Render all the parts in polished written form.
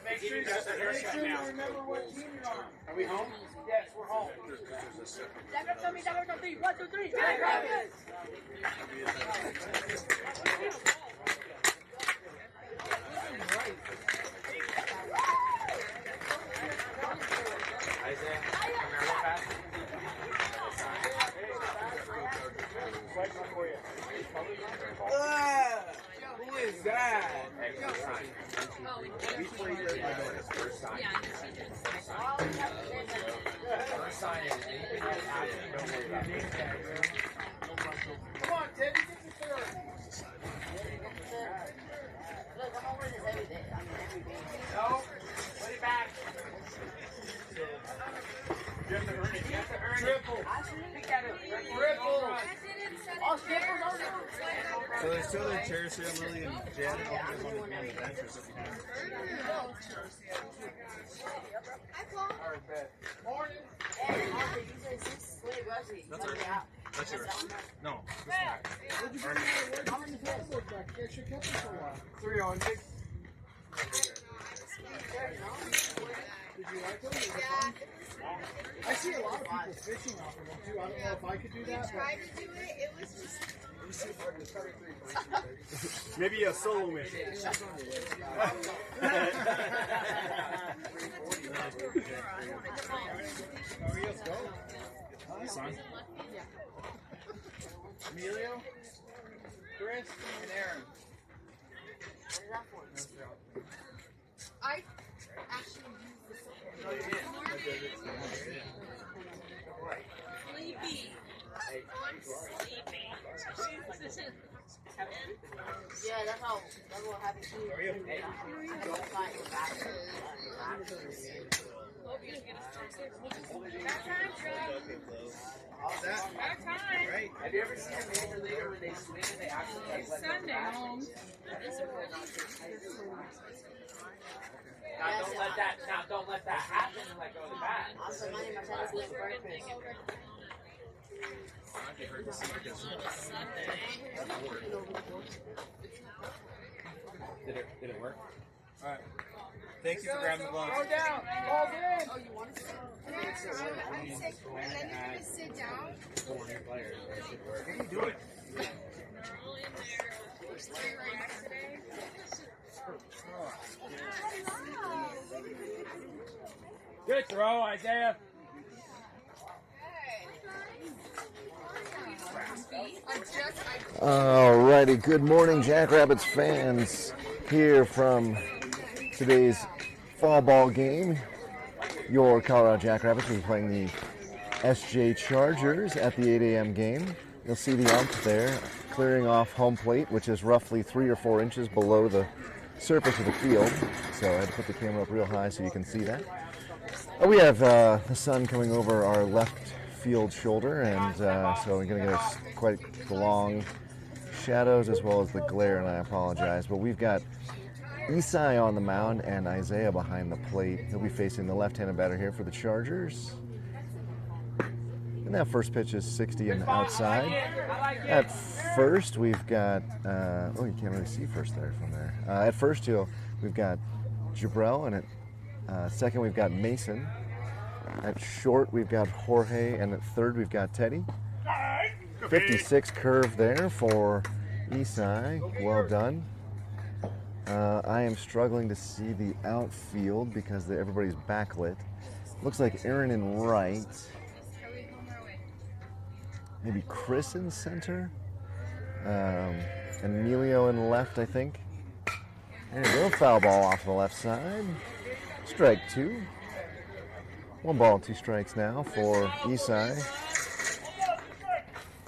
Make sure you remember what team you're on. Are we home? Yes, we're home. Jack up, Tommy, Jack up, 3. 1, 2, 3. Jack Rapids! Isaiah, come here real fast. Who is that? Before you go, first sign. First sign is anything that happens, don't worry about it. Come on, Teddy, get the third. Look, I'm over this every day. I mean, every day. No, put it back. You have to earn it. You have to earn triple. Pick that up. Triple. Oh, triples over. So there's two other chairs here, Lily and Janet. You guys want to be on the bench or something? All right, bet. Morning. Hey, Arthur, you said 6 sweet rushes. That's yours. That's yours. No, this one. How many players look back? You actually kept it for a while. 300. Did you like them? I see a lot of people fishing off of them too. I don't know if I could do that. Tried to do it. It was just. Maybe a solo mission. Son? Emilio, Chris, and Aaron. I actually used this. Sleepy. I'm sleepy. Yeah, that's what happened to you. I don't find the back. About time. Right? Have you ever seen a major leaguer where they swing and they actually like let Sunday home. Now don't let that happen and let go of the bat. Also, my name is Marcellus Burkers. I'd be hurt to see because Did it work? All right. Thank you for grabbing the Go gloves. down. Ball's in. Oh, you want to sit? Yeah, I'd say, and then you're going to sit down. 4 new players. That should work. How you doing? They're all in there. There's 3 right now today. Good throw, Isaiah. Alrighty, good morning, Jackrabbits fans. Here from today's fall ball game. Your Colorado Jackrabbits will be playing the SJ Chargers at the 8 a.m. game. You'll see the ump there clearing off home plate, which is roughly 3 or 4 inches below the surface of the field. So I had to put the camera up real high so you can see that. We have the sun coming over our left field shoulder, and so we're going to get quite the long shadows as well as the glare, and I apologize. But we've got Isai on the mound and Isaiah behind the plate. He'll be facing the left-handed batter here for the Chargers. And that first pitch is 60 and outside. At first, we've got, oh, you can't really see first there from there. At first, we've got Jabrell, and at second, we've got Mason. At short, we've got Jorge, and at third, we've got Teddy. 56 curve there for Isai. Well done. I am struggling to see the outfield because everybody's backlit. Looks like Aaron in right. Maybe Chris in center. And Emilio in left, I think. There you go. Foul ball off the left side. Strike 2. 1 ball, 2 strikes now for Isai.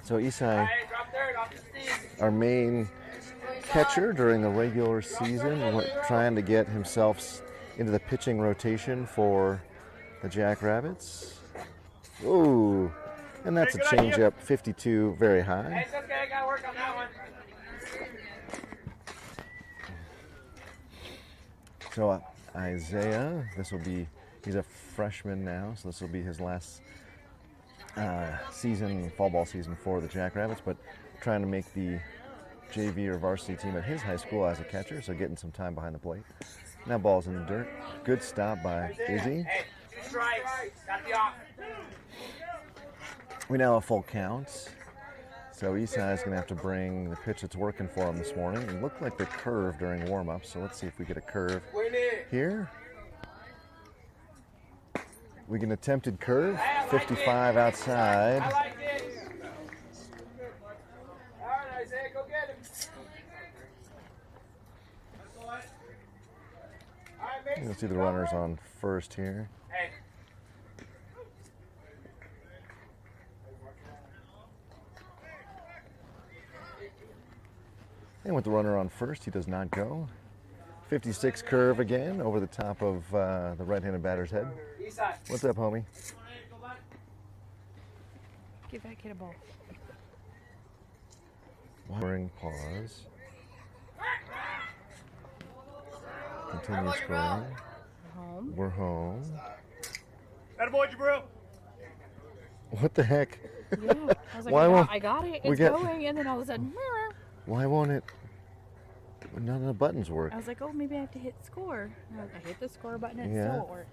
So Isai, our main catcher during the regular season, trying to get himself into the pitching rotation for the Jackrabbits. Ooh, and that's a changeup, 52, very high. Hey, it's okay. I got to work on that one. So Isaiah, he's a freshman now, so this will be his last season, fall ball season for the Jackrabbits, but trying to make the JV or varsity team at his high school as a catcher, so getting some time behind the plate. Now ball's in the dirt. Good stop by Izzy. Hey, 2 strikes. Got the off. We now have full counts. So Isai's going to have to bring the pitch that's working for him this morning. It looked like the curve during warm-up, so let's see if we get a curve here. We get an attempted curve, 55 outside. I like it. All right, Isaiah, go get him. You'll see the runners on first here. Hey. And with the runner on first, he does not go. 56 curve again over the top of the right-handed batter's head. What's up, homie? Give that kid a ball. During pause. Continue scoring. Home. We're home. Attaboy, Jabril. What the heck? Yeah. I was like, Why won't I got it. we It's get- going. And then all of a sudden, Why won't it? None of the buttons work. I was like, oh, maybe I have to hit score. And I hit the score button and it Yeah. still won't work.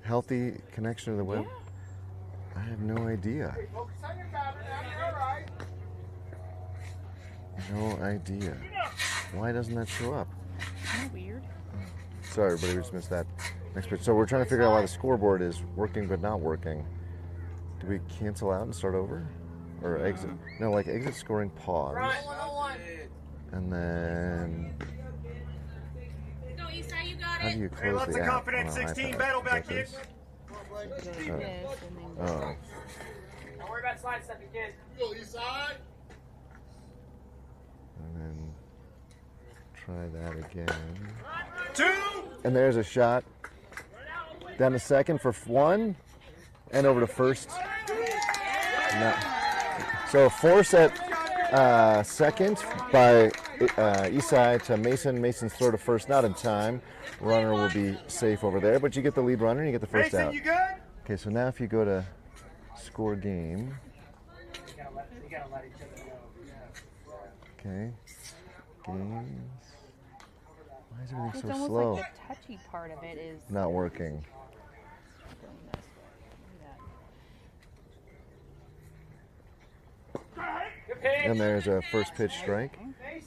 Healthy connection to the web? Yeah. I have no idea. Focus on your batter now. You're all right. No idea. Why doesn't that show up? Isn't that weird? Sorry, everybody, we just missed that next pitch. So we're trying to figure out why the scoreboard is working but not working. Do we cancel out and start over? Or exit? No, like exit scoring pause. 101. And then Go, Isai, you got how do it. you close lots the of app confidence, on an 16, iPad? battle back, Like kid. this? Go like this and then Oh, Don't worry about slide stuff again. and then try that again. 2. And there's a shot. Down to second for one, and over to first. No. So force at second by Isai to Mason. Mason's throw to first, not in time. Runner will be safe over there, but you get the lead runner and you get the first Mason, out. you good? Okay, so now if you go to score game, You gotta let each other know. okay, games. Why is everything it's so almost slow? like the touchy part of it is Not working. going this way. Look at that. Good pitch. And there's a first pitch strike.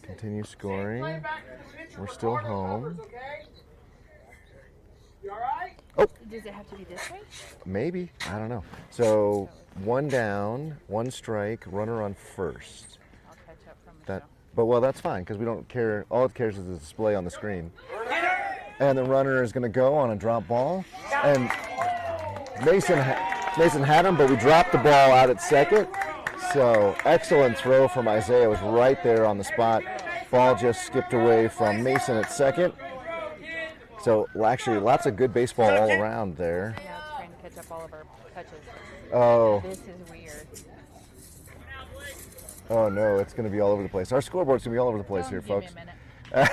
Continue scoring. We're still home. You all right? Does it have to be this way? Maybe. I don't know. So one down, one strike, runner on first. I'll catch up from That, but well, that's fine because we don't care. All it cares is the display on the screen. And the runner is going to go on a drop ball. And Mason had him, but we dropped the ball out at second. So excellent throw from Isaiah. It was right there on the spot. Ball just skipped away from Mason at second. So actually, lots of good baseball all around there. Yeah, it's trying to catch up all of our touches. Oh, This is weird. oh no, it's going to be all over the place. Our scoreboard's going to be all over the place here, Give folks. me a minute.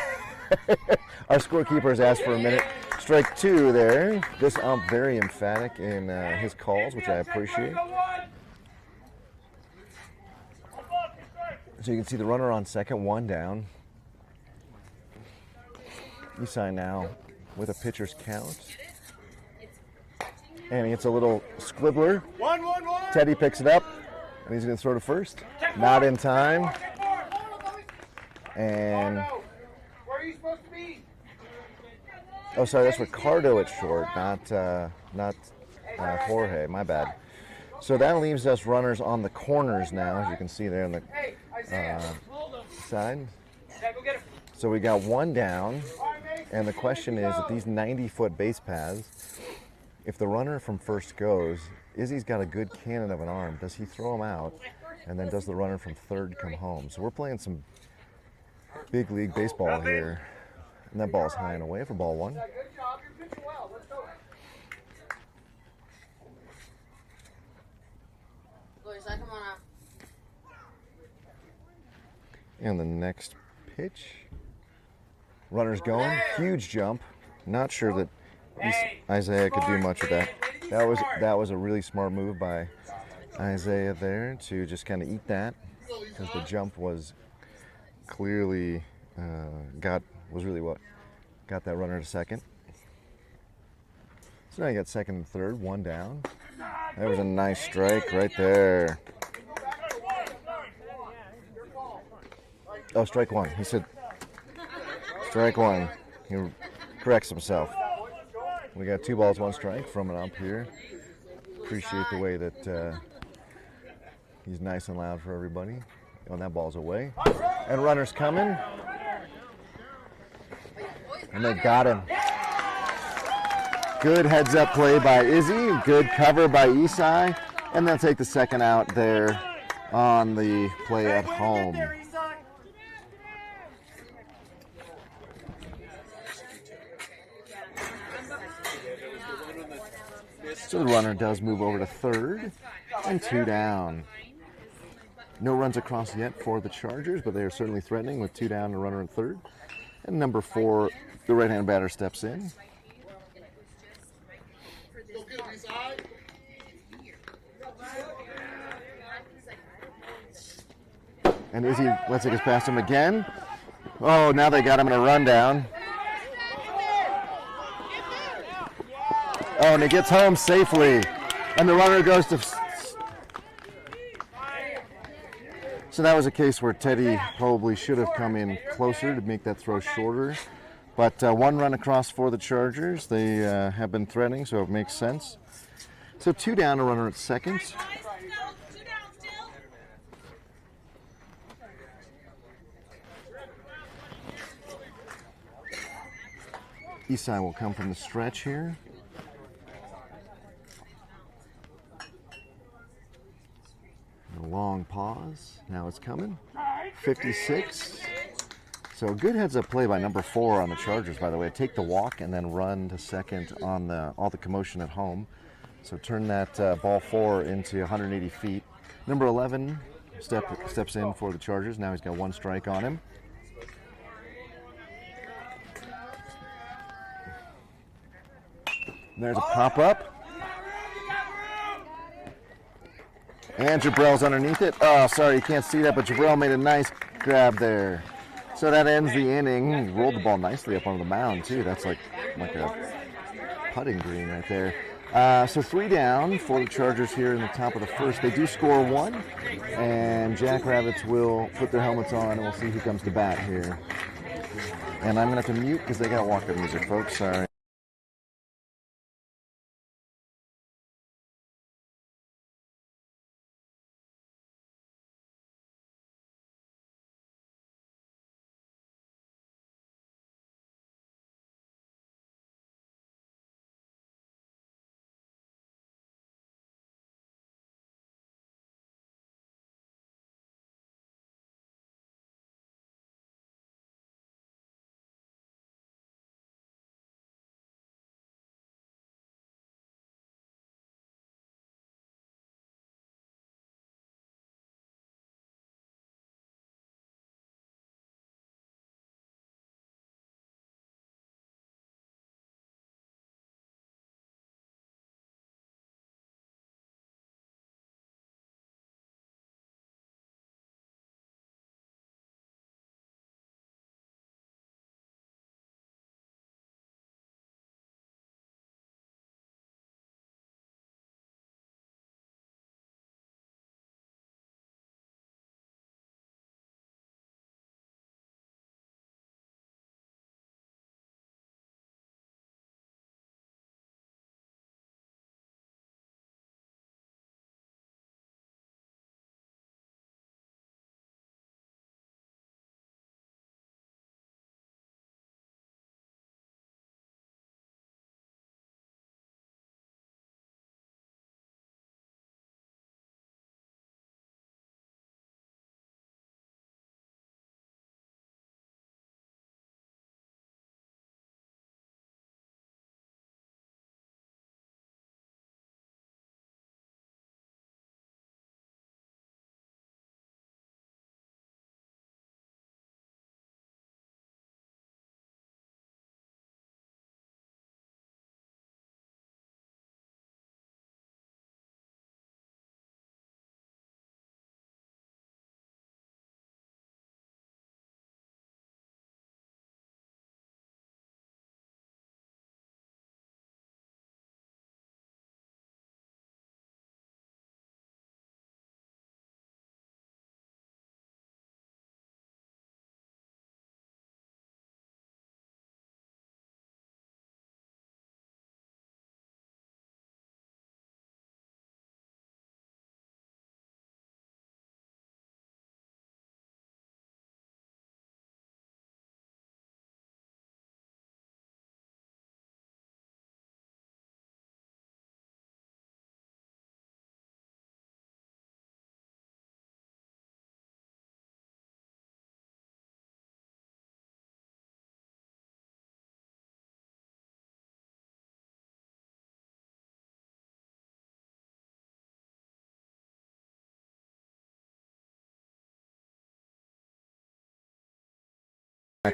Our scorekeeper has asked for a minute. Strike two there. This ump very emphatic in his calls, which I appreciate. So you can see the runner on second, one down. Isai now with a pitcher's count. And he gets a little squibbler. 1-1-1. Teddy picks it up, and he's going to throw to first. Not in time. And, Where are you supposed to be? oh, sorry, that's Ricardo at short, not Jorge. My bad. So that leaves us runners on the corners now, as you can see there on the Hey, Isaiah. side. Yeah, go get him. So we got one down, All right, Mason. and the question is, at these 90-foot base paths, if the runner from first goes, Izzy's got a good cannon of an arm. Does he throw him out, and then does the runner from third come home? So we're playing some big league baseball here, and that ball's high and away for ball one. Good job. You're pitching well. Let's go. Go, Isai, come on out. And the next pitch, runner's going, huge jump. Not sure that Isaiah could do much of that. That was a really smart move by Isaiah there to just kind of eat that, because the jump was clearly was really what got that runner to second. So now you got second and third, one down. That was a nice strike right there. Oh, strike one. He said strike one. He corrects himself. We got 2 balls, 1 strike from an ump here. Appreciate the way that he's nice and loud for everybody. Oh, and that ball's away. And runner's coming. And they got him. Good heads-up play by Izzy. Good cover by Isai. And they'll take the second out there on the play at home. So the runner does move over to third, and 2 down. No runs across yet for the Chargers, but they are certainly threatening with 2 down and a runner at third. And number 4, the right-hand batter steps in. And Izzy lets it get past him again. Oh, now they got him in a rundown. Oh, and he gets home safely. And the runner goes to... So that was a case where Teddy probably should have come in closer to make that throw shorter. But 1 run across for the Chargers. They have been threatening, so it makes sense. So 2 down, a runner at second. Isai will come from the stretch here. A long pause. Now it's coming. 56. So a good heads-up play by number 4 on the Chargers, by the way. Take the walk and then run to second on all the commotion at home. So turn that ball 4 into 180 feet. Number 11 steps in for the Chargers. Now he's got 1 strike on him. There's a pop-up. And Jabrell's underneath it. Oh, sorry, you can't see that, but Jabrell made a nice grab there. So that ends the inning. He rolled the ball nicely up on the mound, too. That's like a putting green right there. So 3 down for the Chargers here in the top of the first. They do score 1, and Jackrabbits will put their helmets on, and we'll see who comes to bat here. And I'm going to have to mute because they got walk-up music, folks. Sorry.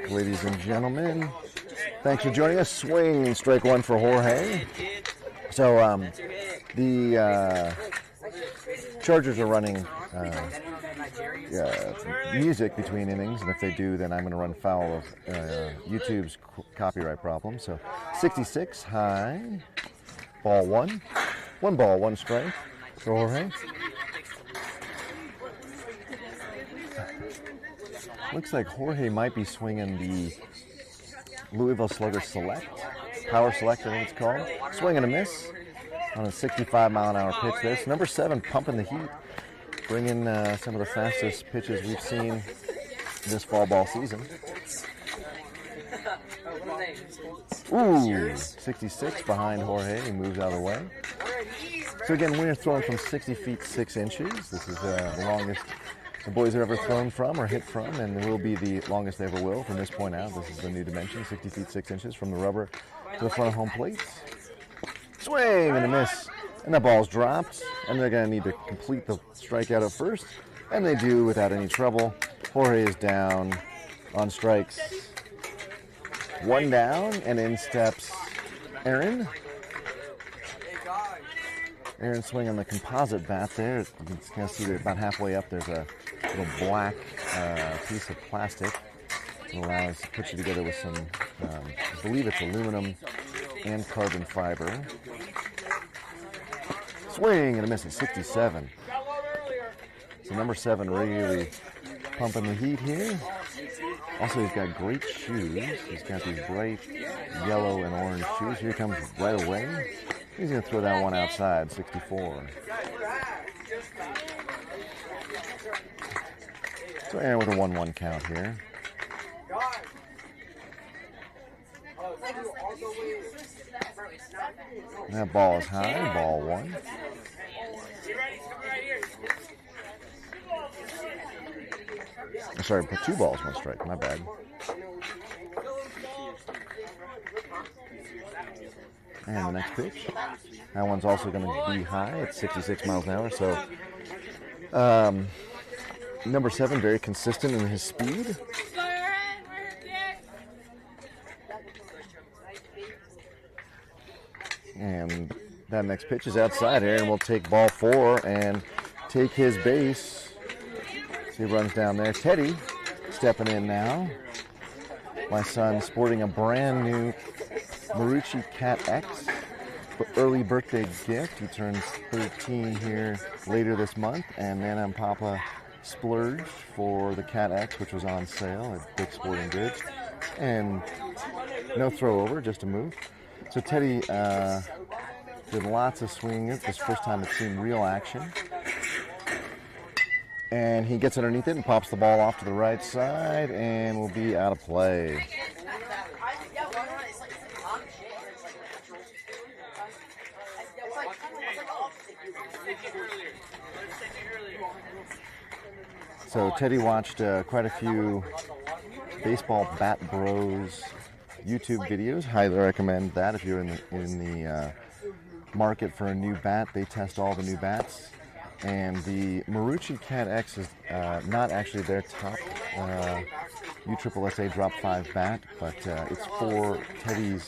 back, ladies and gentlemen. Thanks for joining us. Swing, strike one for Jorge. So the Chargers are running music between innings, and if they do, then I'm going to run foul of YouTube's copyright problem. So 66 high, ball one. One ball, one strike for Jorge. Looks like Jorge might be swinging the Louisville Slugger Select, Power Select, I think it's called. Swing and a miss on a 65-mile-an-hour pitch there. It's number 7, pumping the heat, bringing some of the fastest pitches we've seen this fall ball season. Ooh, 66 behind Jorge. He moves out of the way. So again, we're throwing from 60 feet 6 inches. This is the longest the boys have ever thrown from or hit from, and it will be the longest they ever will from this point out. This is the new dimension, 60 feet 6 inches from the rubber to the front of home plate. Swing and a miss, and the ball's dropped, and they're going to need to complete the strikeout at first, and they do without any trouble. Jorge is down on strikes. One down, and in steps Aaron. Aaron swing on the composite bat there. You can kind of see that about halfway up there's a little black piece of plastic that allows to put you together with some, I believe it's aluminum and carbon fiber. Swing and a miss at 67. So number 7 really pumping the heat here. Also, he's got great shoes. He's got these bright yellow and orange shoes. Here he comes right away. He's going to throw that one outside, 64. So Aaron with a 1-1 count here. That ball is high, ball 1. I'm sorry, put 2 balls, 1 strike, my bad. And the next pitch. That one's also going to be high at 66 miles an hour. So, number 7, very consistent in his speed. And that next pitch is outside. Aaron will take ball 4 and take his base. So he runs down there. Teddy stepping in now. My son sporting a brand new Marucci Cat X early birthday gift. He turns 13 here later this month, and Nana and Papa splurged for the Cat X, which was on sale at Dick's Sporting Goods. And no throw over, just a move. So Teddy did lots of swinging. This is the first time it's seen real action. And he gets underneath it and pops the ball off to the right side and will be out of play. So Teddy watched quite a few Baseball Bat Bros YouTube videos. Highly recommend that if you're in the market for a new bat. They test all the new bats. And the Marucci Cat X is not actually their top USSSA Drop 5 bat, but it's for Teddy's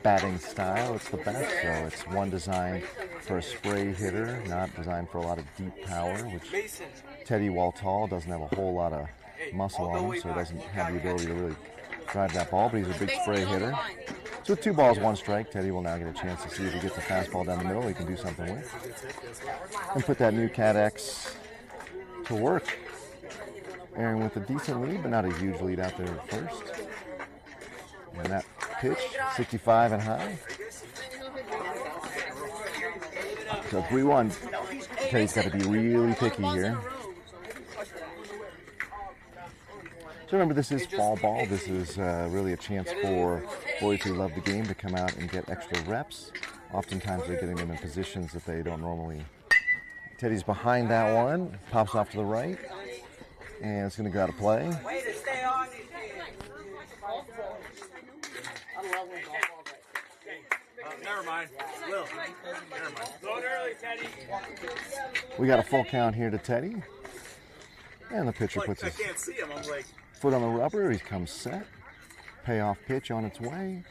batting style. It's the best, so it's one designed for a spray hitter, not designed for a lot of deep power, which Teddy, while tall, doesn't have a whole lot of muscle on him, so he doesn't have the ability to really drive that ball, but he's a big spray hitter. So with 2 balls, 1 strike, Teddy will now get a chance to see if he gets a fastball down the middle he can do something with. And put that new Cat X to work. Aaron with a decent lead, but not a huge lead out there at first. And that pitch, 65 and high. So 3-1. Teddy's got to be really picky here. So remember, this is fall ball. This is really a chance for boys who love the game to come out and get extra reps. Oftentimes they're getting them in positions that they don't normally. Teddy's behind that one, pops off to the right, and it's going to go out of play. Never mind. Will. Never mind. Load early, Teddy. We got a full count here to Teddy. And the pitcher puts his foot on the rubber. He comes set. payoff pitch on its way.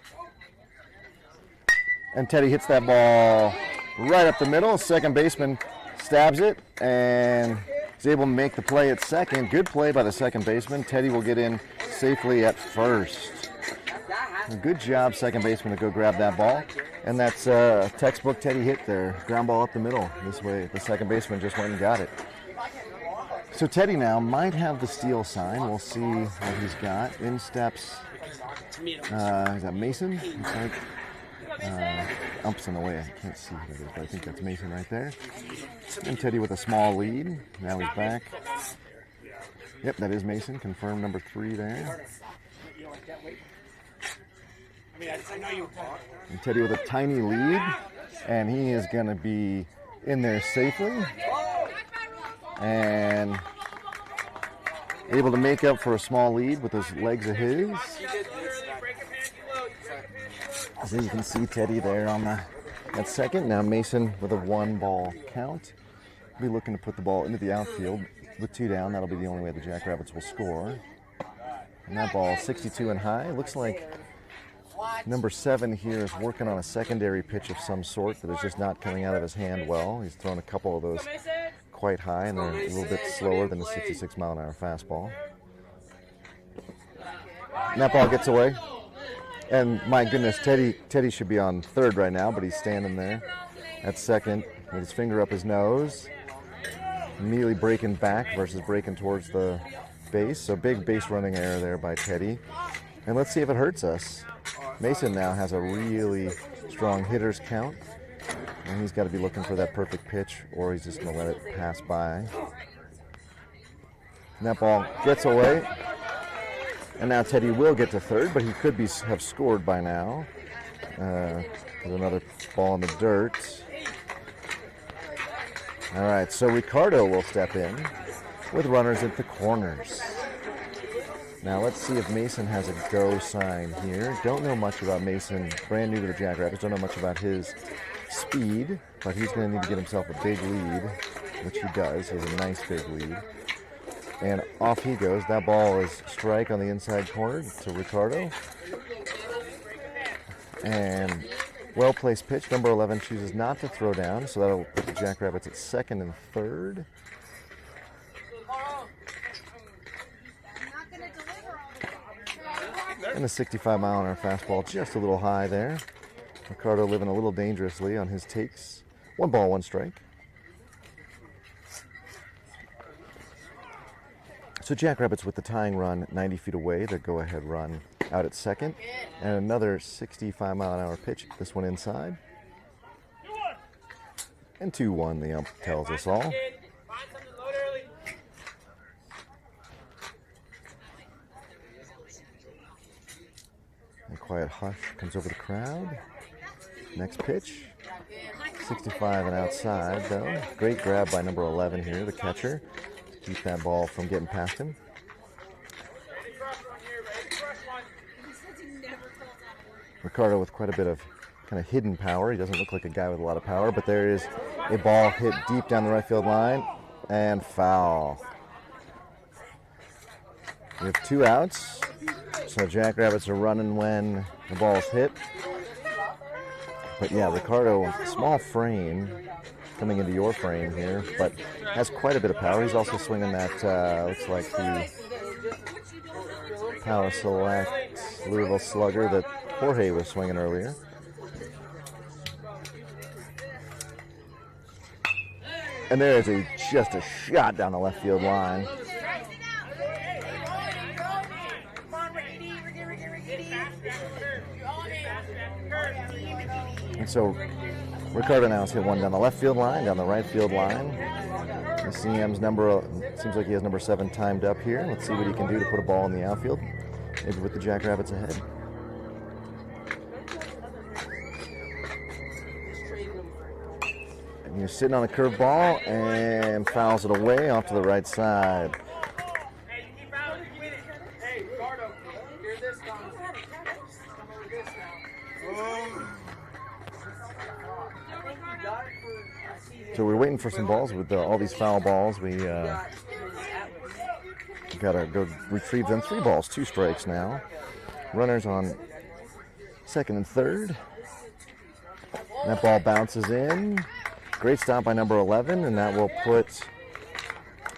And Teddy hits that ball right up the middle. Second baseman stabs it and is able to make the play at second. Good play by the second baseman. Teddy will get in safely at first. Good job, second baseman, to go grab that ball. And that's a textbook Teddy hit there. Ground ball up the middle. This way, the second baseman just went and got it. So Teddy now might have the steal sign. We'll see what he's got. In steps, is that Mason? Looks like. Umps in the way. I can't see who it is, but I think that's Mason right there. And Teddy with a small lead. Now he's back. Yep, that is Mason. Confirmed number 3 there. And Teddy with a tiny lead. And he is going to be in there safely. And able to make up for a small lead with those legs of his. So you can see Teddy there on that second. Now Mason with a 1-ball count. Be looking to put the ball into the outfield with 2 down. That'll be the only way the Jackrabbits will score. And that ball 62 and high. Looks like number 7 here is working on a secondary pitch of some sort that is just not coming out of his hand well. He's thrown a couple of those quite high, and they're a little bit slower than the 66-mile-an-hour fastball. And that ball gets away. And my goodness, Teddy should be on third right now, but he's standing there at second with his finger up his nose. Immediately breaking back versus breaking towards the base. So big base running error there by Teddy. And let's see if it hurts us. Mason now has a really strong hitter's count. And he's got to be looking for that perfect pitch, or he's just going to let it pass by. And that ball gets away. And now Teddy will get to third, but he could have scored by now. With another ball in the dirt. All right, so Ricardo will step in with runners at the corners. Now let's see if Mason has a go sign here. Don't know much about Mason, brand new to the Jackrabbits. Don't know much about his speed, but he's going to need to get himself a big lead, which he does. He has a nice big lead. And off he goes. That ball is strike on the inside corner to Ricardo. And well-placed pitch. Number 11 chooses not to throw down, so that'll put the Jackrabbits at second and third. And the 65-mile-an-hour fastball just a little high there. Ricardo living a little dangerously on his takes. 1 ball, 1 strike. So Jackrabbits with the tying run 90 feet away, the go-ahead run out at second. And another 65-mile-an-hour pitch, this one inside. And 2-1, the ump tells us all. A quiet hush comes over the crowd. Next pitch, 65 and outside though. Great grab by number 11 here, the catcher. Keep that ball from getting past him. Ricardo with quite a bit of kind of hidden power. He doesn't look like a guy with a lot of power, but there is a ball hit deep down the right field line and foul. We have 2 outs, so Jackrabbits are running when the ball's hit. But yeah, Ricardo, small frame, coming into your frame here, but has quite a bit of power. He's also swinging that, looks like the Power Select Louisville Slugger that Jorge was swinging earlier. And there is just a shot down the left field line. And so Ricardo now has hit one down the left field line, down the right field line. The CM's number, seems like he has number 7 timed up here. Let's see what he can do to put a ball in the outfield, maybe with the Jackrabbits ahead. And he's sitting on a curved ball and fouls it away off to the right side. So we're waiting for some balls with all these foul balls. We got to go retrieve them. 3 balls, 2 strikes now. Runners on second and third. That ball bounces in. Great stop by number 11, and that will put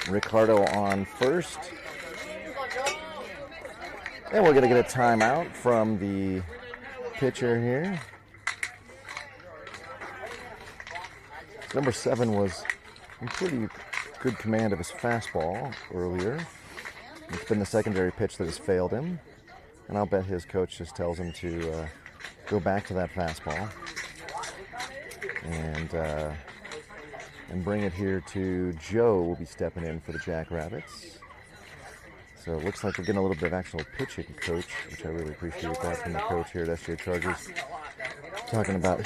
Ricardo on first. And we're going to get a timeout from the pitcher here. Number 7 was in pretty good command of his fastball earlier. It's been the secondary pitch that has failed him. And I'll bet his coach just tells him to go back to that fastball and bring it here to Joe. Will be stepping in for the Jackrabbits. So it looks like we're getting a little bit of actual pitching coach, which I really appreciate that from the coach here at SJ Chargers. Talking about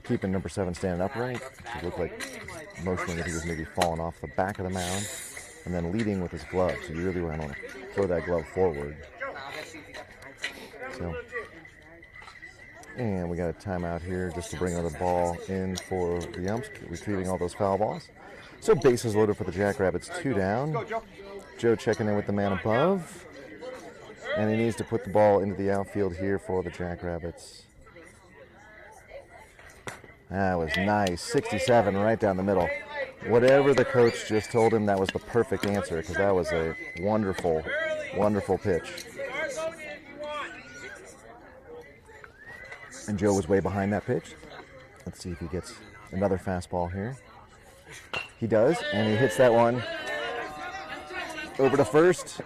keeping number 7 standing upright. It looked like motioning that he was maybe falling off the back of the mound, and then leading with his glove. So you really want to throw that glove forward. So, and we got a timeout here just to bring another ball in for the umps, retrieving all those foul balls. So bases loaded for the Jackrabbits, 2 down. Joe checking in with the man above. And he needs to put the ball into the outfield here for the Jackrabbits. That was nice. 67 right down the middle. Whatever the coach just told him, that was the perfect answer, because that was a wonderful, wonderful pitch. And Joe was way behind that pitch. Let's see if he gets another fastball here. He does, and he hits that one over to first,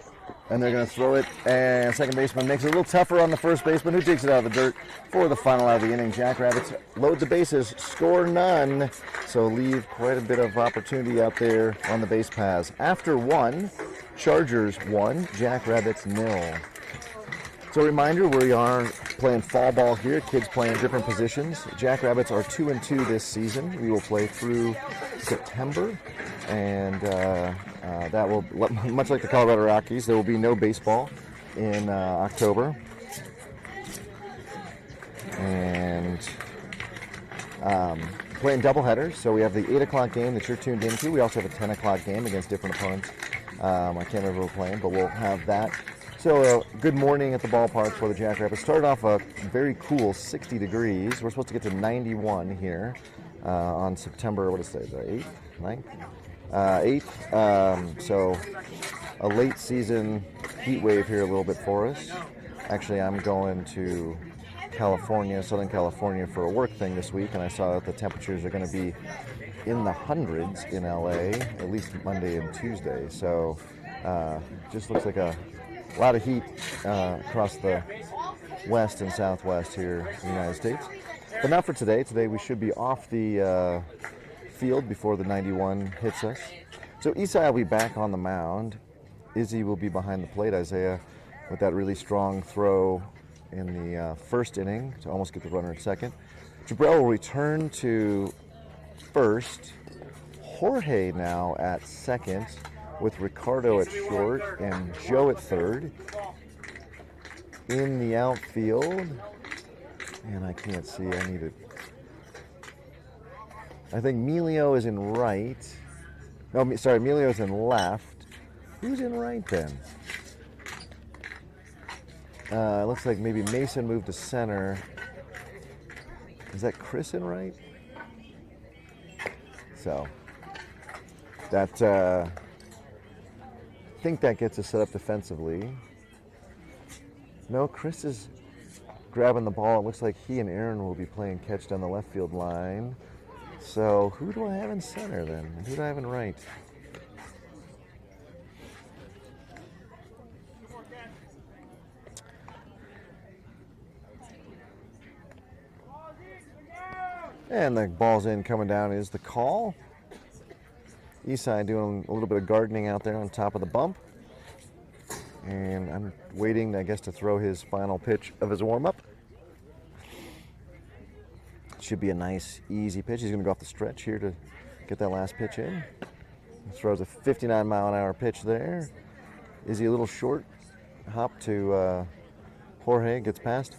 and they're going to throw it, and second baseman makes it a little tougher on the first baseman, who digs it out of the dirt for the final out of the inning. Jackrabbits load the bases, score none, so leave quite a bit of opportunity out there on the base paths. After 1, Chargers 1, Jackrabbits 0. So a reminder, we are playing fall ball here, kids playing different positions. Jackrabbits are 2-2 this season. We will play through September, and that will, much like the Colorado Rockies, there will be no baseball in October. And playing doubleheaders, so we have the 8 o'clock game that you're tuned into. We also have a 10 o'clock game against different opponents. I can't remember who we're playing, but we'll have that. So good morning at the ballpark for the Jackrabbits. Started off a very cool 60 degrees. We're supposed to get to 91 here on September, what is it, the 8th, 9th? 8th. So a late season heat wave here a little bit for us. Actually, I'm going to California, Southern California, for a work thing this week, and I saw that the temperatures are going to be in the hundreds in LA, at least Monday and Tuesday. So just looks like a lot of heat across the west and southwest here in the United States. But not for today. Today we should be off the field before the 91 hits us. So Isai will be back on the mound. Izzy will be behind the plate. Isaiah with that really strong throw in the first inning to almost get the runner at second. Jabrell will return to first. Jorge now at second, with Ricardo at short and Joe at third. In the outfield, and I can't see, I think Emilio is in right. No, sorry, Emilio's in left. Who's in right then? It looks like maybe Mason moved to center. Is that Chris in right? So, that, I think that gets us set up defensively. No, Chris is grabbing the ball. It looks like he and Aaron will be playing catch down the left field line. So who do I have in center then? Who do I have in right? And the ball's in, coming down is the call. Isai doing a little bit of gardening out there on top of the bump. And I'm waiting, I guess, to throw his final pitch of his warm-up. Should be a nice, easy pitch. He's going to go off the stretch here to get that last pitch in. He throws a 59-mile-an-hour pitch there. Is he a little short? Hop to Jorge, gets past.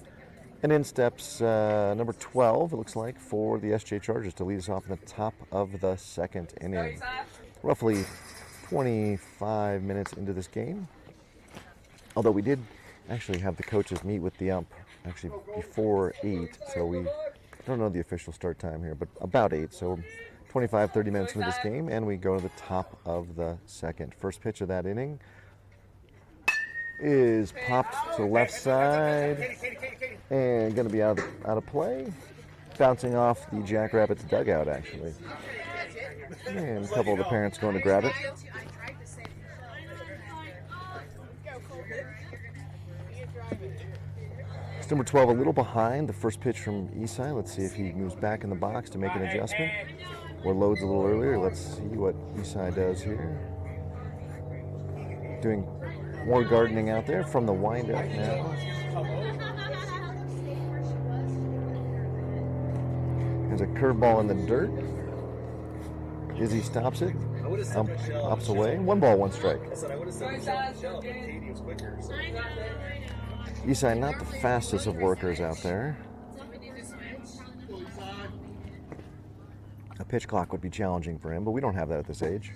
And in steps number 12, it looks like, for the SJ Chargers to lead us off in the top of the second inning. Roughly 25 minutes into this game. Although we did actually have the coaches meet with the ump actually before 8, so we don't know the official start time here, but about 8, so 25, 30 minutes into this game, and we go to the top of the second. First pitch of that inning is popped to the left side and going to be out of play, bouncing off the Jackrabbits dugout, actually. And a couple of the parents going to grab it. It's number 12 a little behind the first pitch from Isai. Let's see if he moves back in the box to make an adjustment or loads a little earlier. Let's see what Isai does here. Doing more gardening out there from the windup now. There's a curveball in the dirt. Izzy stops it. Pops away. 1 ball, 1 strike. Isai not the fastest of workers out there. A pitch clock would be challenging for him, but we don't have that at this age.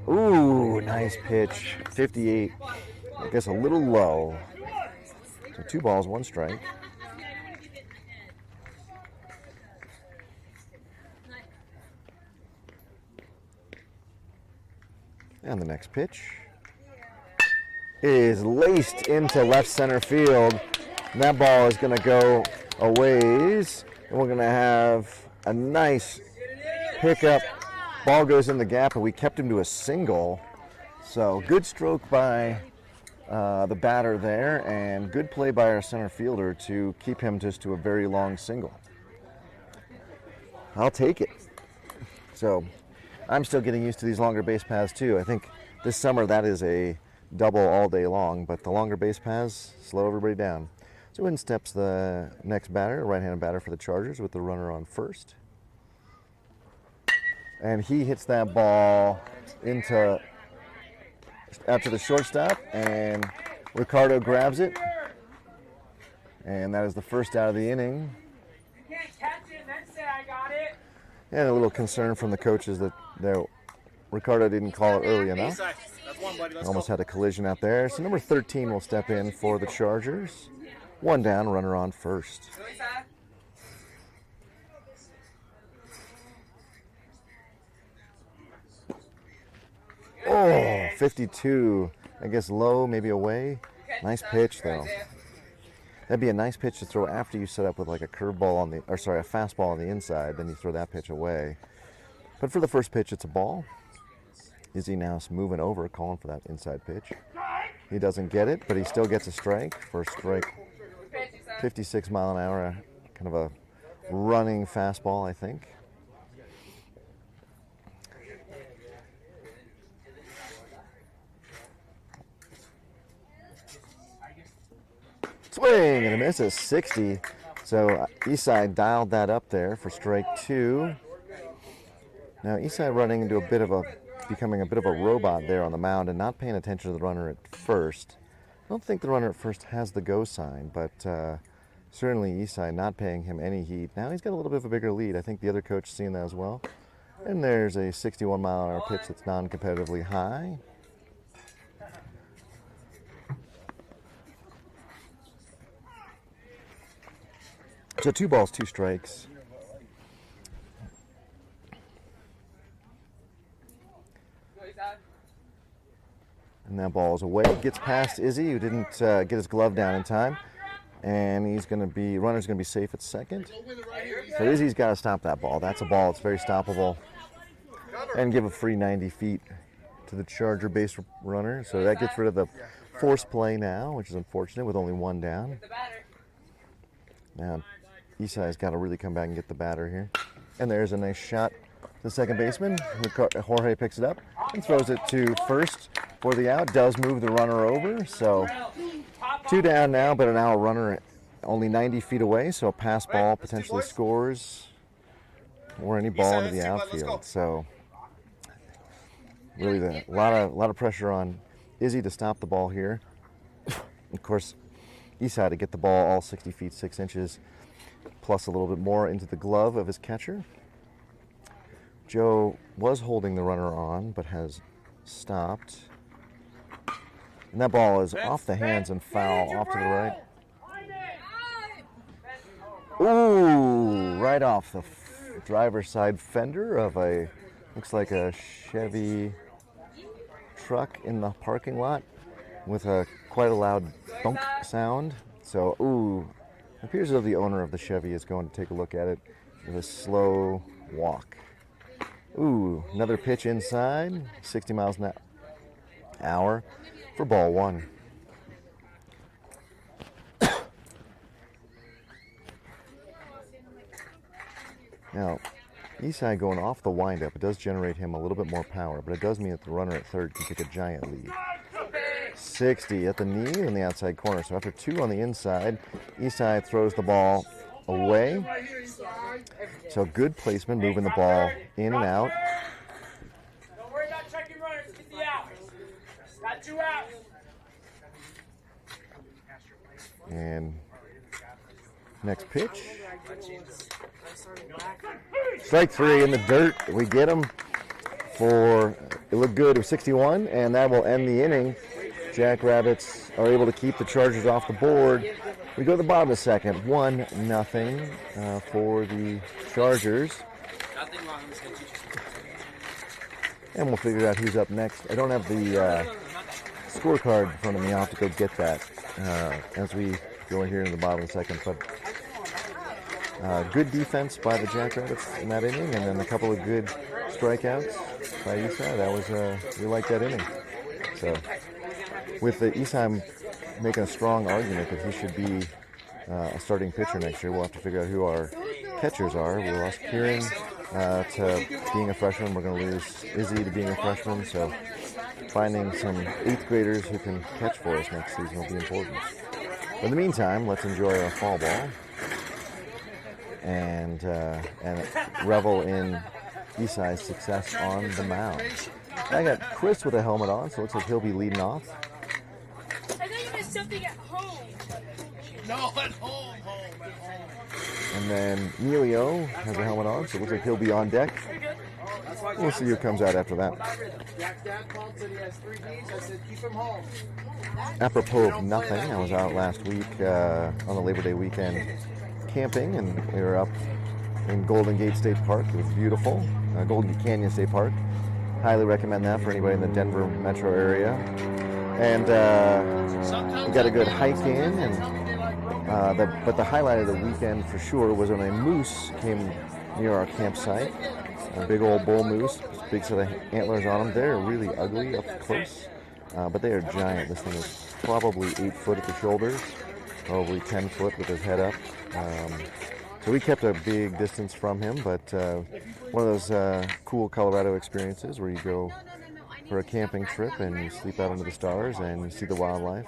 Ooh, nice pitch. 58. I guess a little low. So 2 balls, 1 strike. And the next pitch is laced into left center field. And that ball is going to go a ways. And we're going to have a nice pickup. Ball goes in the gap, and we kept him to a single. So good stroke by the batter there, and good play by our center fielder to keep him just to a very long single. I'll take it. So I'm still getting used to these longer base paths too. I think this summer that is a double all day long, but the longer base paths slow everybody down. So in steps the next batter, right-handed batter for the Chargers with the runner on first. And he hits that ball after the shortstop, and Ricardo grabs it. And that is the first out of the inning. You can't catch it and then say I got it. And a little concern from the coaches that Ricardo didn't call it early enough. Almost had a collision out there. So number 13 will step in for the Chargers. 1 down, runner on first. Oh, 52. I guess low, maybe away. Nice pitch, though. That'd be a nice pitch to throw after you set up with like a curveball a fastball on the inside. Then you throw that pitch away. But for the first pitch, it's a ball. Izzy now moving over, calling for that inside pitch. He doesn't get it, but he still gets a strike. First strike, 56 mile an hour, kind of a running fastball, I think. Swing and a miss, a 60. So Isai dialed that up there for strike 2. Now Isai running into becoming a bit of a robot there on the mound and not paying attention to the runner at first. I don't think the runner at first has the go sign, but certainly Isai not paying him any heed. Now he's got a little bit of a bigger lead. I think the other coach is seeing that as well. And there's a 61 mile an hour pitch that's non-competitively high. So 2 balls, 2 strikes. And that ball is away. Gets past Izzy, who didn't get his glove down in time. And runner's going to be safe at second. So Izzy's got to stop that ball. That's a ball. It's very stoppable. And give a free 90 feet to the Charger base runner. So that gets rid of the force play now, which is unfortunate with only 1 down. Now, Isai's got to really come back and get the batter here. And there's a nice shot to the second baseman. Jorge picks it up and throws it to first for the out. Does move the runner over. So 2 down now, but now a runner only 90 feet away. So a pass ball potentially scores or any ball into the outfield. So really a lot of pressure on Izzy to stop the ball here. Of course, Isai to get the ball all 60 feet 6 inches plus a little bit more into the glove of his catcher. Joe was holding the runner on but has stopped. And that ball is off the hands and foul off to the right. Ooh, right off the driver's side fender of a, looks like a Chevy truck in the parking lot with a quite a loud thunk sound. So, ooh, it appears as though the owner of the Chevy is going to take a look at it with a slow walk. Ooh, another pitch inside, 60 miles an hour for ball one. Now, Eastside going off the windup, it does generate him a little bit more power, but it does mean that the runner at third can take a giant lead. 60 at the knee in the outside corner. So after 2 on the inside, Eastside throws the ball away. So good placement, moving the ball in and out. Don't worry about checking runners. Get the out. Got 2 outs. And next pitch. Strike 3 in the dirt. We get him for, it looked good, it was 61, and that will end the inning. Jackrabbits are able to keep the Chargers off the board. We go to the bottom of the second, 1-0 for the Chargers. And we'll figure out who's up next. I don't have the scorecard in front of me. I'll have to go get that as we go in here in the bottom of the second. But good defense by the Jackrabbits in that inning, and then a couple of good strikeouts by Eastside. That was we like that inning. So with the Eastside making a strong argument that he should be a starting pitcher next year, we'll have to figure out who our catchers are. We lost Kieran to being a freshman. We're going to lose Izzy to being a freshman. So finding some 8th graders who can catch for us next season will be important. But in the meantime, let's enjoy our fall ball and revel in Eastside's success on the mound. I got Chris with a helmet on, so it looks like he'll be leading off. I thought you missed something at home. No, at home. And then Emilio has a helmet on, so it looks like he'll be on deck. We'll see who comes out after that. Dad called, said he has 3 games. I said, keep him home. Apropos of nothing, I was out last week on the Labor Day weekend camping, and we were up in Golden Gate State Park. It was beautiful. Golden Canyon State Park. Highly recommend that for anybody in the Denver metro area. And we got a good hike in, and but the highlight of the weekend for sure was when a moose came near our campsite. A big old bull moose, big set of antlers on them. They're really ugly up close, but they are giant. This thing is probably 8 foot at the shoulders, probably 10 foot with his head up. So we kept a big distance from him, but one of those cool Colorado experiences where you go for a camping trip and you sleep out under the stars and you see the wildlife.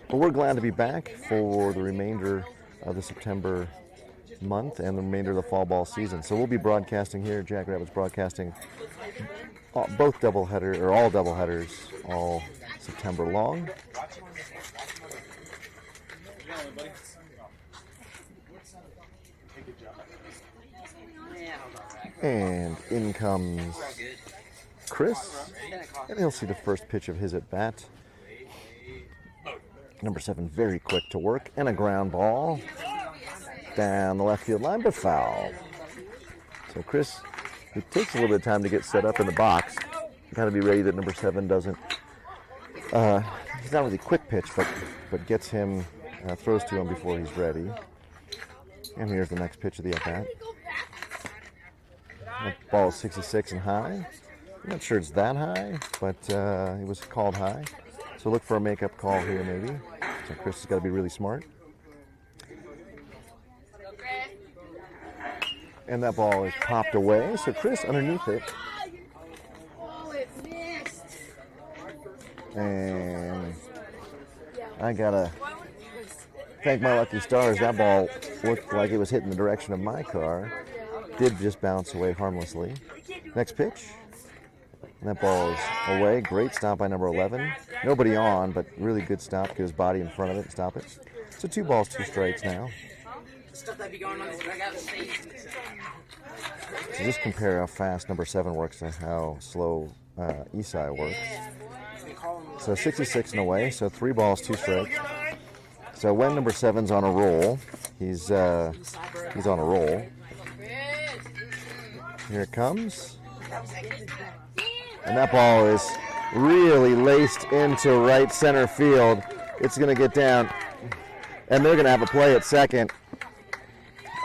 But we're glad to be back for the remainder of the September month and the remainder of the fall ball season. So we'll be broadcasting here, Jackrabbits broadcasting both doubleheader or all doubleheaders all September long. And in comes Chris, and he'll see the first pitch of his at bat. Number 7, very quick to work, and a ground ball down the left field line, but foul. So Chris, it takes a little bit of time to get set up in the box. You got to be ready that number 7 doesn't. He's not really quick pitch, but gets him, throws to him before he's ready. And here's the next pitch of the at bat. That ball is 66 and high. I'm not sure it's that high, but it was called high. So look for a makeup call here maybe. So Chris has got to be really smart. And that ball is popped away. So Chris underneath it. And I got to thank my lucky stars. That ball looked like it was hitting the direction of my car. Did just bounce away harmlessly. Next pitch. And that ball is away. Great stop by number 11. Nobody on, but really good stop. Get his body in front of it and stop it. So 2 balls, 2 strikes now. So just compare how fast number 7 works to how slow Eastside works. So 66 and away. So 3 balls, 2 strikes. So when number 7's on a roll, he's on a roll. Here it comes. And that ball is really laced into right center field. It's going to get down, and they're going to have a play at second.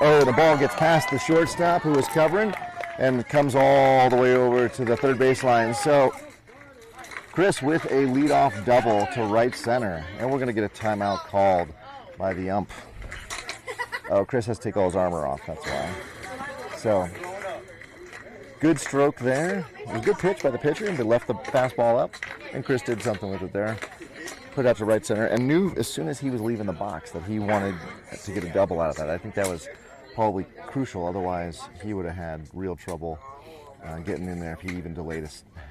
Oh, the ball gets past the shortstop who was covering and comes all the way over to the third baseline. So Chris with a leadoff double to right center, and we're going to get a timeout called by the ump. Oh, Chris has to take all his armor off, that's why. So, good stroke there. It was a good pitch by the pitcher, and they left the fastball up, and Chris did something with it there. Put it out to right center, and knew as soon as he was leaving the box that he wanted to get a double out of that. I think that was probably crucial, otherwise he would have had real trouble getting in there if he even delayed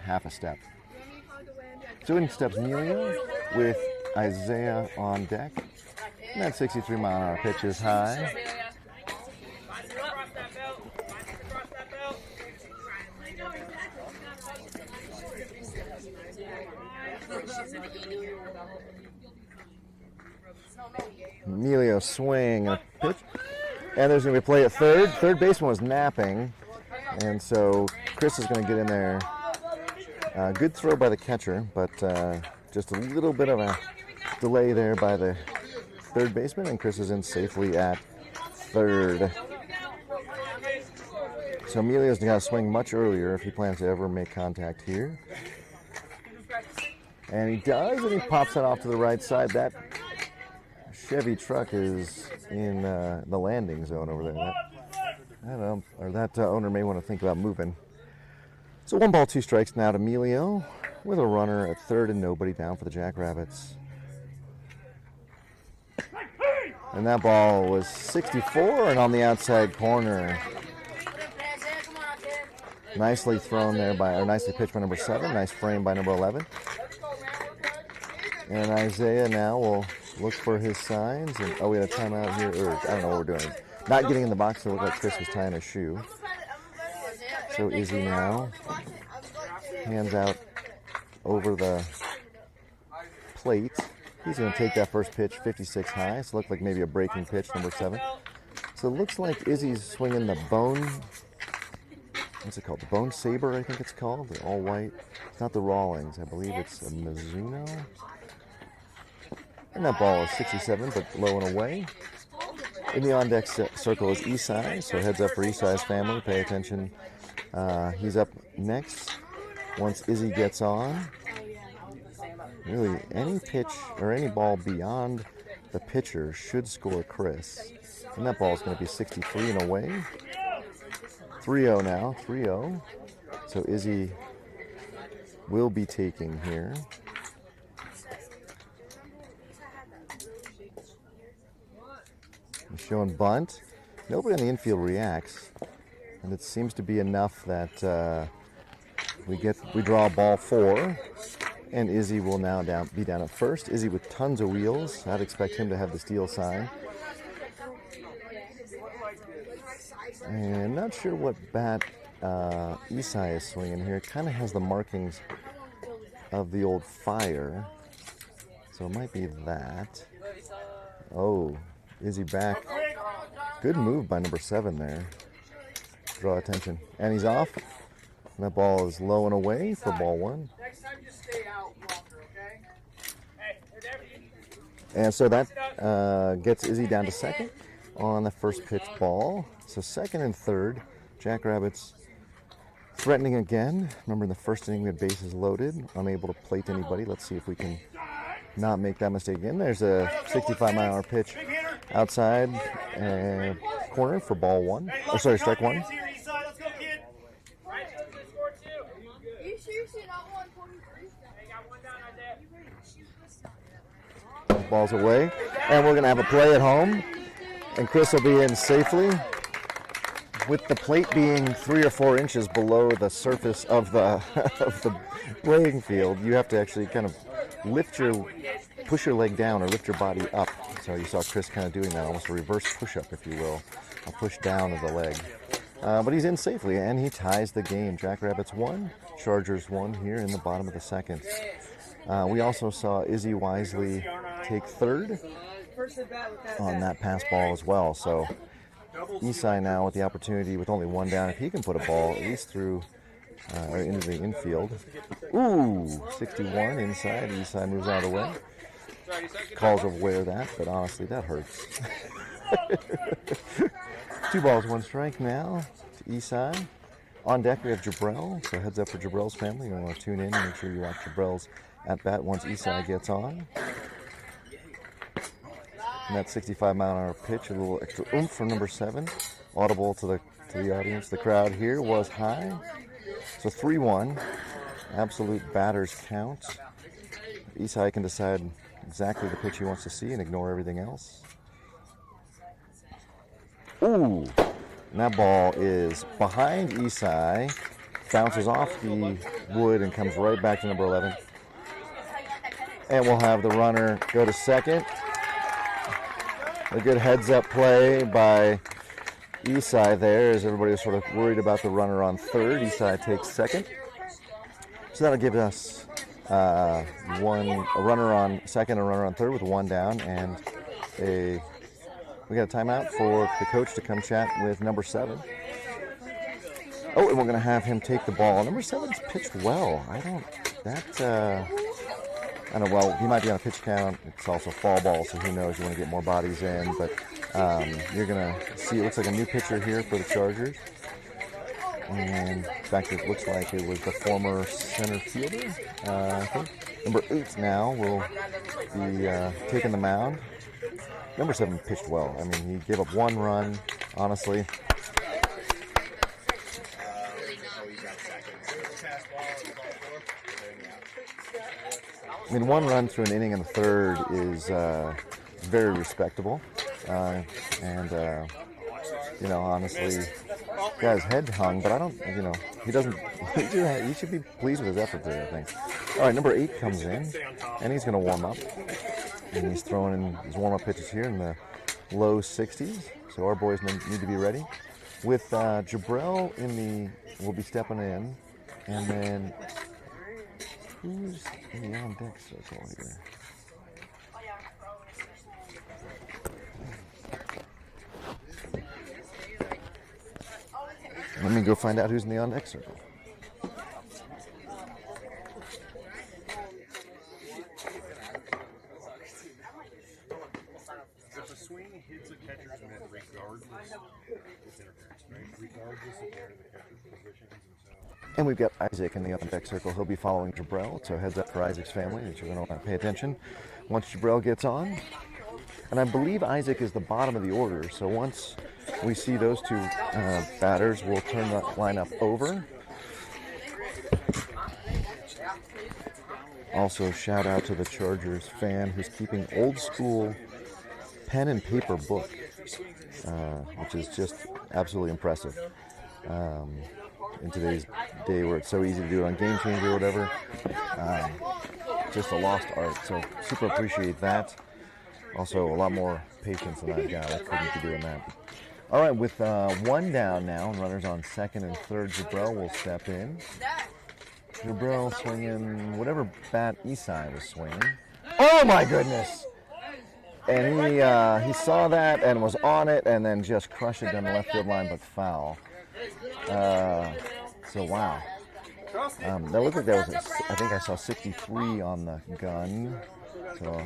half a step. So in steps Emilio with Isaiah on deck. And that 63-mile-an-hour pitch is high. Emilio swing and a pitch. And there's going to be a play at third. Third baseman was napping. And so Chris is going to get in there. Good throw by the catcher, but just a little bit of a delay there by the third baseman, and Chris is in safely at third. So Emilio's got to swing much earlier if he plans to ever make contact here. And he does, and he pops it off to the right side. That Chevy truck is in the landing zone over there. That owner may want to think about moving. So 1 ball, 2 strikes now to Emilio with a runner at third and nobody down for the Jackrabbits. And that ball was 64 and on the outside corner. Nicely thrown there nicely pitched by number 7. Nice frame by number 11. And Isaiah now will look for his signs. And, we had a timeout here. Or, I don't know what we're doing. Not getting in the box, so it looked like Chris was tying a shoe. So Izzy now hands out over the plate. He's going to take that first pitch, 56 high. So it looked like maybe a breaking pitch, number 7. So it looks like Izzy's swinging the bone. What's it called? The Bone Saber, I think it's called. The all white. It's not the Rawlings. I believe it's a Mizuno. And that ball is 67, but low and away. In the on-deck circle is Isai, so heads up for Isai's family. Pay attention. He's up next once Izzy gets on. Really, any pitch or any ball beyond the pitcher should score Chris. And that ball is going to be 63 and away. 3-0 now, 3-0. So Izzy will be taking here. Showing bunt. Nobody on the infield reacts. And it seems to be enough that we draw ball 4. And Izzy will now be down at first. Izzy with tons of wheels. I'd expect him to have the steal sign. And not sure what bat Isai is swinging here. It kind of has the markings of the old Fire. So it might be that. Oh, Izzy back. Good move by number 7 there. Draw attention. And he's off. And that ball is low and away for ball 1. And so that gets Izzy down to second on the first pitch ball. So second and third, Jackrabbits threatening again. Remember in the first inning we had bases loaded, unable to plate anybody. Let's see if we can not make that mistake again. There's a 65-mile-an-hour pitch outside corner for ball 1. Oh, sorry, strike 1. Ball's away, and we're going to have a play at home, and Chris will be in safely with the plate being 3 or 4 inches below the surface of the playing field. You have to actually kind of push your leg down or lift your body up. So you saw Chris kind of doing that, almost a reverse push-up, if you will, a push down of the leg. But he's in safely, and he ties the game. Jackrabbits 1, Chargers 1 here in the bottom of the second. We also saw Izzy Wisely take third on that pass ball as well. So Isai now with the opportunity, with only one down, if he can put a ball at least through or into the infield. Ooh, 61 inside. Isai moves out of the way. Calls aware of that, but honestly, that hurts. 2 balls, 1 strike now to Isai. On deck, we have Jabrell, so heads up for Jabrell's family. You want to tune in and make sure you watch Jabrell's at bat once Isai gets on. And that 65-mile-an-hour pitch, a little extra oomph from number 7. Audible to the audience. The crowd here was high. So 3-1. Absolute batter's count. Isai can decide exactly the pitch he wants to see and ignore everything else. Ooh! And that ball is behind Isai. Bounces off the wood and comes right back to number 11. And we'll have the runner go to second. A good heads-up play by Isai there, as everybody was sort of worried about the runner on third. Isai takes second. So that'll give us a runner on second, a runner on third with 1 down, and we got a timeout for the coach to come chat with number 7. Oh, and we're going to have him take the ball. Number 7's pitched well. I don't know, well, he might be on a pitch count. It's also fall ball, so who knows, you want to get more bodies in. But you're going to see, it looks like a new pitcher here for the Chargers. And in fact, it looks like it was the former center fielder, I think. Number 8 now will be taking the mound. Number 7 pitched well. I mean, he gave up 1 run, honestly. I mean, 1 run through an inning in the third is very respectable. You know, honestly, guy's head hung, but I don't, you know, he doesn't, he should be pleased with his effort there, I think. All right, number 8 comes in, and he's going to warm up. And he's throwing in his warm-up pitches here in the low 60s. So our boys need to be ready. With Jabrell will be stepping in, and then who's in the on-deck circle here? Let me go find out who's in the on-deck circle. If a swing hits a catcher's mitt regardless, it's interference, right? Regardless of where the catcher's positions himself. And we've got Isaac in the on-deck circle. He'll be following Jabrell, so heads up for Isaac's family that you're going to want to pay attention once Jabrell gets on. And I believe Isaac is the bottom of the order, so once we see those 2 batters, we'll turn the lineup over. Also, shout out to the Chargers fan who's keeping old school pen and paper book, which is just absolutely impressive. In today's day where it's so easy to do it on Game Changer or whatever, just a lost art. So super appreciate that. Also, a lot more patience than I've got. I couldn't be doing that. All right, with 1 down now, and runners on second and third, Jabrell will step in. Jabrell swinging whatever bat Isai was swinging. Oh my goodness! And he saw that and was on it, and then just crushed it down the left field line, but foul. So wow. That looked like that was, I think I saw 63 on the gun. So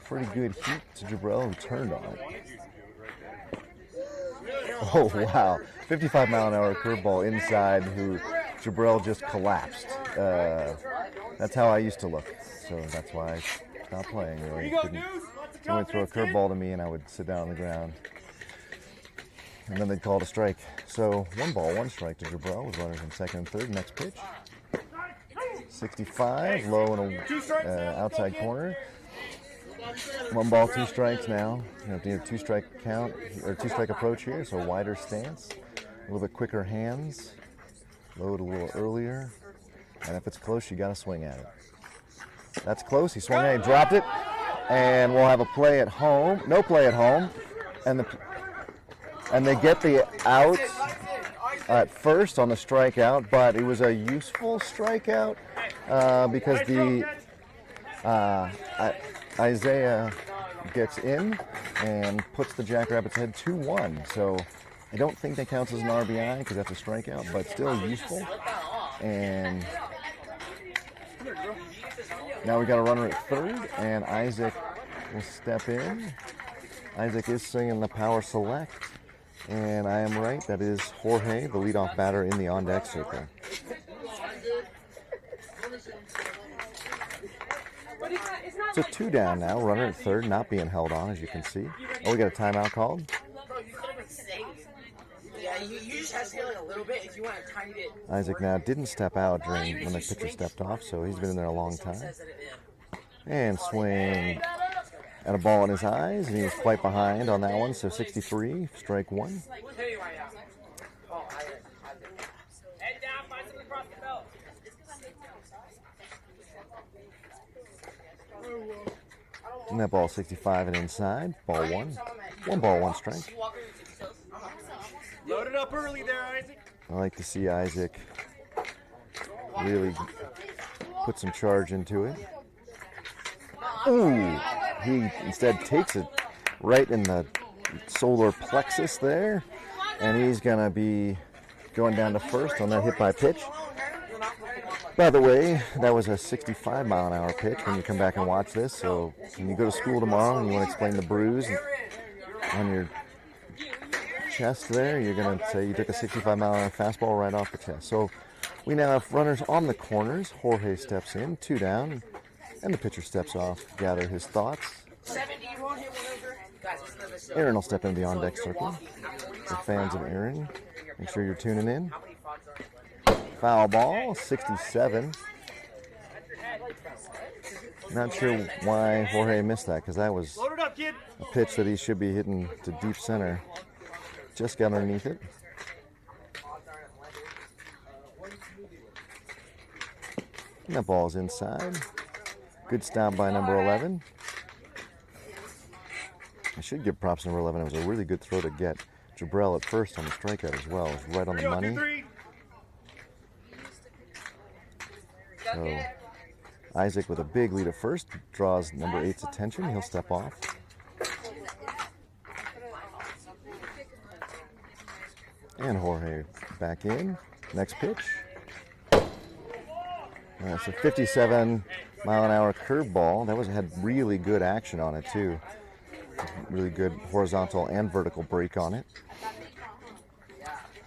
pretty good heat to Jabrell, who turned on it. Oh wow, 55-mile-an-hour curveball inside, who Jabrell just collapsed. That's how I used to look, so that's why I stopped playing. Really, he would throw a curveball to me, and I would sit down on the ground, and then they'd call it a strike. So 1 ball, 1 strike to Jabrell with runners in second and third. Next pitch, 65, low and outside corner. 1 ball, 2 strikes now. You know, 2-strike count or 2-strike approach here, so wider stance, a little bit quicker hands, load a little earlier, and if it's close, you got to swing at it. That's close. He swung at it, dropped it, and we'll have a play at home. No play at home, and they get the out. at first on the strikeout, but it was a useful strikeout because the Isaiah gets in and puts the Jackrabbits ahead 2-1. So I don't think that counts as an RBI because that's a strikeout, but still useful. And now we got a runner at third, and Isaac will step in. Isaac is swinging the power select, and I am right. That is Jorge, the leadoff batter in the on-deck circle. So 2 down now, runner at third, not being held on, as you can see. Oh, we got a timeout called. Yeah, you just have to stay like a little bit if you want a tiny bit. Isaac now didn't step out during when the pitcher stepped off, so he's been in there a long time. And swing at a ball in his eyes, and he was quite behind on that one, so 63, strike one. And that ball 65 and inside, ball one. 1 ball, 1 strike. Load it up early there, Isaac. I like to see Isaac really put some charge into it. Ooh, he instead takes it right in the solar plexus there, and he's going to be going down to first on that hit by pitch. By the way, that was a 65-mile-an-hour pitch when you come back and watch this, so when you go to school tomorrow and you want to explain the bruise on your chest there, you're going to say you took a 65-mile-an-hour fastball right off the chest. So we now have runners on the corners. Jorge steps in, 2 down, and the pitcher steps off, gather his thoughts. Aaron will step into the on-deck circle. For fans of Aaron, make sure you're tuning in. Foul ball, 67. Not sure why Jorge missed that, because that was a pitch that he should be hitting to deep center. Just got underneath it. And that ball's inside. Good stop by number 11. I should give props to number 11. It was a really good throw to get Jabrell at first on the strikeout as well. It was right on the money. So Isaac with a big lead at first draws number 8's attention. He'll step off. And Jorge back in. Next pitch. It's a 57-mile-an-hour curveball. That had really good action on it too. Really good horizontal and vertical break on it.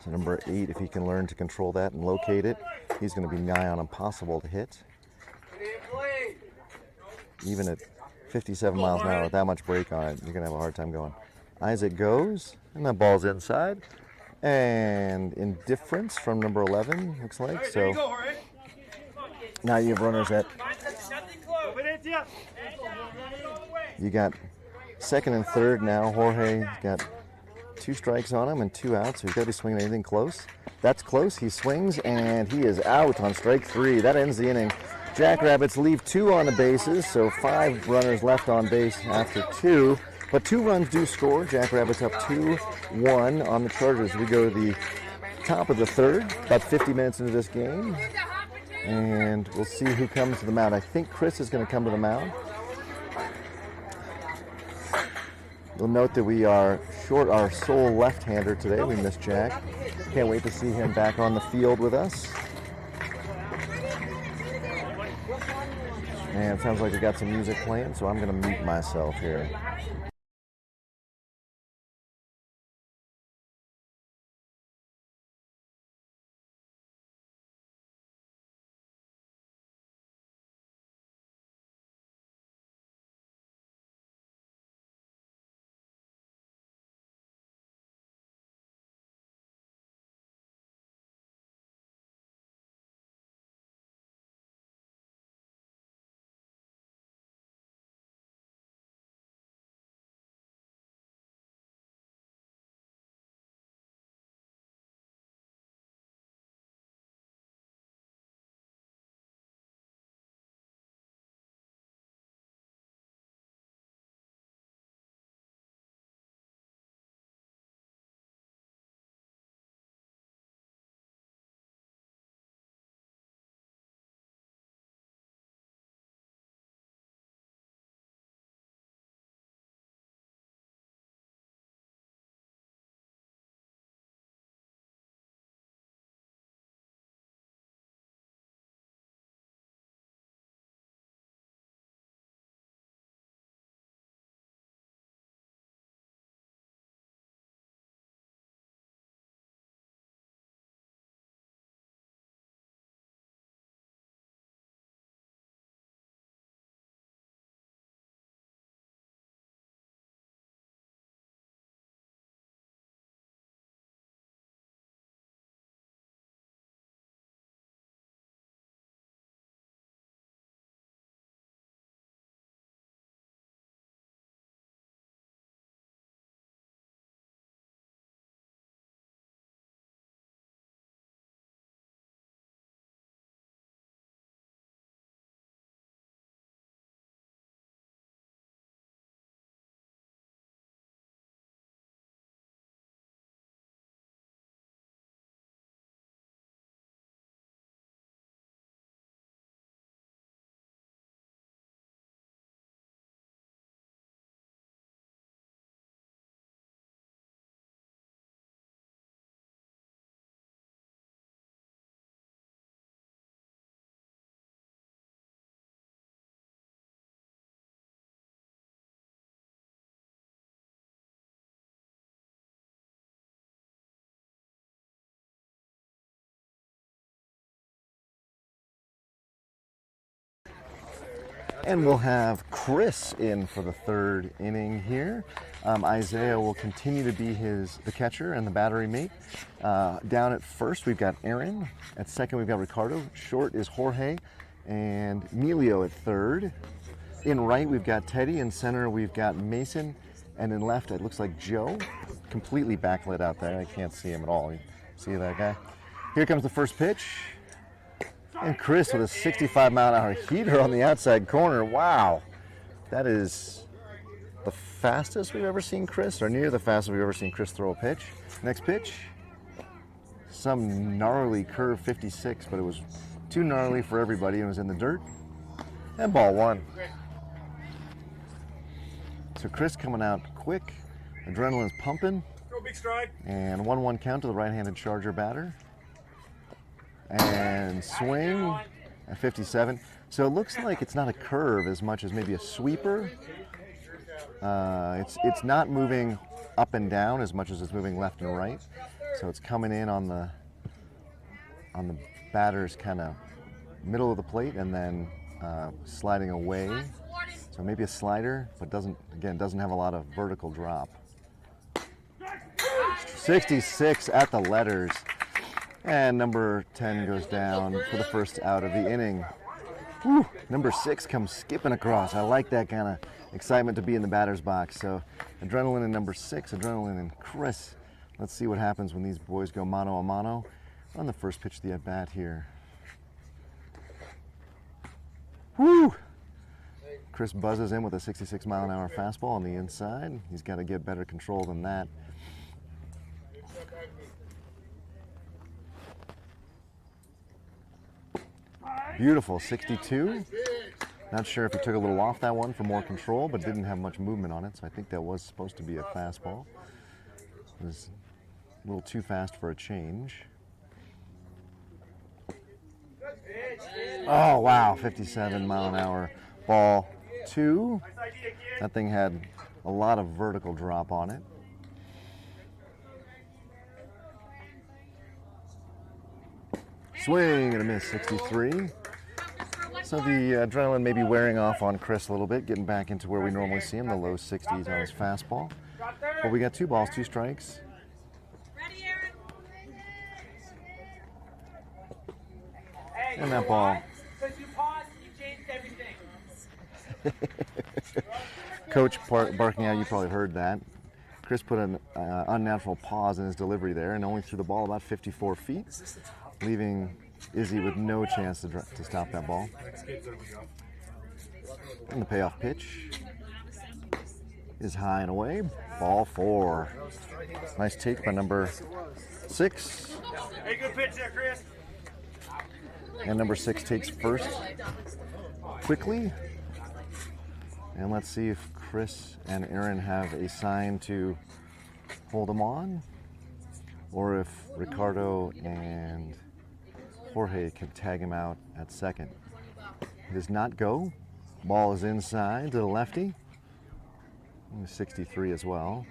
So number 8, if he can learn to control that and locate it, he's going to be nigh on impossible to hit. Even at 57 miles an hour with that much break on it, you're going to have a hard time going. Isaac goes, and that ball's inside. And indifference from number 11, looks like. So now you have runners at... You got second and third now. Jorge got 2 strikes on him and 2 outs, so he's got to be swinging anything close. That's close. He swings, and he is out on strike 3. That ends the inning. Jackrabbits leave 2 on the bases, so 5 runners left on base after 2. But 2 runs do score. Jackrabbits up 2-1 on the Chargers. We go to the top of the third, about 50 minutes into this game. And we'll see who comes to the mound. I think Chris is going to come to the mound. You'll note that we are short our sole left-hander today. We missed Jack. Can't wait to see him back on the field with us. And it sounds like we got some music playing, so I'm going to mute myself here. And we'll have Chris in for the third inning here. Isaiah will continue to be the catcher and the battery mate. Down at first, we've got Aaron. At second, we've got Ricardo. Short is Jorge. And Emilio at third. In right, we've got Teddy. In center, we've got Mason. And in left, it looks like Joe. Completely backlit out there. I can't see him at all. You see that guy? Here comes the first pitch. And Chris with a 65-mile-an-hour heater on the outside corner. Wow. That is the fastest we've ever seen Chris, or near the fastest we've ever seen Chris throw a pitch. Next pitch. Some gnarly curve 56, but it was too gnarly for everybody. It was in the dirt. And ball one. So Chris coming out quick. Adrenaline's pumping. Go big stride. And 1-1 count to the right-handed Charger batter. And swing at 57. So it looks like it's not a curve as much as maybe a sweeper. It's not moving up and down as much as it's moving left and right. So it's coming in on the batter's kind of middle of the plate and then sliding away. So maybe a slider, but doesn't have a lot of vertical drop. 66 at the letters. And number 10 goes down for the first out of the inning. Whew, number 6 comes skipping across. I like that kind of excitement to be in the batter's box. So Adrenaline and number 6, Adrenaline and Chris. Let's see what happens when these boys go mano a mano on the first pitch of the at-bat here. Woo! Chris buzzes in with a 66-mile-an-hour fastball on the inside. He's got to get better control than that. Beautiful, 62. Not sure if he took a little off that one for more control, but didn't have much movement on it, so I think that was supposed to be a fastball. It was a little too fast for a change. Oh, wow, 57-mile-an-hour ball 2. That thing had a lot of vertical drop on it. Swing and a miss, 63. So the adrenaline may be wearing off on Chris a little bit, getting back into where we normally see him, the low 60s on his fastball. But we got 2 balls, 2 strikes. And that ball. Coach barking out, you probably heard that. Chris put an unnatural pause in his delivery there and only threw the ball about 54 feet, leaving Izzy with no chance to stop that ball. And the payoff pitch is high and away. Ball 4. Nice take by number 6. Hey, good pitch there, Chris. And number 6 takes first quickly. And let's see if Chris and Aaron have a sign to hold him on, or if Ricardo and Jorge can tag him out at second. He does not go. Ball is inside to the lefty. 63 as well.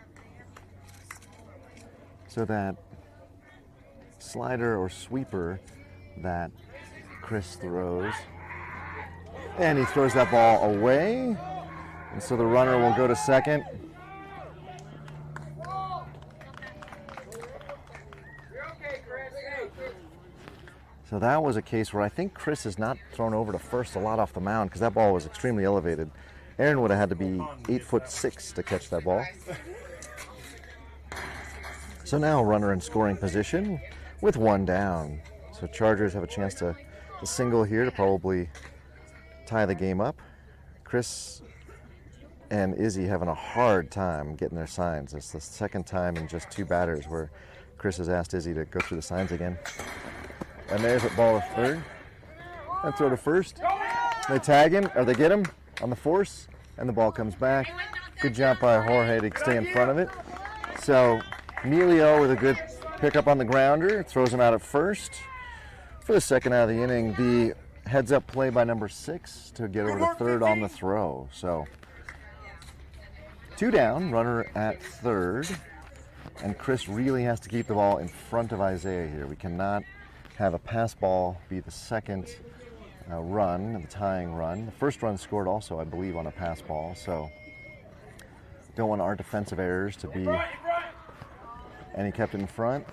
So that slider or sweeper that Chris throws, and he throws that ball away, and so the runner will go to second. So that was a case where I think Chris has not thrown over to first a lot off the mound because that ball was extremely elevated. Aaron would have had to be 8'6" to catch that ball. So now runner in scoring position with 1 down. So Chargers have a chance to single here to probably tie the game up. Chris and Izzy having a hard time getting their signs. It's the second time in just 2 batters where Chris has asked Izzy to go through the signs again. And there's a ball to third. And throw to first. They tag him, or they get him on the force, and the ball comes back. Good job by Jorge to stay in front of it. So Emilio with a good pickup on the grounder, throws him out at first. For the second out of the inning, the heads-up play by number 6 to get over to third on the throw. So 2 down, runner at third, and Chris really has to keep the ball in front of Isaiah here. We cannot have a pass ball be the second run, the tying run. The first run scored also, I believe, on a pass ball, so don't want our defensive errors to be, and he kept it in front,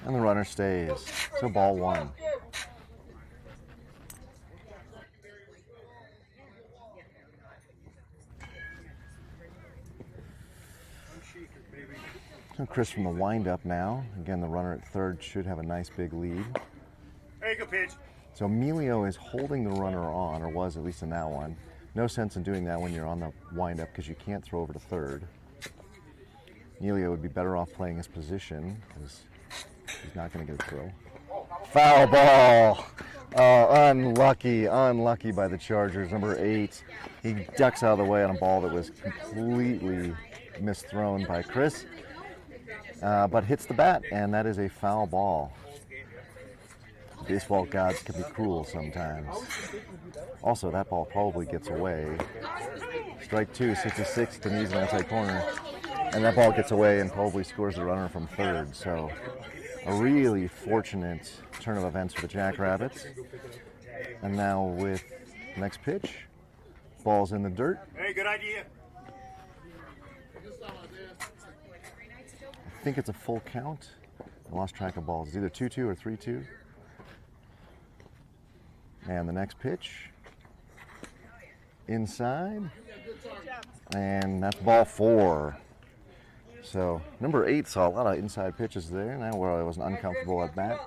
and the runner stays. So ball one. So Chris from the windup now. Again, the runner at third should have a nice big lead. There you go, pitch. So Emilio is holding the runner on, or was at least in that one. No sense in doing that when you're on the windup because you can't throw over to third. Emilio would be better off playing his position because he's not going to get a throw. Foul ball! Oh, unlucky by the Chargers. Number 8, he ducks out of the way on a ball that was completely misthrown by Chris, but hits the bat, and that is a foul ball. Baseball gods can be cruel sometimes. Also, that ball probably gets away. Strike 2, 66 to knees and outside corner, and that ball gets away and probably scores the runner from third. So, a really fortunate turn of events for the Jackrabbits. And now with next pitch, ball's in the dirt. Hey, good idea. I think it's a full count. I lost track of balls. It's either 2-2 or 3-2. And the next pitch, inside, and that's ball 4. So number 8 saw a lot of inside pitches there, now where I wasn't uncomfortable at bat.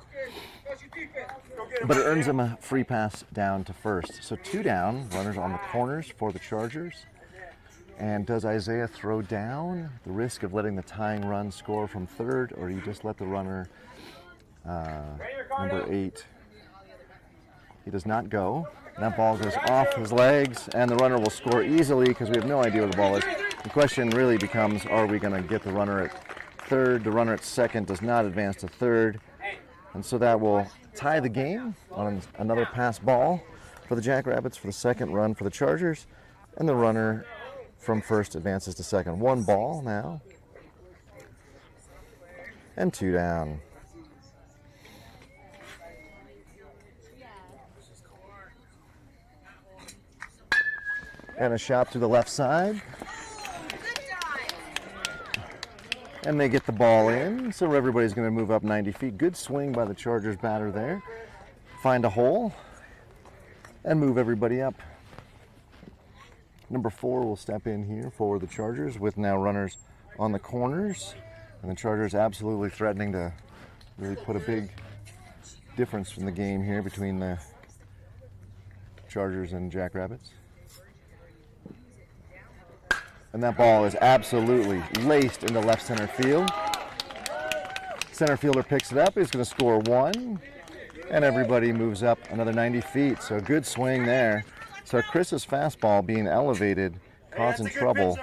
But it earns him a free pass down to first. So 2 down, runners on the corners for the Chargers. And does Isaiah throw down the risk of letting the tying run score from third, or do you just let the runner, number 8, he does not go. That ball goes off his legs, and the runner will score easily because we have no idea where the ball is. The question really becomes, are we going to get the runner at third? The runner at second does not advance to third, and so that will tie the game on another pass ball for the Jackrabbits for the second run for the Chargers, and the runner from first advances to second. 1 ball now, and 2 down. And a shot to the left side. And they get the ball in, so everybody's going to move up 90 feet. Good swing by the Chargers batter there. Find a hole and move everybody up. Number 4 will step in here for the Chargers with now runners on the corners. And the Chargers absolutely threatening to really put a big difference in the game here between the Chargers and Jackrabbits. And that ball is absolutely laced into left center field. Center fielder picks it up. He's going to score 1. And everybody moves up another 90 feet. So good swing there. So Chris's fastball being elevated, causing trouble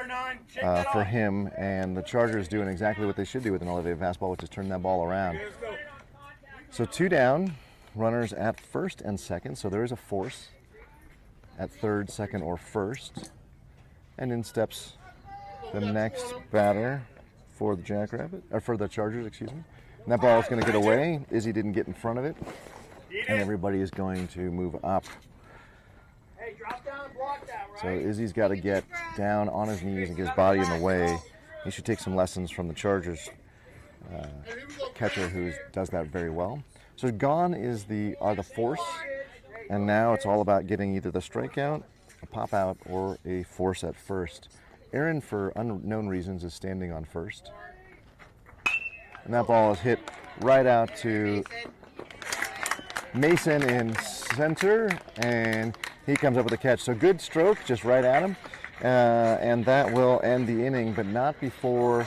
for him. And the Chargers doing exactly what they should do with an elevated fastball, which is turn that ball around. So 2 down, runners at first and second. So there is a force at third, second, or first. And in steps the next batter for the Jackrabbit, or for the Chargers, excuse me. And that ball is going to get away. Izzy didn't get in front of it, and everybody is going to move up. Hey, drop down and block that, right? So Izzy's got to get down on his knees and get his body in the way. He should take some lessons from the Chargers catcher, who does that very well. So gone is are the force, and now it's all about getting either the strikeout, a pop out, or a force at first. Aaron, for unknown reasons, is standing on first. And that ball is hit right out to Mason in center, and he comes up with a catch. So good stroke, just right at him. And that will end the inning, but not before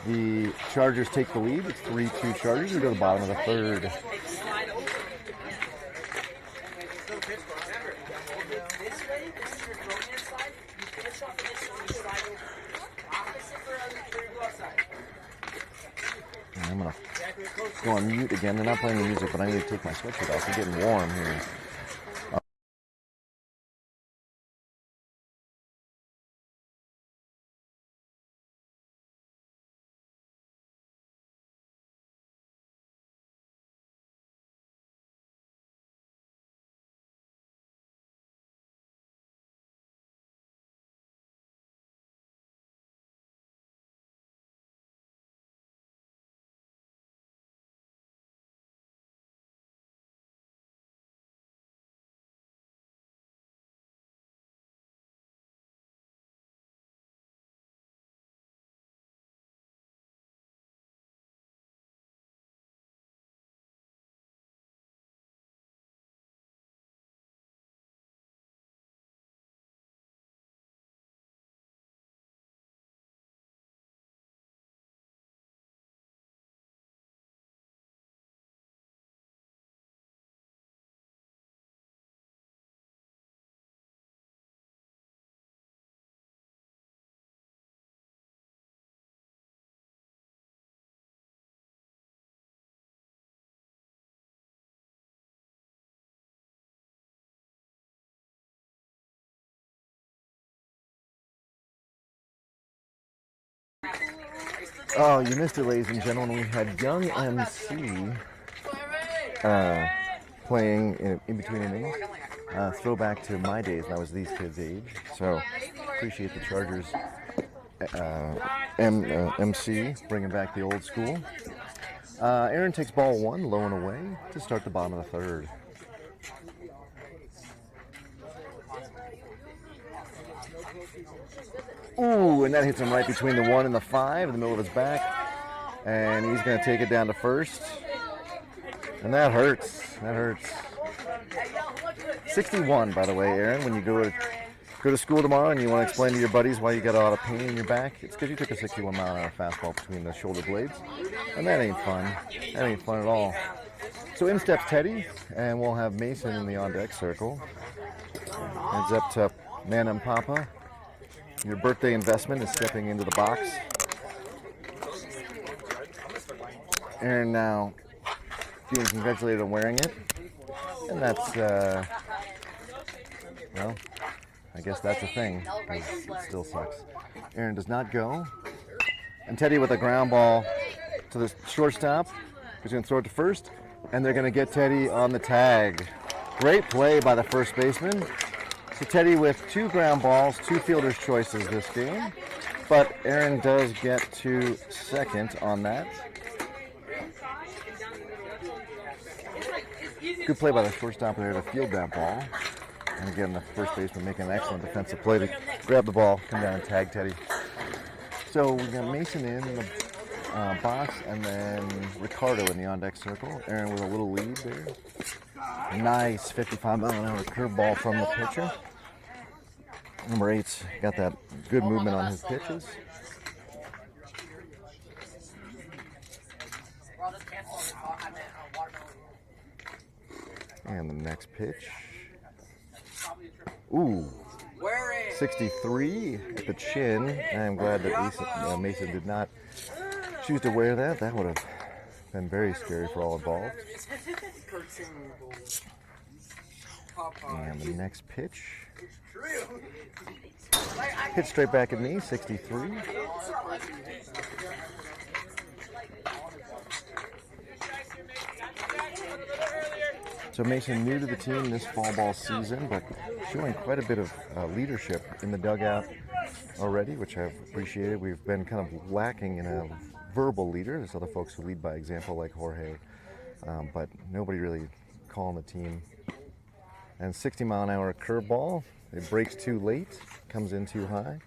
the Chargers take the lead. It's 3-2 Chargers. We go to the bottom of the third. I'm going to go on mute again. They're not playing the music, but I need to take my sweatshirt off. It's getting warm here. Oh, you missed it, ladies and gentlemen. We had Young MC playing in between innings. Throwback to my days when I was these kids' age. So appreciate the Chargers MC bringing back the old school. Aaron takes ball 1, low and away to start the bottom of the third. Ooh, and that hits him right between the 1 and the 5 in the middle of his back. And he's going to take it down to first. And that hurts. That hurts. 61, by the way, Aaron, when you go to school tomorrow and you want to explain to your buddies why you got a lot of pain in your back, it's because you took a 61-mile-an-hour fastball between the shoulder blades. And that ain't fun. That ain't fun at all. So in steps Teddy, and we'll have Mason in the on-deck circle. Heads up to Man and Papa. Your birthday investment is stepping into the box. Aaron now being congratulated on wearing it. And that's, well, I guess that's a thing. It still sucks. Aaron does not go. And Teddy with a ground ball to the shortstop. He's going to throw it to first. And they're going to get Teddy on the tag. Great play by the first baseman. So Teddy with 2 ground balls, 2 fielder's choices this game. But Aaron does get to second on that. Good play by the shortstop there to field that ball. And again, the first baseman making an excellent defensive play to grab the ball, come down and tag Teddy. So we got Mason in the box, and then Ricardo in the on-deck circle. Aaron with a little lead there. Nice 55-mile-an-hour curveball from the pitcher. Number 8's got that good movement on his pitches. And the next pitch. Ooh, 63 at the chin. I'm glad that Mason did not choose to wear that. That would have been very scary for all involved. And the next pitch. Hit straight back at me, 63. So Mason new to the team this fall ball season, but showing quite a bit of leadership in the dugout already, which I've appreciated. We've been kind of lacking in a verbal leader. There's other folks who lead by example like Jorge, but nobody really calling the team. And 60-mile-an-hour curveball. It breaks too late, comes in too high.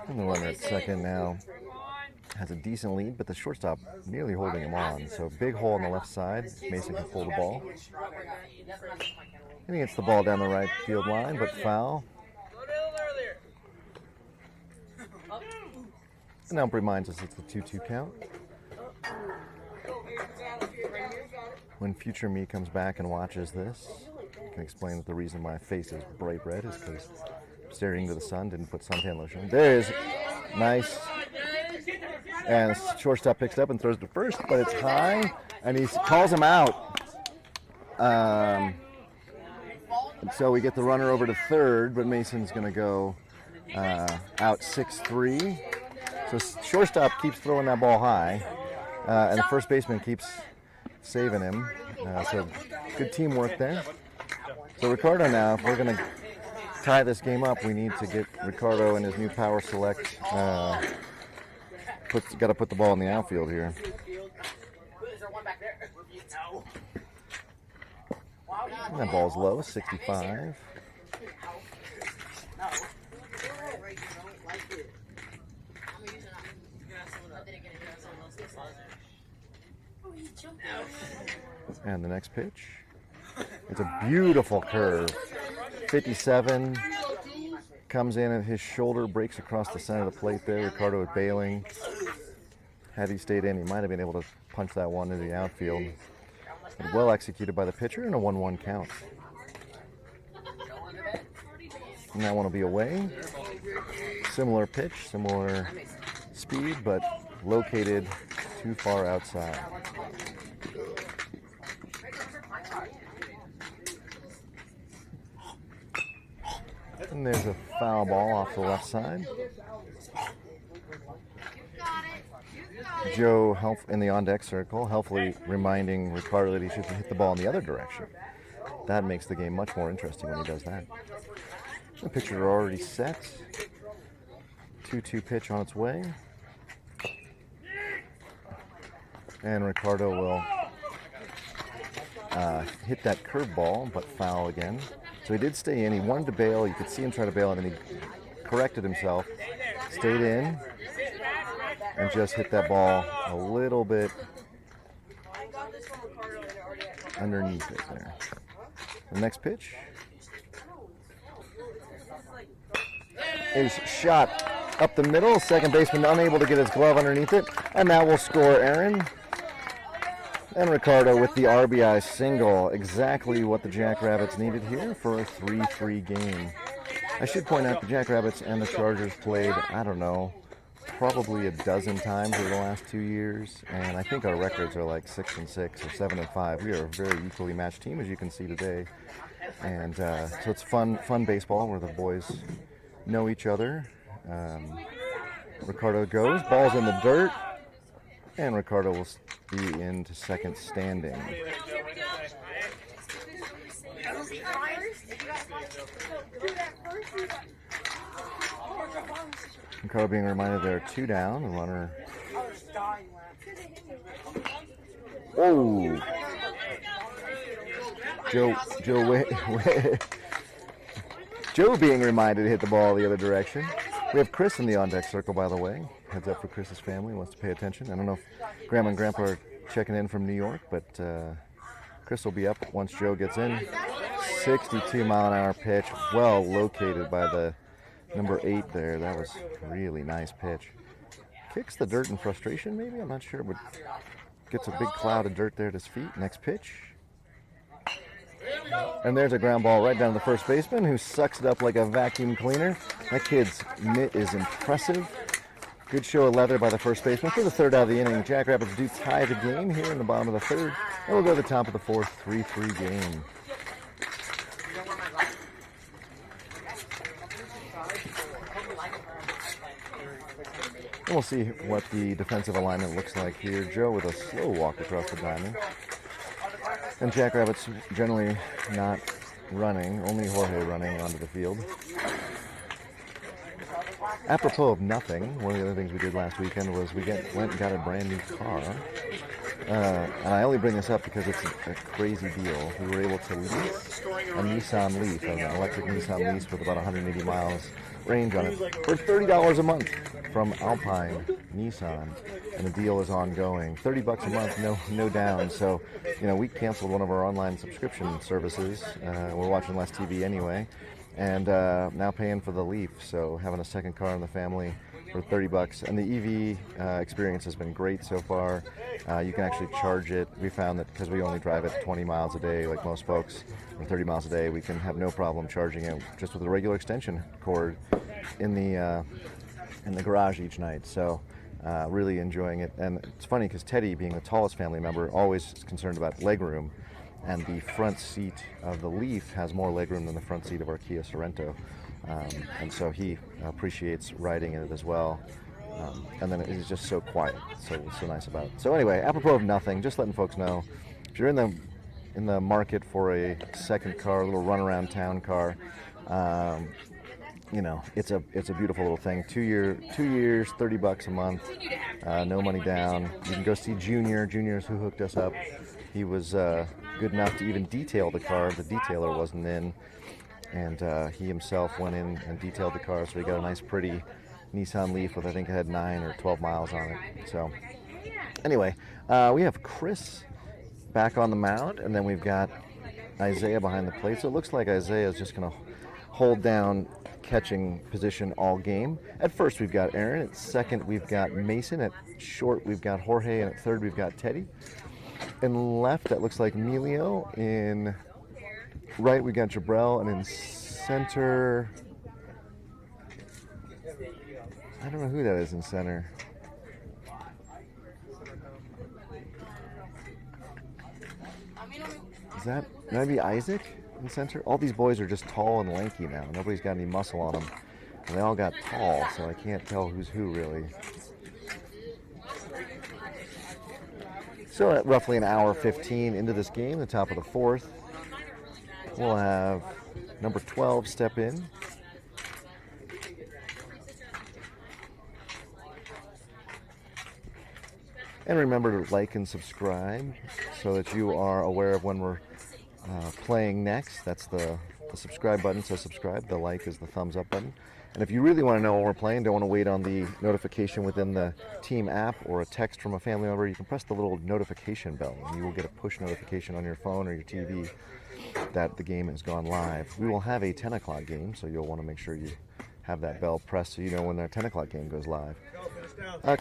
And the runner at second now has a decent lead, but the shortstop nearly holding him on. So big hole on the left side. Mason can pull the ball. And he gets the ball down the right field line, but foul. And now reminds us it's the 2-2 count. When future me comes back and watches this, I can explain that the reason my face is bright red is because I'm staring into the sun, didn't put suntan lotion. There it is. Nice. And shortstop picks it up and throws it to first, but it's high, and he calls him out. And so we get the runner over to third, but Mason's going to go out 6-3. So shortstop keeps throwing that ball high, and the first baseman keeps saving him. So good teamwork there. So Ricardo now, if we're going to tie this game up, we need to get Ricardo and his new power select. Got to put the ball in the outfield here. And that ball's low, 65. And the next pitch. It's a beautiful curve. 57. Comes in at his shoulder, breaks across the center of the plate there. Ricardo is bailing. Had he stayed in, he might have been able to punch that one into the outfield. But well executed by the pitcher and a 1-1 count. And that one will be away. Similar pitch, similar speed, but located too far outside. And there's a foul ball off the left side. Joe in the on-deck circle, helpfully reminding Ricardo that he should hit the ball in the other direction. That makes the game much more interesting when he does that. The pitchers are already set. 2-2 pitch on its way. And Ricardo will hit that curveball, but foul again. So he did stay in. He wanted to bail. You could see him try to bail, and then he corrected himself, stayed in, and just hit that ball a little bit underneath it there. The next pitch is shot up the middle. Second baseman unable to get his glove underneath it, and that will score Aaron. And Ricardo with the RBI single, exactly what the Jackrabbits needed here for a 3-3 game. I should point out the Jackrabbits and the Chargers played, I don't know, probably a dozen times over the last 2 years, and I think our records are like 6-6 or 7-5. We are a very equally matched team, as you can see today, and so it's fun baseball where the boys know each other. Ricardo goes, ball's in the dirt, and Ricardo will be into second standing. Ricardo being reminded there are 2 down. The runner. Oh! Joe being reminded to hit the ball the other direction. We have Chris in the on-deck circle, by the way. Heads up for Chris's family, wants to pay attention. I don't know if Grandma and Grandpa are checking in from New York, but Chris will be up once Joe gets in. 62-mile-an-hour pitch, well located by the number 8 there. That was a really nice pitch. Kicks the dirt in frustration, maybe? I'm not sure, but gets a big cloud of dirt there at his feet. Next pitch. And there's a ground ball right down to the first baseman, who sucks it up like a vacuum cleaner. That kid's mitt is impressive. Good show of leather by the first baseman for the third out of the inning. Jackrabbits do tie the game here in the bottom of the third. And we'll go to the top of the fourth, 3-3 game. And we'll see what the defensive alignment looks like here. Joe with a slow walk across the diamond. And Jackrabbits generally not running, only Jorge running onto the field. Apropos of nothing, one of the other things we did last weekend was we went and got a brand new car. And I only bring this up because it's a crazy deal. We were able to lease a Nissan Leaf, an electric Nissan Leaf with about 180 miles range on it, for $30 a month from Alpine Nissan. And the deal is ongoing. $30 a month, no down. So, we canceled one of our online subscription services. We're watching less TV anyway. And now paying for the Leaf, so having a second car in the family for $30. And the EV experience has been great so far. You can actually charge it. We found that because we only drive it 20 miles a day, like most folks, or 30 miles a day, we can have no problem charging it just with a regular extension cord in the garage each night. So really enjoying it. And it's funny because Teddy, being the tallest family member, always is concerned about legroom. And the front seat of the Leaf has more legroom than the front seat of our Kia Sorento. And so he appreciates riding in it as well. And then it is just so quiet, so nice about it. So anyway, apropos of nothing, just letting folks know, if you're in the market for a second car, a little run-around town car, it's a beautiful little thing. 2 years, $30 a month, no money down. You can go see Junior. Junior's who hooked us up. He was good enough to even detail the car. The detailer wasn't in, and he himself went in and detailed the car, so we got a nice, pretty Nissan Leaf with, I think it had 9 or 12 miles on it. So anyway, we have Chris back on the mound, and then we've got Isaiah behind the plate. So it looks like Isaiah is just going to hold down catching position all game. At first, we've got Aaron. At second, we've got Mason. At short, we've got Jorge. And at third, we've got Teddy. In left, that looks like Emilio. In right, we got Jabrell. And in center, I don't know who that is in center. Is that maybe Isaac? in center. All these boys are just tall and lanky now. Nobody's got any muscle on them. And they all got tall, so I can't tell who's who really. So at roughly an hour 15 into this game, the top of the fourth, we'll have number 12 step in. And remember to like and subscribe so that you are aware of when we're playing next. That's the subscribe button, so subscribe. The like is the thumbs up button. And if you really want to know when we're playing, don't want to wait on the notification within the team app or a text from a family member, you can press the little notification bell and you will get a push notification on your phone or your TV that the game has gone live. We will have a 10 o'clock game, so you'll want to make sure you have that bell pressed so you know when the 10 o'clock game goes live.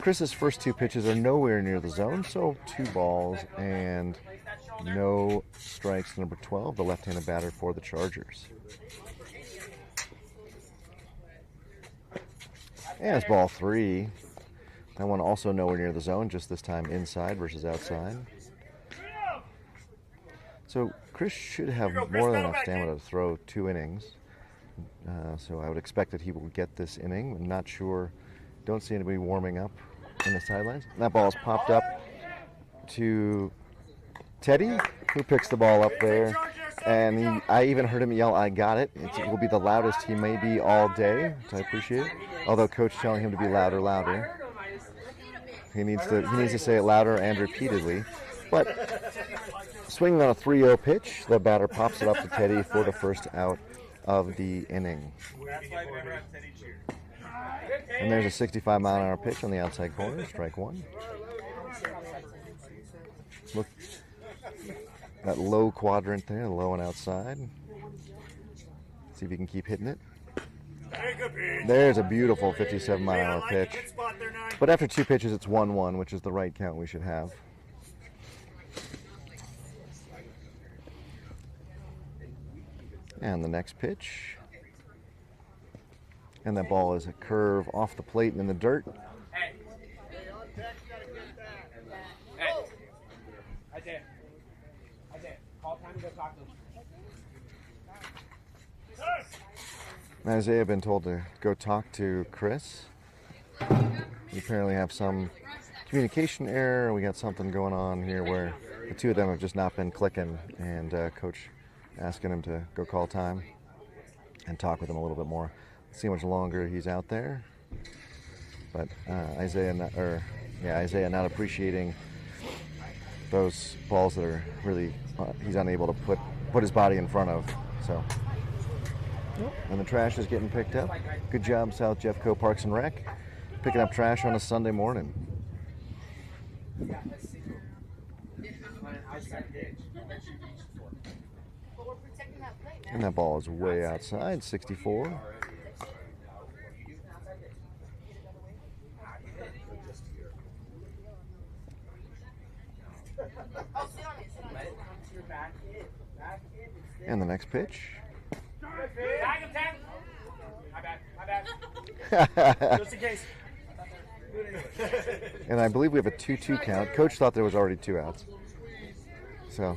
Chris's first two pitches are nowhere near the zone, so 2 balls and no strikes. Number 12, the left-handed batter for the Chargers. And it's ball 3. That one also nowhere near the zone, just this time inside versus outside. So Chris should have more than enough stamina to throw 2 innings. So I would expect that he will get this inning. I'm not sure. Don't see anybody warming up in the sidelines. That ball is popped up to Teddy, who picks the ball up there. And I even heard him yell, "I got it." It will be the loudest he may be all day, which I appreciate. Although Coach telling him to be louder, louder. He needs to say it louder and repeatedly. But swinging on a 3-0 pitch, the batter pops it up to Teddy for the first out of the inning. And there's a 65-mile-an-hour pitch on the outside corner, strike 1. Look, that low quadrant there, low and outside. See if you can keep hitting it. There's a beautiful 57-mile-an-hour pitch. But after 2 pitches, it's 1-1, which is the right count we should have. And the next pitch. And that ball is a curve off the plate and in the dirt. Hey. Isaiah. Call time to go talk to him. Isaiah been told to go talk to Chris. We apparently have some communication error. We got something going on here where the two of them have just not been clicking, and Coach asking him to go call time and talk with him a little bit more. See how much longer he's out there. But Isaiah not appreciating those balls that are really he's unable to put his body in front of. So, and the trash is getting picked up. Good job, South Jeffco Parks and Rec, picking up trash on a Sunday morning. And that ball is way outside, 64. And the next pitch. Just in case. And I believe we have a 2-2 count. Coach thought there was already 2 outs. So,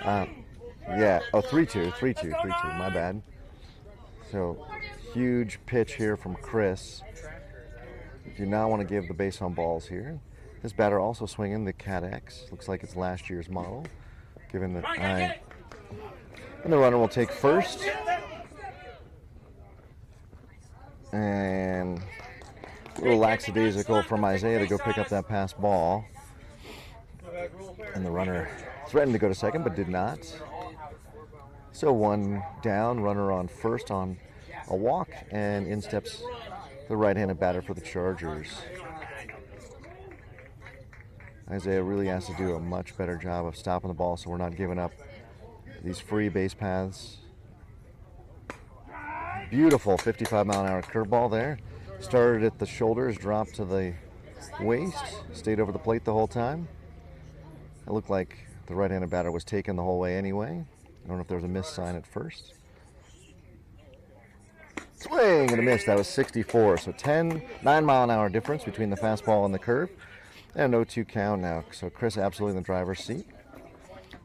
yeah. Oh, 3-2, my bad. So, huge pitch here from Chris. Do not want to give the base on balls here. This batter also swinging the Cat X. Looks like it's last year's model. Given that and the runner will take first. And a little lackadaisical from Isaiah to go pick up that pass ball. And the runner threatened to go to second, but did not. So 1 down, runner on first on a walk, and in steps the right-handed batter for the Chargers. Isaiah really has to do a much better job of stopping the ball so we're not giving up these free base paths. Beautiful 55-mile-an-hour curveball there. Started at the shoulders, dropped to the waist, stayed over the plate the whole time. It looked like the right-handed batter was taken the whole way anyway. I don't know if there was a miss sign at first. Swing and a miss. That was 64. So 9-mile-an-hour difference between the fastball and the curve. And no 2 count now. So Chris absolutely in the driver's seat.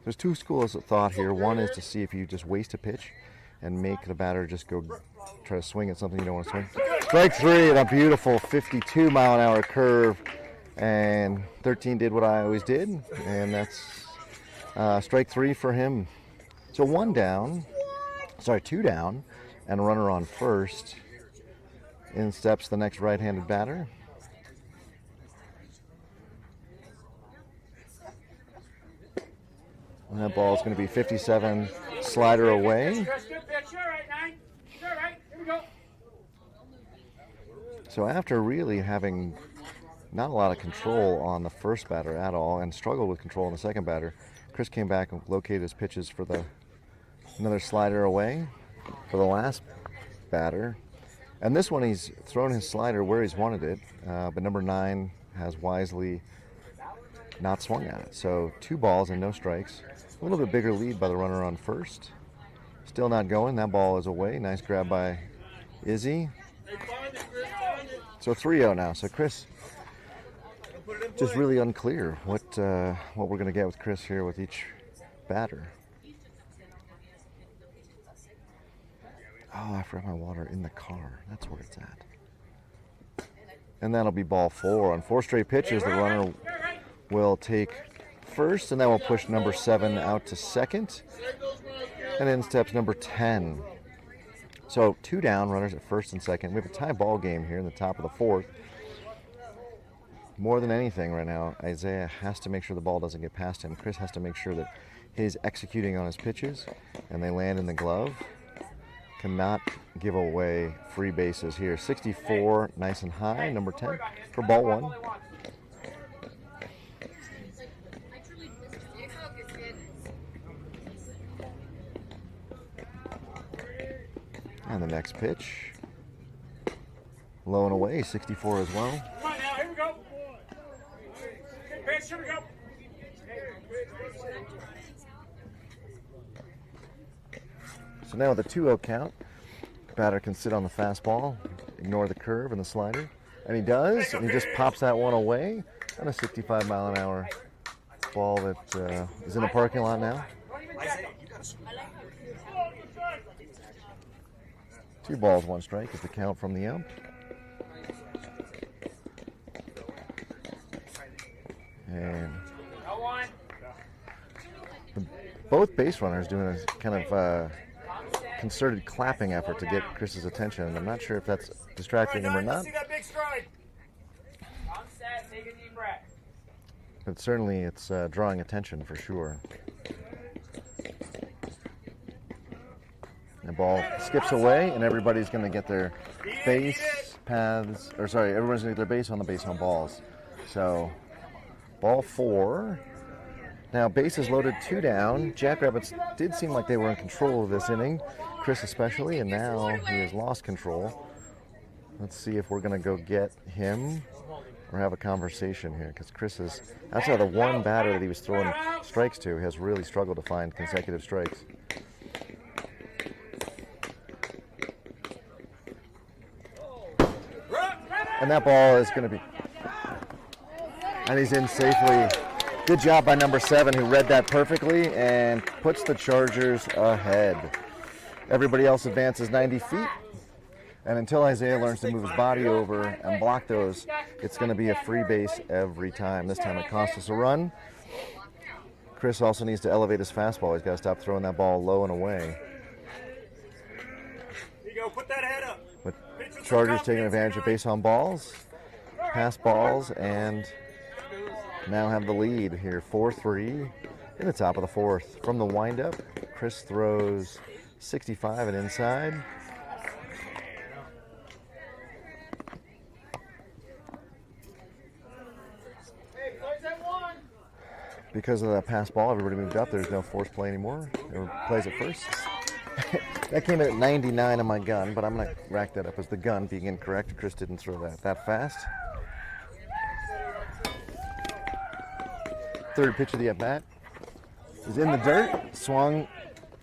There's two schools of thought here. One is to see if you just waste a pitch and make the batter just go try to swing at something you don't want to swing. Strike 3 and a beautiful 52-mile-an-hour curve. And 13 did what I always did, and that's strike 3 for him. So 2 down, and a runner on first. In steps the next right-handed batter. And that ball is going to be 57, slider away. So after really having not a lot of control on the first batter at all and struggled with control on the second batter, Chris came back and located his pitches for another slider away for the last batter. And this one he's thrown his slider where he's wanted it, but number 9 has wisely not swung at it. So 2 balls and no strikes. A little bit bigger lead by the runner on first. Still not going. That ball is away. Nice grab by Izzy. So 3-0 now. So Chris, just really unclear what we're going to get with Chris here with each batter. Oh, I forgot my water in the car. That's where it's at. And that'll be ball 4. On 4 straight pitches, the runner will take first, and then we'll push number 7 out to second. And in steps number 10. So 2 down, runners at first and second. We have a tie ball game here in the top of the 4th. More than anything right now, Isaiah has to make sure the ball doesn't get past him. Chris has to make sure that he's executing on his pitches, and they land in the glove. Cannot give away free bases here. 64, nice and high, number 10 for ball 1. And the next pitch, low and away, 64 as well. Come on now, here we go. Pitch, here we go. So now with a 2-0 count, batter can sit on the fastball, ignore the curve and the slider. And he does, and he just pops that one away on a 65-mile-an-hour ball that is in the parking lot now. 2 balls, 1 strike is the count from the ump. And both base runners doing a kind of concerted clapping effort to get Chris's attention, and I'm not sure if that's distracting him or not. But certainly it's drawing attention for sure. The ball skips away, and everybody's going to get their base paths, or sorry, everyone's going to get their base on the base on balls. So, ball 4. Now, bases loaded, 2 down. Jackrabbits did seem like they were in control of this inning, Chris especially, and now he has lost control. Let's see if we're going to go get him or have a conversation here, because Chris is, outside of the one batter that he was throwing strikes to, has really struggled to find consecutive strikes. And that ball is going to be, and he's in safely. Good job by number 7, who read that perfectly and puts the Chargers ahead. Everybody else advances 90 feet. And until Isaiah learns to move his body over and block those, it's going to be a free base every time. This time it cost us a run. Chris also needs to elevate his fastball. He's got to stop throwing that ball low and away. Here you go, put that head up. But Chargers taking advantage of base on balls, pass balls, and now have the lead here, 4-3 in the top of the 4th. From the windup, Chris throws 65 and inside. Because of that pass ball, everybody moved up. There's no force play anymore. Everyone plays it first. That came in at 99 on my gun, but I'm going to rack that up as the gun being incorrect. Chris didn't throw that fast. Third pitch of the at-bat is in the dirt, swung,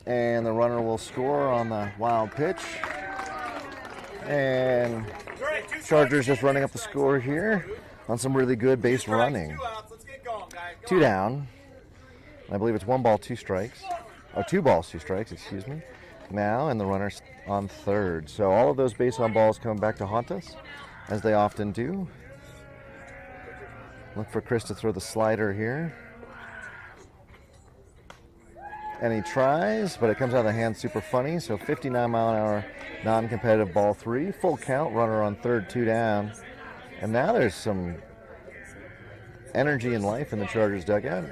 and the runner will score on the wild pitch. And Chargers just running up the score here on some really good base running. 2 down. I believe it's 1 ball, 2 strikes. Oh, 2 balls, 2 strikes, excuse me. Now, and the runner's on third. So all of those base on balls coming back to haunt us, as they often do. Look for Chris to throw the slider here. And he tries, but it comes out of the hand super funny. So 59-mile-an-hour non-competitive ball 3. Full count, runner on third, 2 down. And now there's some energy and life in the Chargers dugout.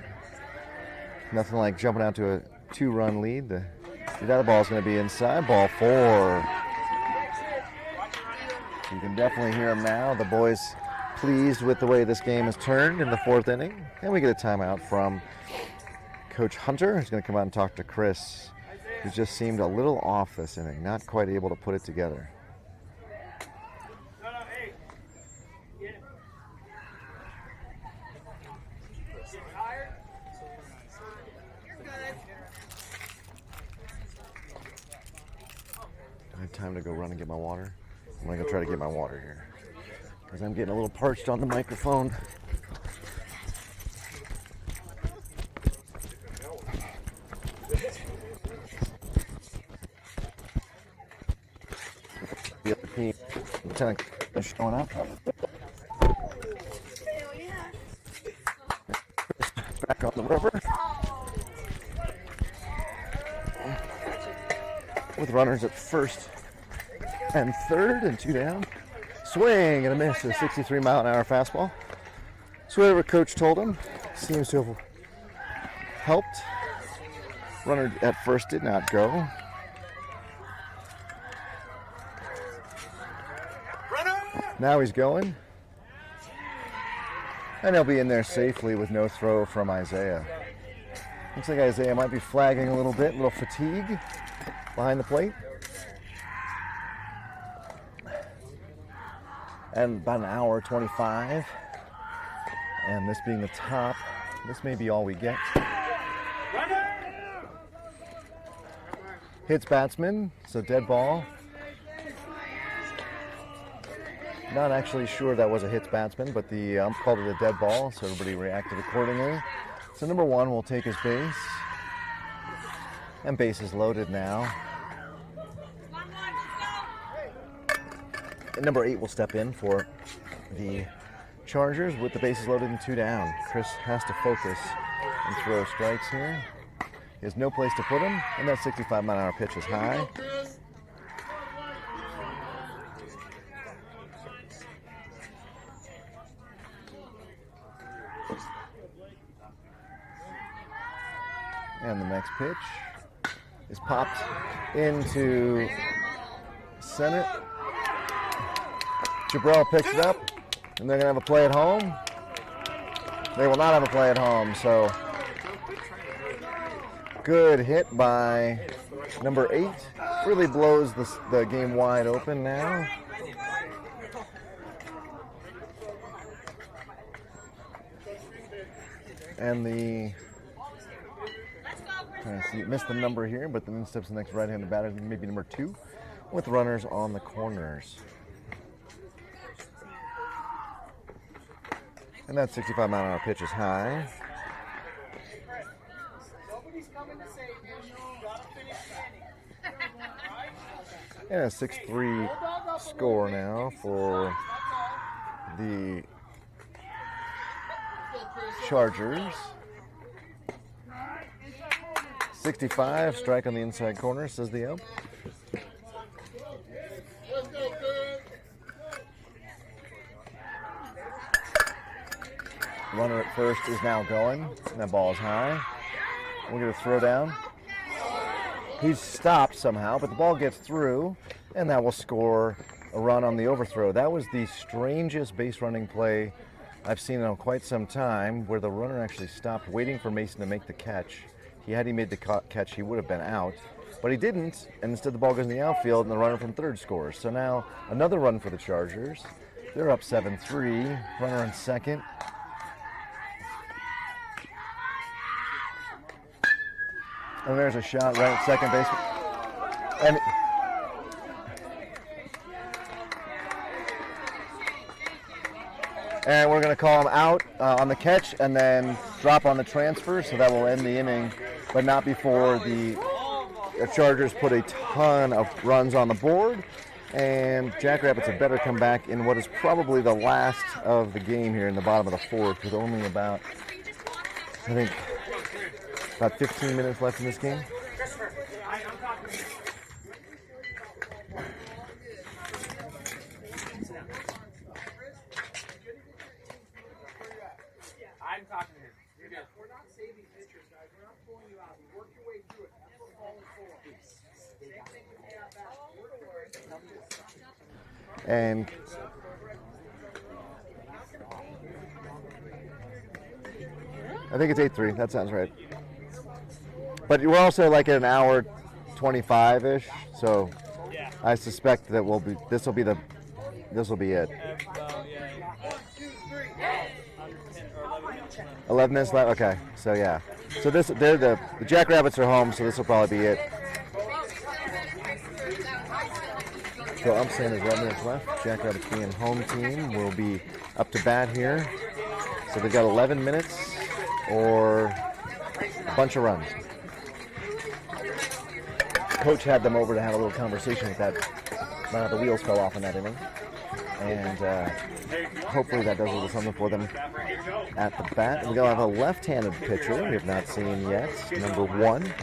Nothing like jumping out to a 2-run lead. The other ball is going to be inside. Ball 4. You can definitely hear them now. The boys pleased with the way this game has turned in the 4th inning. And we get a timeout from Coach Hunter, who's going to come out and talk to Chris, who just seemed a little off this inning, not quite able to put it together. I have time to go run and get my water. I'm going to go try to get my water here, because I'm getting a little parched on the microphone. The other team, Lieutenant is showing up. Back on the rubber. With runners at first and third and 2 down. Swing and a miss, a 63-mile-an-hour fastball. So whatever coach told him seems to have helped. Runner at first did not go. Now he's going. And he'll be in there safely with no throw from Isaiah. Looks like Isaiah might be flagging a little bit, a little fatigue behind the plate. And about an hour 25. And this being the top, this may be all we get. Hits batsman, so dead ball. Not actually sure that was a hits batsman, but the ump called it a dead ball, so everybody reacted accordingly. So number 1 will take his base. And base is loaded now. And number 8 will step in for the Chargers with the bases loaded and 2 down. Chris has to focus and throw strikes here. He has no place to put him, and that 65-mile-an-hour pitch is high. And the next pitch is popped into center. Jabrell picks it up, and they're going to have a play at home. They will not have a play at home, so good hit by number 8. Really blows the game wide open now. And the... missed the number here, but then steps the next right-handed batter, maybe number 2, with runners on the corners. And that 65-mile-an-hour pitch is high. And a 6-3 score now for the Chargers. 65, strike on the inside corner, says the ump. Runner at first is now going, and that ball is high. We'll get a throw down. He's stopped somehow, but the ball gets through, and that will score a run on the overthrow. That was the strangest base running play I've seen in quite some time, where the runner actually stopped waiting for Mason to make the catch. Had he made the catch, he would have been out, but he didn't, and instead the ball goes in the outfield, and the runner from third scores. So now another run for the Chargers. They're up 7-3, runner on second. And there's a shot right at second base. And we're going to call him out on the catch and then drop on the transfer, so that will end the inning, but not before the Chargers put a ton of runs on the board. And Jackrabbits had better come back in what is probably the last of the game here in the bottom of the fourth, with only about, I think, about 15 minutes left in this game. I'm talking to him. You're good. We're not saving pictures, guys. We're not pulling you out. You work your way through it. That's what falling for. Same thing with that back. And I think it's 8-3. That sounds right. But we're also like at an hour 25-ish, so I suspect that this will be it. 11 minutes left. Okay, so yeah. So the Jackrabbits are home, so this will probably be it. So I'm saying there's 11 minutes left. Jackrabbits being home team will be up to bat here. So they've got 11 minutes or a bunch of runs. Coach had them over to have a little conversation with that. The wheels fell off in that inning. And hopefully that does a little something for them at the bat. We're going to have a left-handed pitcher we have not seen yet, number 1.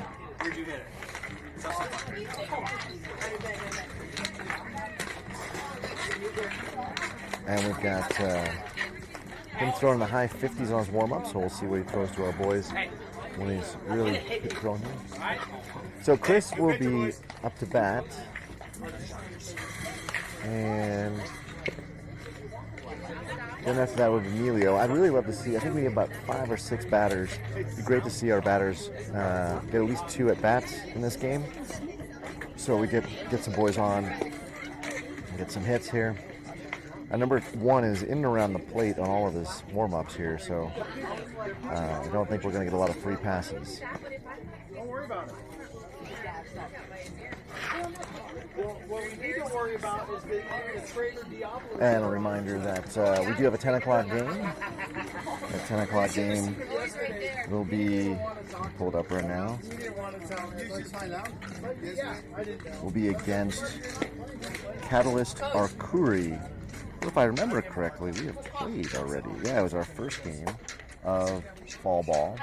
And we've got him throwing in the high 50s on his warm-up, so we'll see what he throws to our boys when he's really throwing them. So Chris will be up to bat. And then after that would be Emilio. I'd really love to see, I think we have about 5 or 6 batters. It'd be great to see our batters get at least 2 at-bats in this game. So we get some boys on and get some hits here. Number 1 is in and around the plate on all of his warm-ups here, so I don't think we're going to get a lot of free passes. Don't worry about it. What we need to worry about is the Trader Diablo. And a reminder that we do have a 10 o'clock game. That 10 o'clock game will be pulled up right now. Will be against Catalyst Arcuri. If I remember correctly, we have played already. Yeah, it was our first game of fall ball.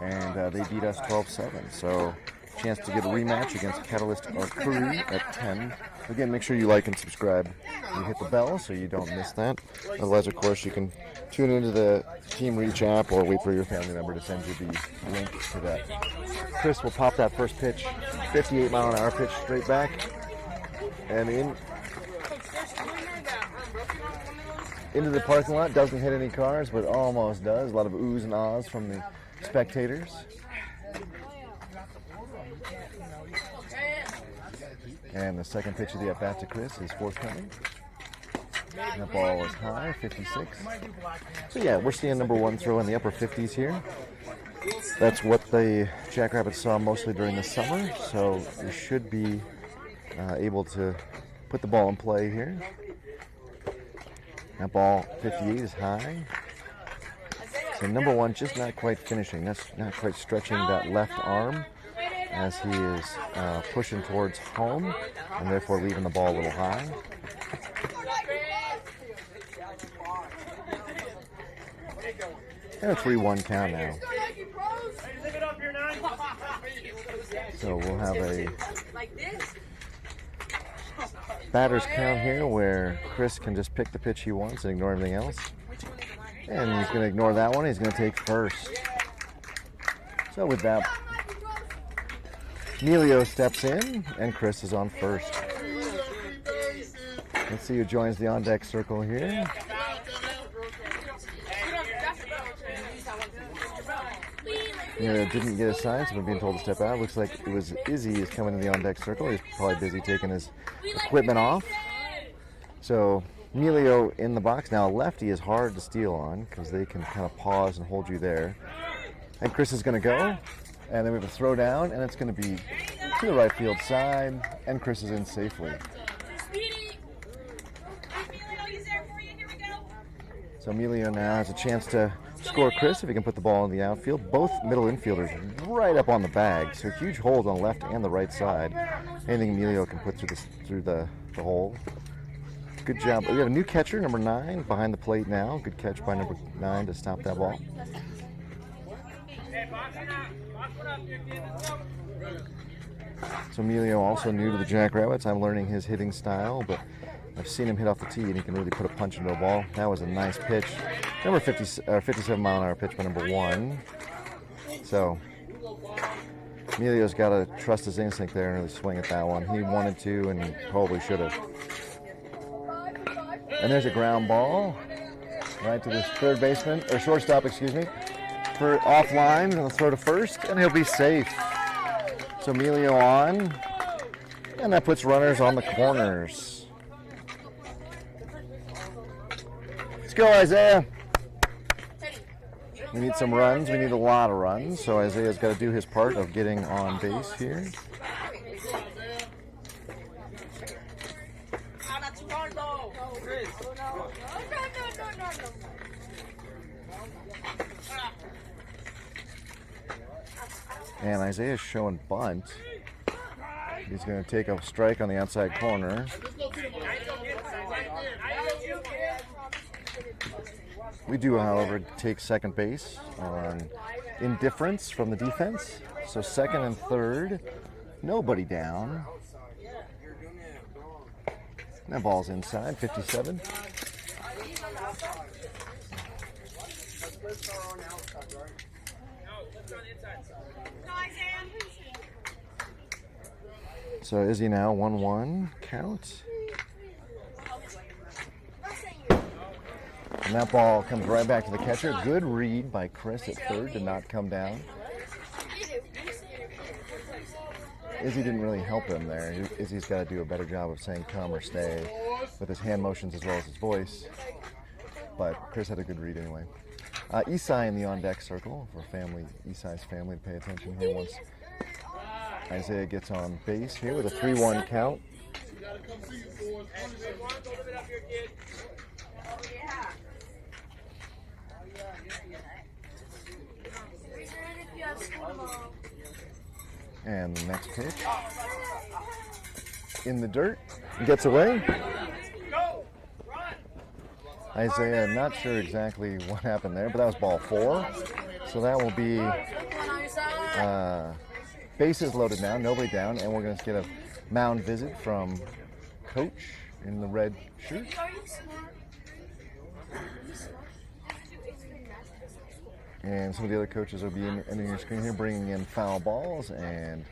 And they beat us 12-7. So chance to get a rematch against Catalyst Arcuri at 10. Again, make sure you like and subscribe. You hit the bell so you don't miss that. Otherwise, of course, you can tune into the Team Reach app or wait for your family member to send you the link to that. Chris will pop that first pitch, 58-mile-an-hour pitch straight back, and into the parking lot. Doesn't hit any cars, but almost does. A lot of oohs and ahs from the spectators. And the second pitch of the at-bat to Chris is forthcoming. And the ball is high, 56. So yeah, we're seeing number 1 throw in the upper 50s here. That's what the Jackrabbits saw mostly during the summer, so we should be able to put the ball in play here. That ball, 58, is high. So number 1 just not quite finishing. That's not quite stretching that left arm as he is pushing towards home and therefore leaving the ball a little high. And a 3-1 count now. So we'll have a batter's count here where Chris can just pick the pitch he wants and ignore everything else. And he's going to ignore that one. He's going to take first. So with that, Emilio steps in, and Chris is on first. Let's see who joins the on-deck circle here. Didn't get a sign, so we're being told to step out. Looks like it was Izzy is coming to the on-deck circle. He's probably busy taking his equipment off. So Emilio in the box. Now a lefty is hard to steal on because they can kind of pause and hold you there. And Chris is going to go. And then we have a throw down, and it's going to be to the right field side, and Chris is in safely. So Emilio now has a chance to score Chris if he can put the ball in the outfield. Both middle infielders right up on the bag, so huge holes on the left and the right side. Anything Emilio can put through the hole. Good job. We have a new catcher, number 9, behind the plate now. Good catch by number 9 to stop that ball. So Emilio also new to the Jackrabbits. I'm learning his hitting style, but I've seen him hit off the tee, and he can really put a punch into a ball. That was a nice pitch. Number 57 mile an hour pitch by number 1. So Emilio's got to trust his instinct there and really swing at that one. He wanted to, and he probably should have. And there's a ground ball right to the third baseman, or shortstop, excuse me, for offline. He'll throw to first, and he'll be safe. So Emilio on, and that puts runners on the corners. Let's go, Isaiah. We need some runs. We need a lot of runs. So Isaiah's got to do his part of getting on base here. And Isaiah's showing bunt. He's going to take a strike on the outside corner. We do, however, take second base on indifference from the defense. So second and third, nobody down. That ball's inside, 57. So Izzy now 1-1 count. And that ball comes right back to the catcher. Good read by Chris at third to not come down. Izzy didn't really help him there. Izzy's got to do a better job of saying come or stay with his hand motions as well as his voice. But Chris had a good read anyway. Isai in the on-deck circle for Isai's family to pay attention here once Isaiah gets on base here with a 3-1 count. And the next pitch in the dirt, gets away. Isaiah, not sure exactly what happened there, but that was ball 4. So that will be bases loaded now, nobody down, and we're going to get a mound visit from Coach in the red shirt. And some of the other coaches will be ending your screen here, bringing in foul balls and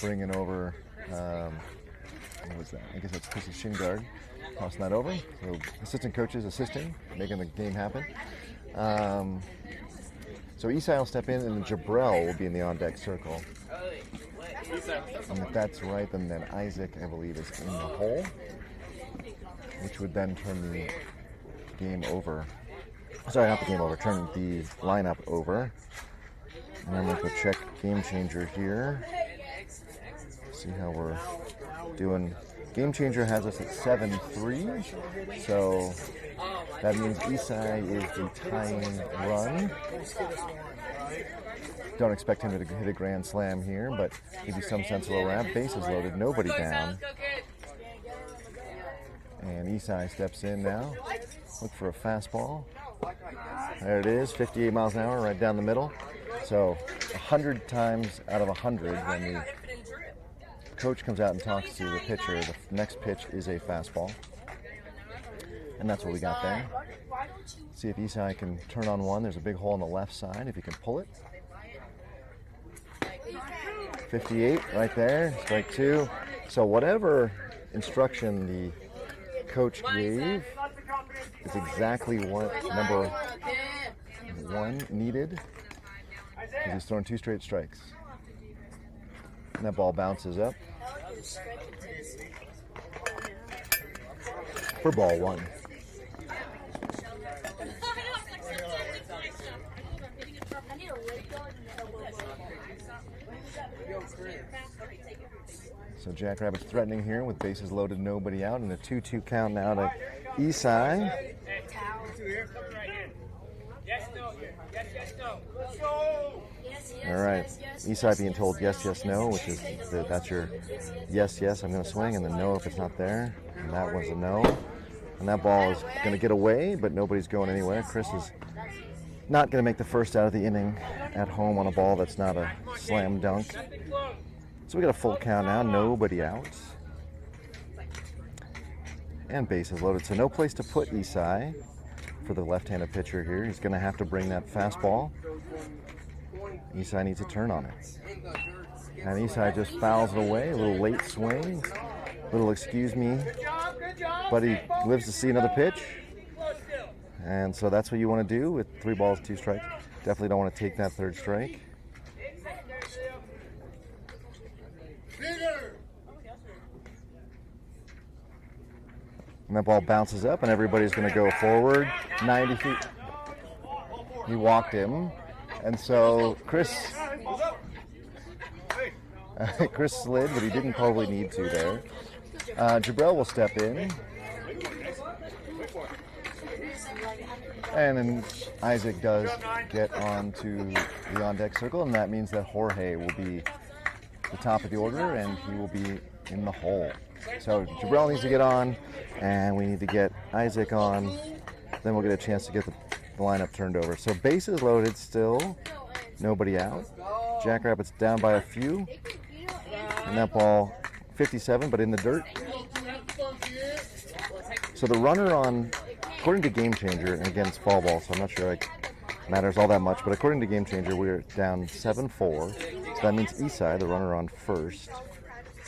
bringing over, what was that? I guess that's Chris's shin guard, tossing that over. So assistant coaches assisting, making the game happen. So Isai will step in, and Jabrell will be in the on-deck circle. And if that's right, then Isaac, I believe, is in the hole, which would then turn the game over. Sorry, not the game over, turn the lineup over. And I'm going to check Game Changer here. See how we're doing. Game Changer has us at 7-3, so that means Isai is the tying run. Don't expect him to hit a grand slam here, but give you some sense of a wrap. Bases loaded, nobody down. And Isai steps in now. Look for a fastball. There it is, 58 miles an hour right down the middle. So 100 times out of 100 when the coach comes out and talks to the pitcher, the next pitch is a fastball. And that's what we got there. See if Isai can turn on one. There's a big hole on the left side if he can pull it. 58 right there, strike 2. So whatever instruction the coach gave is exactly what number 1 needed, because he's thrown 2 straight strikes. And that ball bounces up for ball 1. So Jackrabbits threatening here with bases loaded, nobody out, and a 2-2 count now to Isai. All right. Isai being told yes, yes, no, which is that's your yes, yes, I'm going to swing, and then no if it's not there. And that was a no. And that ball is going to get away, but nobody's going anywhere. Chris is not going to make the first out of the inning at home on a ball that's not a slam dunk. So we got a full count now, nobody out. And bases loaded, so no place to put Isai for the left-handed pitcher here. He's going to have to bring that fastball. Isai needs a turn on it. And Isai just fouls it away, a little late swing, little excuse me, but he lives to see another pitch. And so that's what you want to do with 3 balls, 2 strikes. Definitely don't want to take that 3rd strike. And that ball bounces up, and everybody's going to go forward 90 feet. He walked him, and so Chris slid, but he didn't probably need to there. Jabril will step in. And then Isaac does get onto the on-deck circle, and that means that Jorge will be the top of the order, and he will be in the hole. So Jabril needs to get on, and we need to get Isaac on. Then we'll get a chance to get the lineup turned over. So bases loaded still, nobody out. Jackrabbits down by a few. And that ball, 57, but in the dirt. So the runner on, according to Game Changer, and again it's fall ball, so I'm not sure it matters all that much, but according to Game Changer, we're down 7-4. So that means Isai, the runner on first,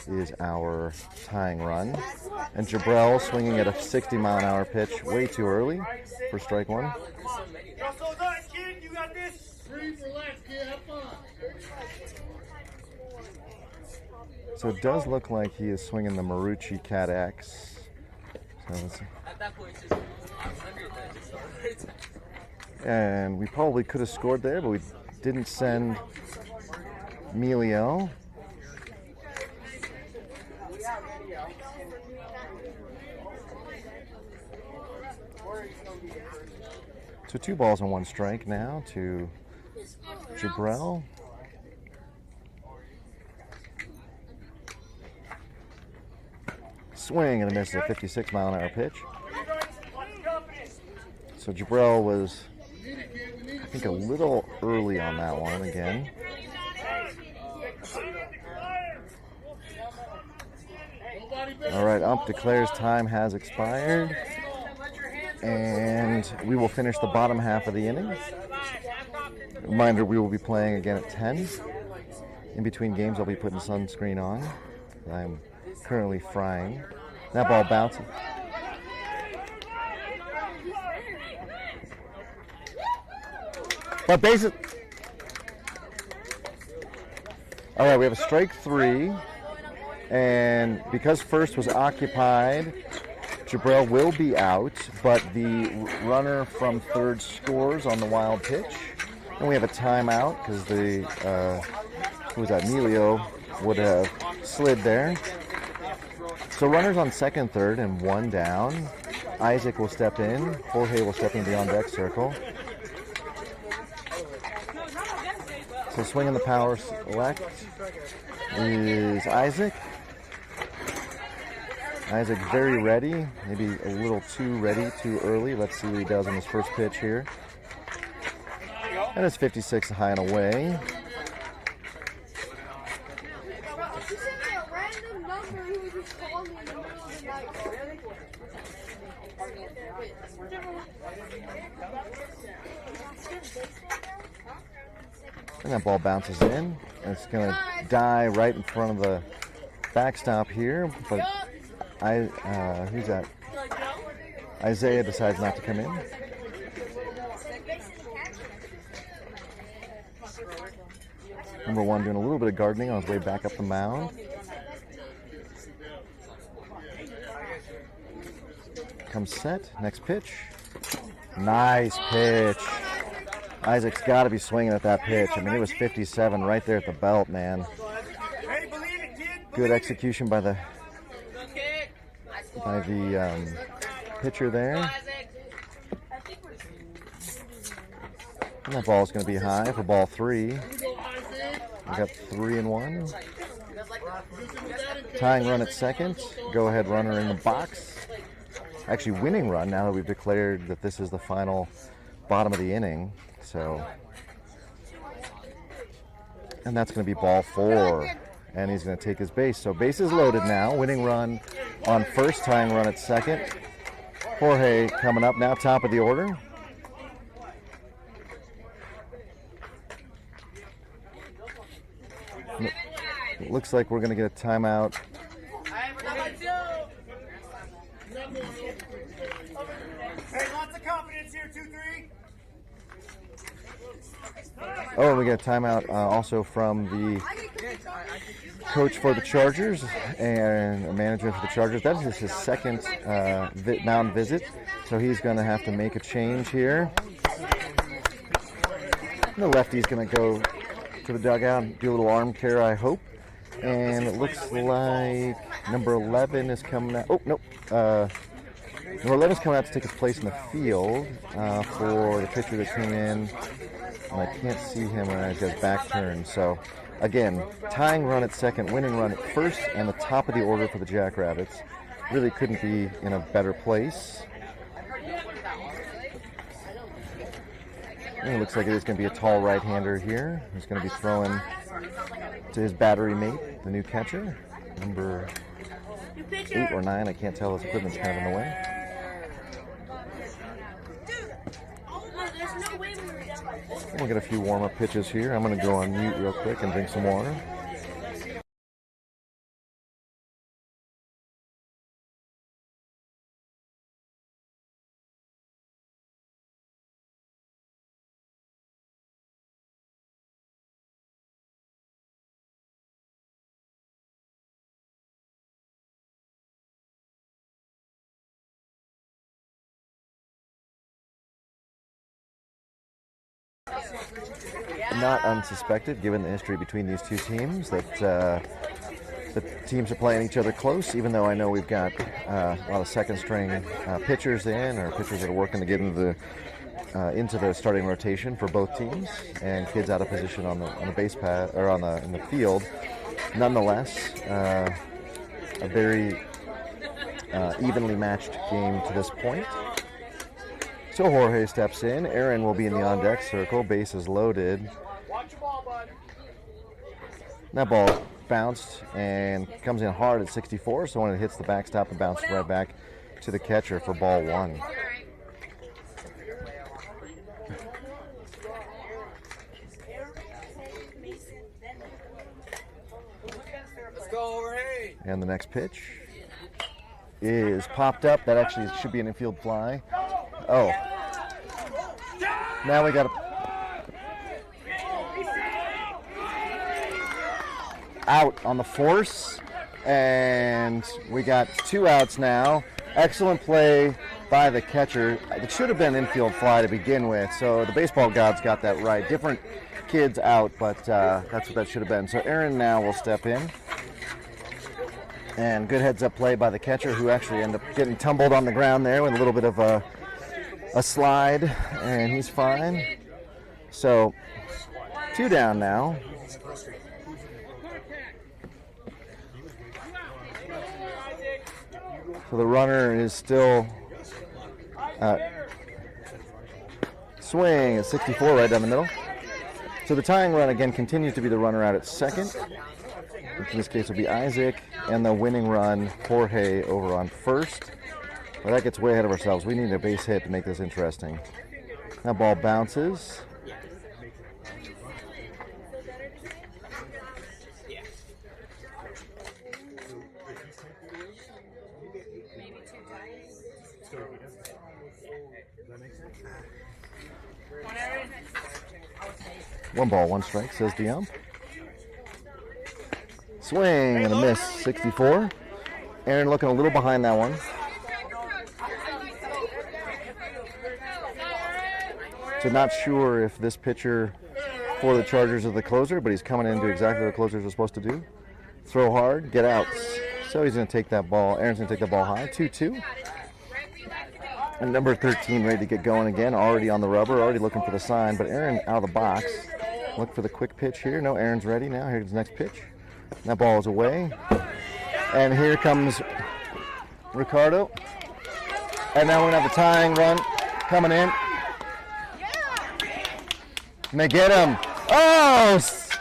is our tying run. And Jabril swinging at a 60-mile-an-hour pitch way too early for strike 1. So it does look like he is swinging the Marucci Cat X. So and we probably could have scored there, but we didn't send Melio. So 2 balls and 1 strike now to Jabril. Swing and a miss, a 56-mile-an-hour pitch. So Jabril was, I think, a little early on that one again. All right, ump declares time has expired. And we will finish the bottom half of the inning. Reminder, we will be playing again at 10. In between games, I'll be putting sunscreen on. I'm currently frying. That ball bounces. But basic. All right, we have a strike 3. And because first was occupied, Jabril will be out, but the runner from third scores on the wild pitch. And we have a timeout because the, who was that, Emilio would have slid there. So runners on second, third, and 1 down. Isaac will step in. Jorge will step into the on-deck circle. So swinging the power select is Isaac. Isaac very ready, maybe a little too ready, too early. Let's see what he does on his first pitch here. And it's 56 high and away. And that ball bounces in. And it's going to die right in front of the backstop here. But who's that? Isaiah decides not to come in. Number 1 doing a little bit of gardening on his way back up the mound. Comes set. Next pitch. Nice pitch. Isaac's got to be swinging at that pitch. I mean, it was 57 right there at the belt, man. Good execution by the pitcher there. And that ball is going to be high for ball 3. We got 3-1. Tying run at second. Go ahead runner in the box. Actually winning run now that we've declared that this is the final bottom of the inning. So, and that's going to be ball 4. And he's going to take his base. So base is loaded now. Winning run on first, tying run at second. Jorge coming up now, top of the order. It looks like we're going to get a timeout. Hey, lots of confidence here, 2-3. Oh, and we got a timeout also from the coach for the Chargers and a manager for the Chargers. That is his second mound visit, so he's going to have to make a change here. And the lefty's going to go to the dugout and do a little arm care, I hope. And it looks like number 11 is coming out. Oh, nope. Number 11 is coming out to take his place in the field for the pitcher that came in. And I can't see him when I get back turn. So, again, tying run at second, winning run at first, and the top of the order for the Jackrabbits. Really couldn't be in a better place. And it looks like it is going to be a tall right-hander here. He's going to be throwing to his battery mate, the new catcher, number 8 or 9. I can't tell. His equipment's kind of in the way. We'll get a few warm-up pitches here. I'm going to go on mute real quick and drink some water. Not unsuspected, given the history between these two teams, that the teams are playing each other close, even though I know we've got a lot of second-string pitchers in, or pitchers that are working to get into the starting rotation for both teams, and kids out of position on the base pad or in the field. Nonetheless, a very evenly matched game to this point. So Jorge steps in. Aaron will be in the on-deck circle. Base is loaded. That ball bounced and comes in hard at 64, so when it hits the backstop, it bounces right back to the catcher for ball 1. Let's go, Jorge. And the next pitch is popped up. That actually should be an infield fly. Oh. Now we got out on the force, and we got 2 outs now. Excellent play by the catcher. It should have been infield fly to begin with, so the baseball gods got that right. Different kids out, but that's what that should have been. So Aaron now will step in. And good heads-up play by the catcher, who actually ended up getting tumbled on the ground there with a little bit of a slide, and he's fine. So 2 down now. So the runner is still swing at 64 right down the middle. So the tying run again continues to be the runner out at second, which in this case will be Isaac, and the winning run Jorge over on first. Well, that gets way ahead of ourselves. We need a base hit to make this interesting. That ball bounces. One ball, one strike, says the ump. Swing and a miss, 64. Aaron looking a little behind that one. So not sure if this pitcher for the Chargers is the closer, but he's coming in to do exactly what closers are supposed to do. Throw hard, get outs. So he's going to take that ball. Aaron's going to take that ball high, 2-2. And number 13 ready to get going again, already on the rubber, already looking for the sign, but Aaron out of the box. Look for the quick pitch here. No, Aaron's ready now. Here's the next pitch. That ball is away. And here comes Ricardo. And now we're going to have the tying run coming in. And they get him. Oh!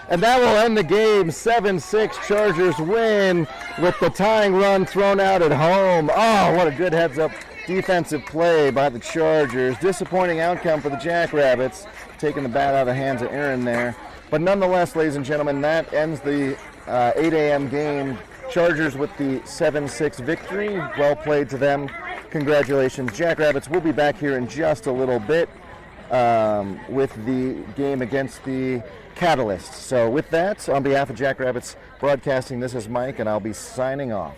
And that will end the game. 7-6 Chargers win with the tying run thrown out at home. Oh, what a good heads-up defensive play by the Chargers. Disappointing outcome for the Jackrabbits, taking the bat out of the hands of Aaron there. But nonetheless, ladies and gentlemen, that ends the 8 a.m. game. Chargers with the 7-6 victory. Well played to them. Congratulations, Jackrabbits. We'll be back here in just a little bit with the game against the Catalyst. So with that, on behalf of Jackrabbits Broadcasting, this is Mike, and I'll be signing off.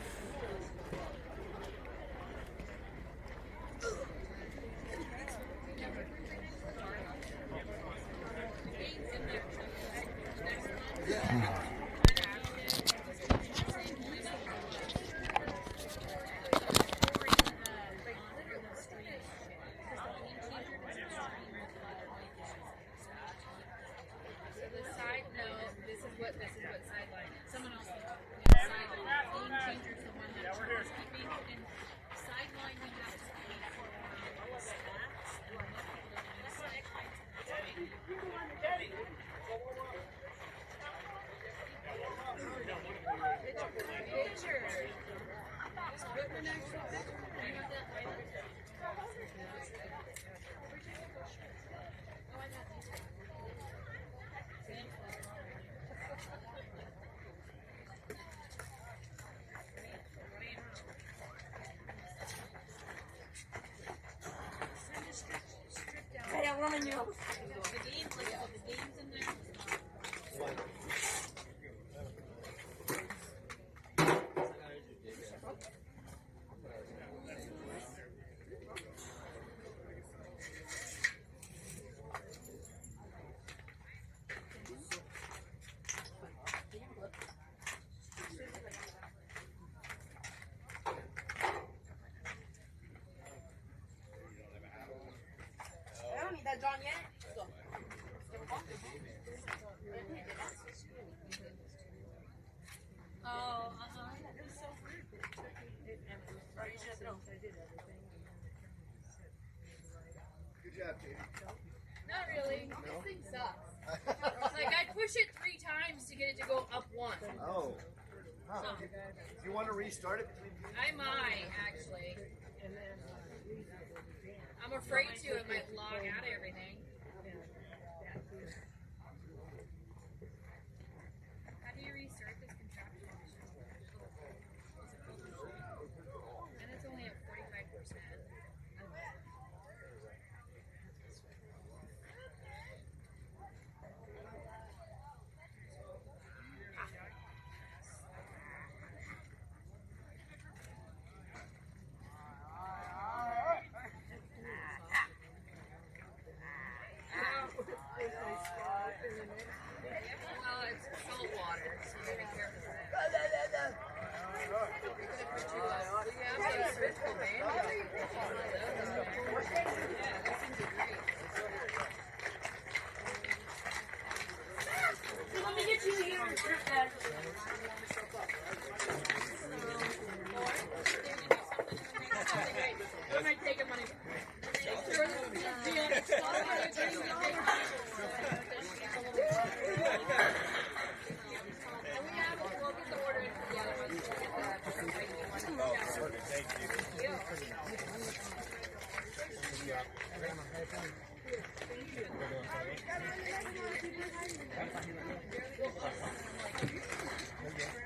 John yet? Go. Oh, it was so weird. Good job, Katie. Not really. This thing sucks. Like, I push it 3 times to get it to go up 1. Oh. Huh. So, Do you want to restart it between games? I might, actually. I'm afraid to. It might log out of everything. How do you restart this contraption? And it's only at 45%.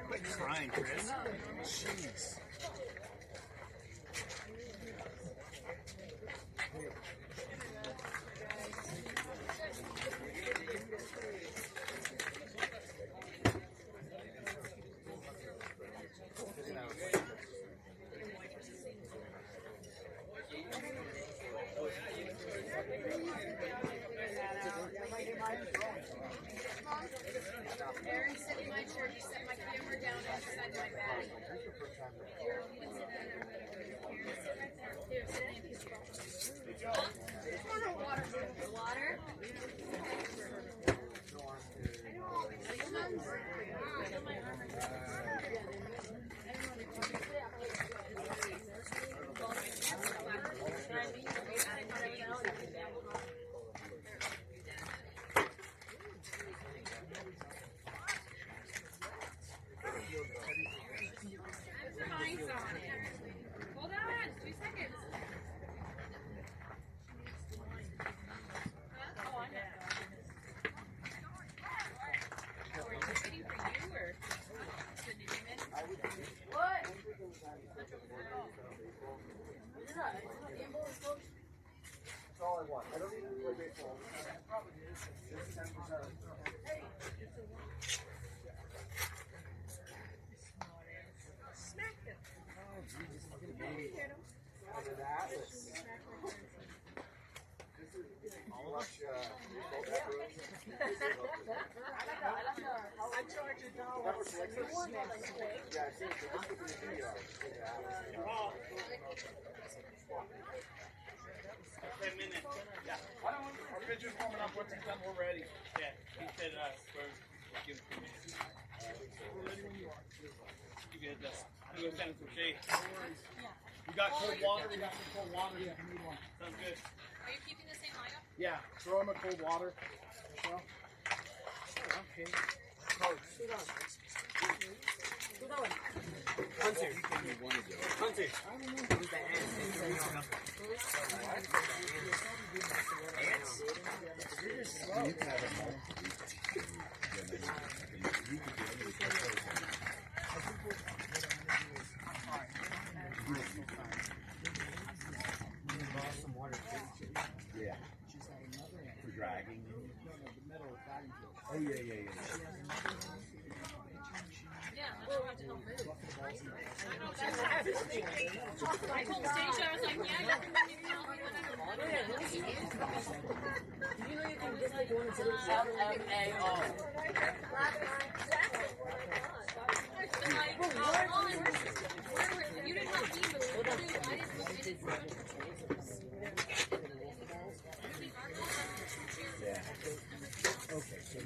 Quit crying, Chris. Jeez. Yeah. Our pitcher's warming up. Once he's done, we're ready. Yeah. He said we're giving 2 minutes. We're ready when you are. You get this. I'm going to send it to Jay. We got cold water. We got some cold water. Yeah, we need one. Sounds good. Are you keeping the same lineup? Yeah. Throw him a cold water. Michelle. Okay. Hunter. Hunter. Yeah. For dragging. Oh yeah. Yeah, I'm sure I have to help move. I know that's what I was thinking. I told Stacia, I was like, yeah, you can maybe help me when I'm You know you can just like one of those LMAO. You didn't help me move. I didn't move Okay, so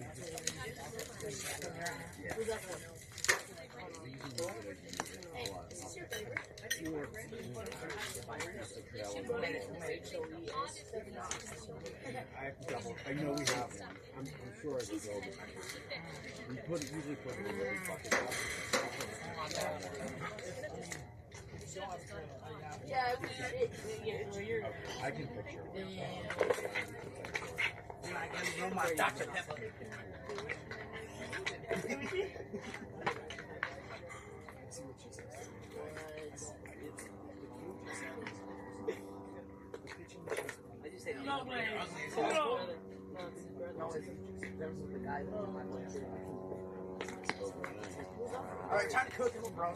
I have to double. I know we have one. I'm sure I can go. We usually put it in every bucket. Yeah, I can picture it. I know my Dr. Pepper. No way. Alright, time to cook it, bro.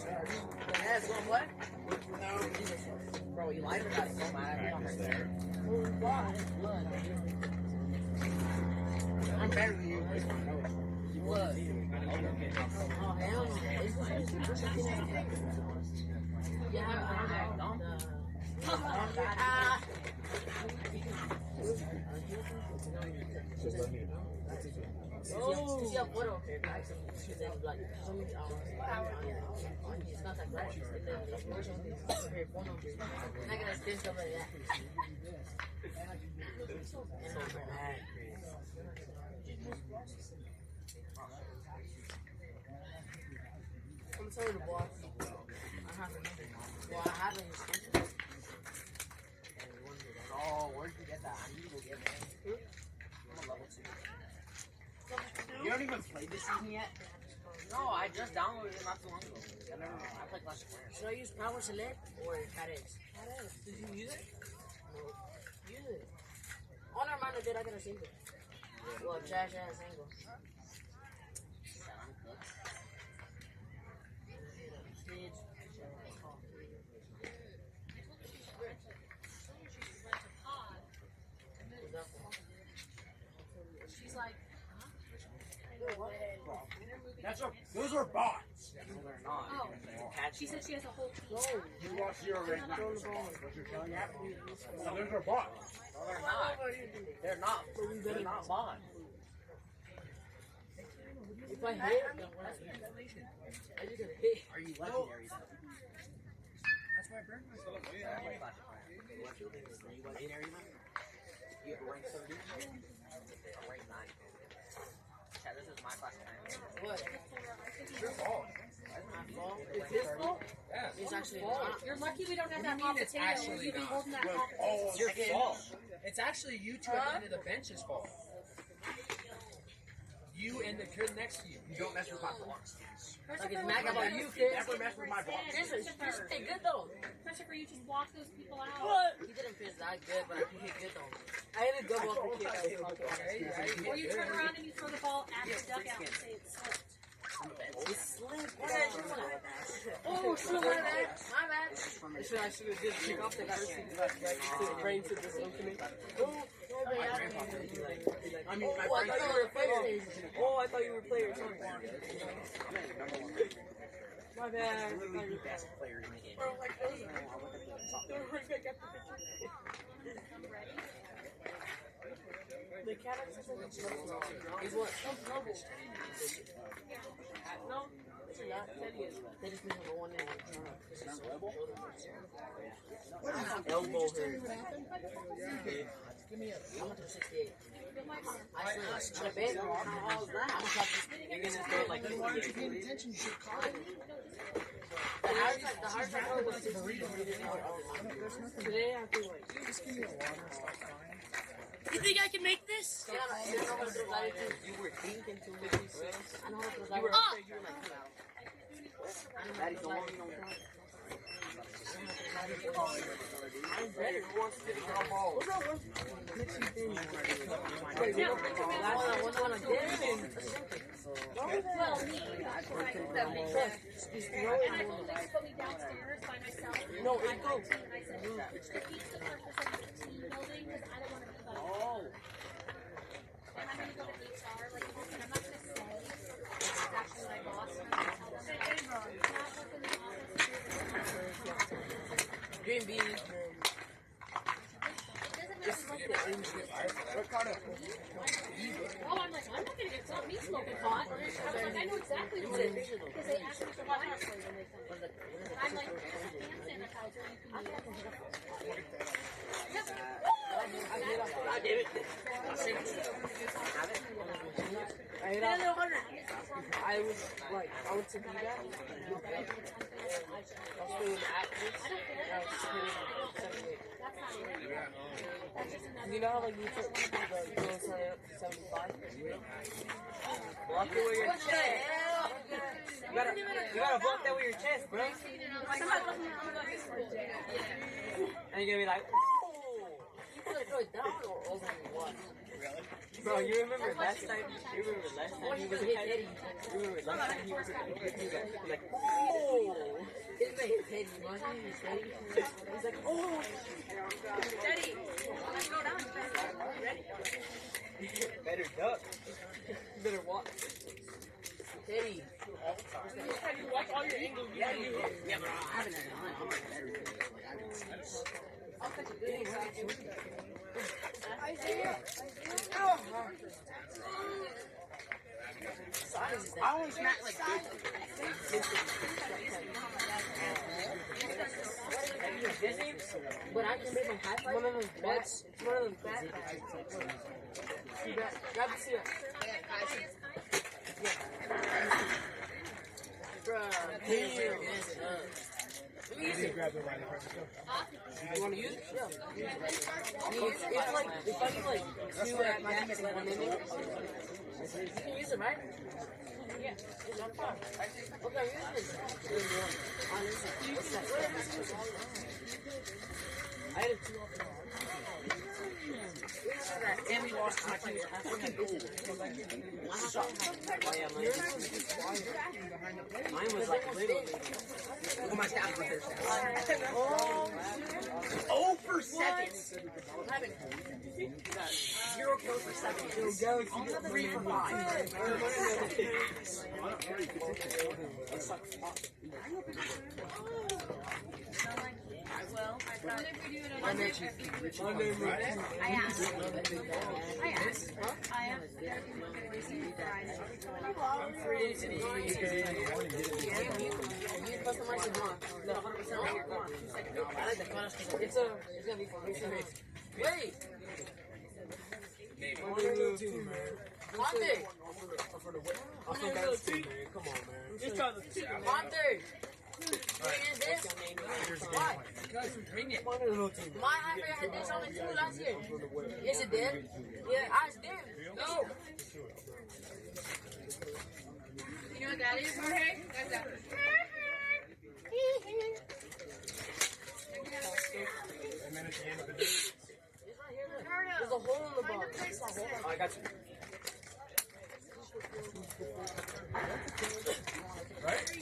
Yes, what? No. Bro, you lied about it so bad. I'm better than you. What? Oh, hell no. I'm sorry to boss. I haven't. Oh, where'd you get that? I need to go get that. I'm a level 2. You don't even play this season yet? No, I just downloaded it not too long ago. I played Clash of Clans. Should I use Power Select or Cadex? Cadex. Did you use it? No. Use it. Oh, never mind. I did. I got a single. Well, trash ass single. She's like, Those are bots. No, they're not. oh. She said she has a whole team. You watch your right now. No, those are bots. No, they're not. They're not. They're not bots. If I hit, I just gonna hit. Are you legendary though? That's why I burned myself. Are you legendary now? You have a rank 30? A rank 9. Chat, this is my class 9. What? It's your fault. It's his fault? Yeah. It's actually not. You're lucky we don't have that hot potato. You've been holding that hot potato. It's your fault. It's actually you two at the end of the bench's fault. You and the kid next to you. You don't mess with my blocks. Like it's mad about you, kid. Never mess with my blocks. This is pretty good though. Christopher, you just block those people out. What? He didn't finish that good, but he hit good though. I had a good one for kick. Or you turn around and you throw the ball at the dugout and say it slipped. It slipped. Oh, so my bad. My bad. I should have just kick off the first thing to the brain to this one to me. I mean, my I thought you were a player. Oh, I thought you were a player too. My bad. Literally the best player in the game. Bro, like, the cat is what? No, it's not. They just need number one in elbow her. Give me a 168. I swear, I bet. You're gonna throw like The hard part was 60. Today I feel like. You think I can make this? Yeah, I know how to drive it. you were thinking too much. I know how to You drive were it. up there, you were like, Daddy, don't want me no more. I'm better. Who wants to get a ground ball? What's that one? Wait, Yeah. one I did. Well, me. No, And I told you guys to put me downstairs by myself. No, I it goes. I said, each the purpose of the team building because I don't want to be like, Oh. and I'm going to go to HR. Like, I'm not going to say it's actually my boss. I'm going to tell them that I'm not working in the office. Green beans. It doesn't matter. Oh, I'm like, I'm not going to get me smoking pot. I was like, I know exactly what it is because they asked me for my password when they come in. I'm like, there's a hand sanitizer you can use. Yep. I did it. I hit out 100. I was like, I went to do that. I was feeling active. I was feeling 78. You know how like you took the girls sign up to 75? Block it with your chest. You gotta block that with your chest, bro. And you're gonna be like, oh! You gonna throw it down or over what? Bro, you remember last time he was a catcher? You remember last time he was a catcher? Like, oh! His name is Teddy, man. He's like, oh! Teddy! Let's go down. Ready? Better duck. Better walk. Teddy. Have you watched all your angles? Yeah, but I haven't had time. I'm better. I'll catch a good example. I only smack like 50. But I can make them high five. One of them bats. One of them bats. Grab the seal. Bruh, damn. You want to use it? Yeah. It's like, if I do like 2 at max and 1 inning, you can use it, right? Yeah. It's not far. Okay, use it. I had a 2 off. And we lost 2 after. Mine was like little. Look at my stats right there. Oh, for seconds. 0 kills per second. 3 for 5. Well, I thought if we do it on I asked. I asked. It's gonna be fun. Wait! Monte! Come on, man. Monte! Why? Because bring it. My iPad had this on it too last year. Is it dead? Yeah, it's dead. No. You know what that is, Jorge? That's that. And then at the end of the day, It's right here. There's a hole in the box. I got you. right?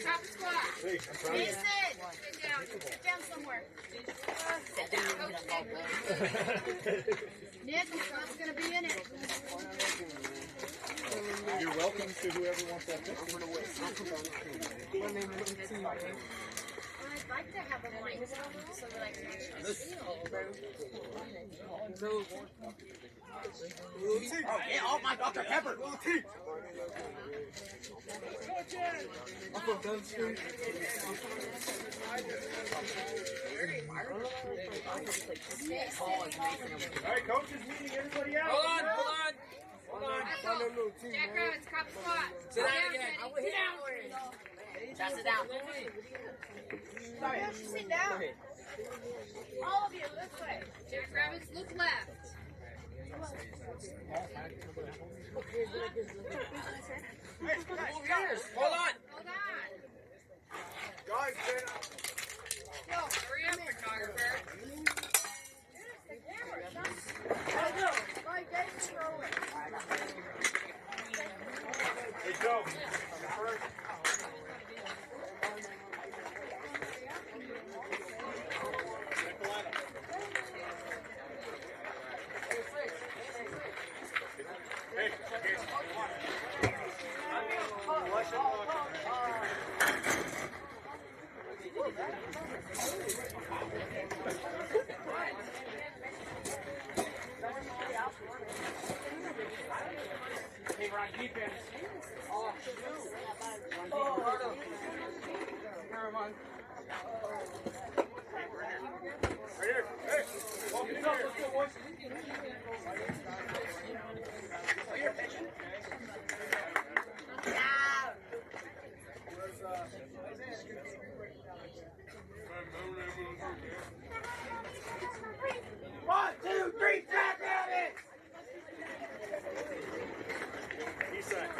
Top squat. Hey, I'm trying to. Sit down. Sit down somewhere. Sit down. Go Nick, I'm gonna be in it. You're welcome to whoever wants that picture. I'd like to have a mic so that I can actually see all of them. Oh, get off my Dr. Pepper! Alright, coaches meeting everybody out. Hold on. Jack Rabbit's cop spot. Sit down again. Sit down. Just sit down. Sit down. All of you, this way. Jack Rabbits, look left. Hold on. Guys, hurry up, photographer. Hey, Joe. Hey, we're on defense. Right here. Hey, walk it up. Let's go, boys. One, two, three, Jack Rabbit! East side.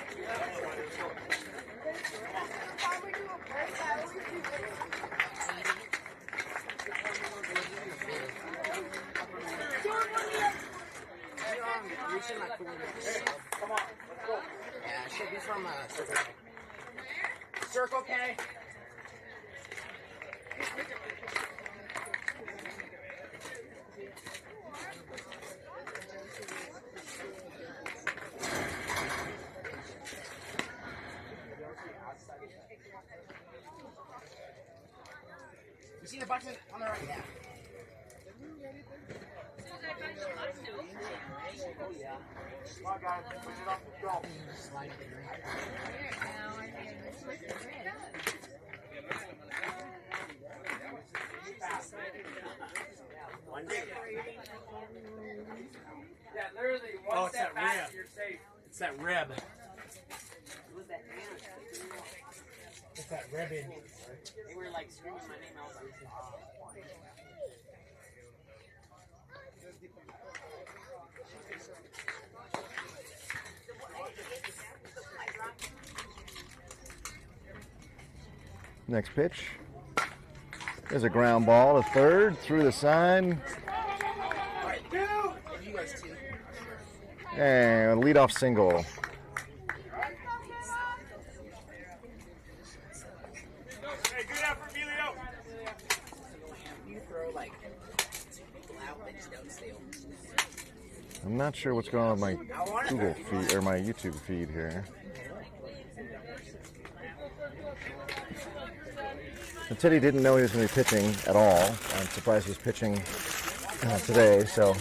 Come on, let's go. Yeah, should be from Circle K. Circle K. You see the button on the right? Yeah. Come on, guys. Push it up. Let's go. Slide it in. Yeah, literally one step back, you're safe. It's that rib. It's that ribbon. They were like screaming my name out. Next pitch. There's a ground ball to third through the sign. And leadoff single. Hey, good effort, Emilio. You throw like loud things don't steal. I'm not sure what's going on with my Google feed or my YouTube feed here. And Teddy didn't know he was going to be pitching at all. I'm surprised he's pitching today, so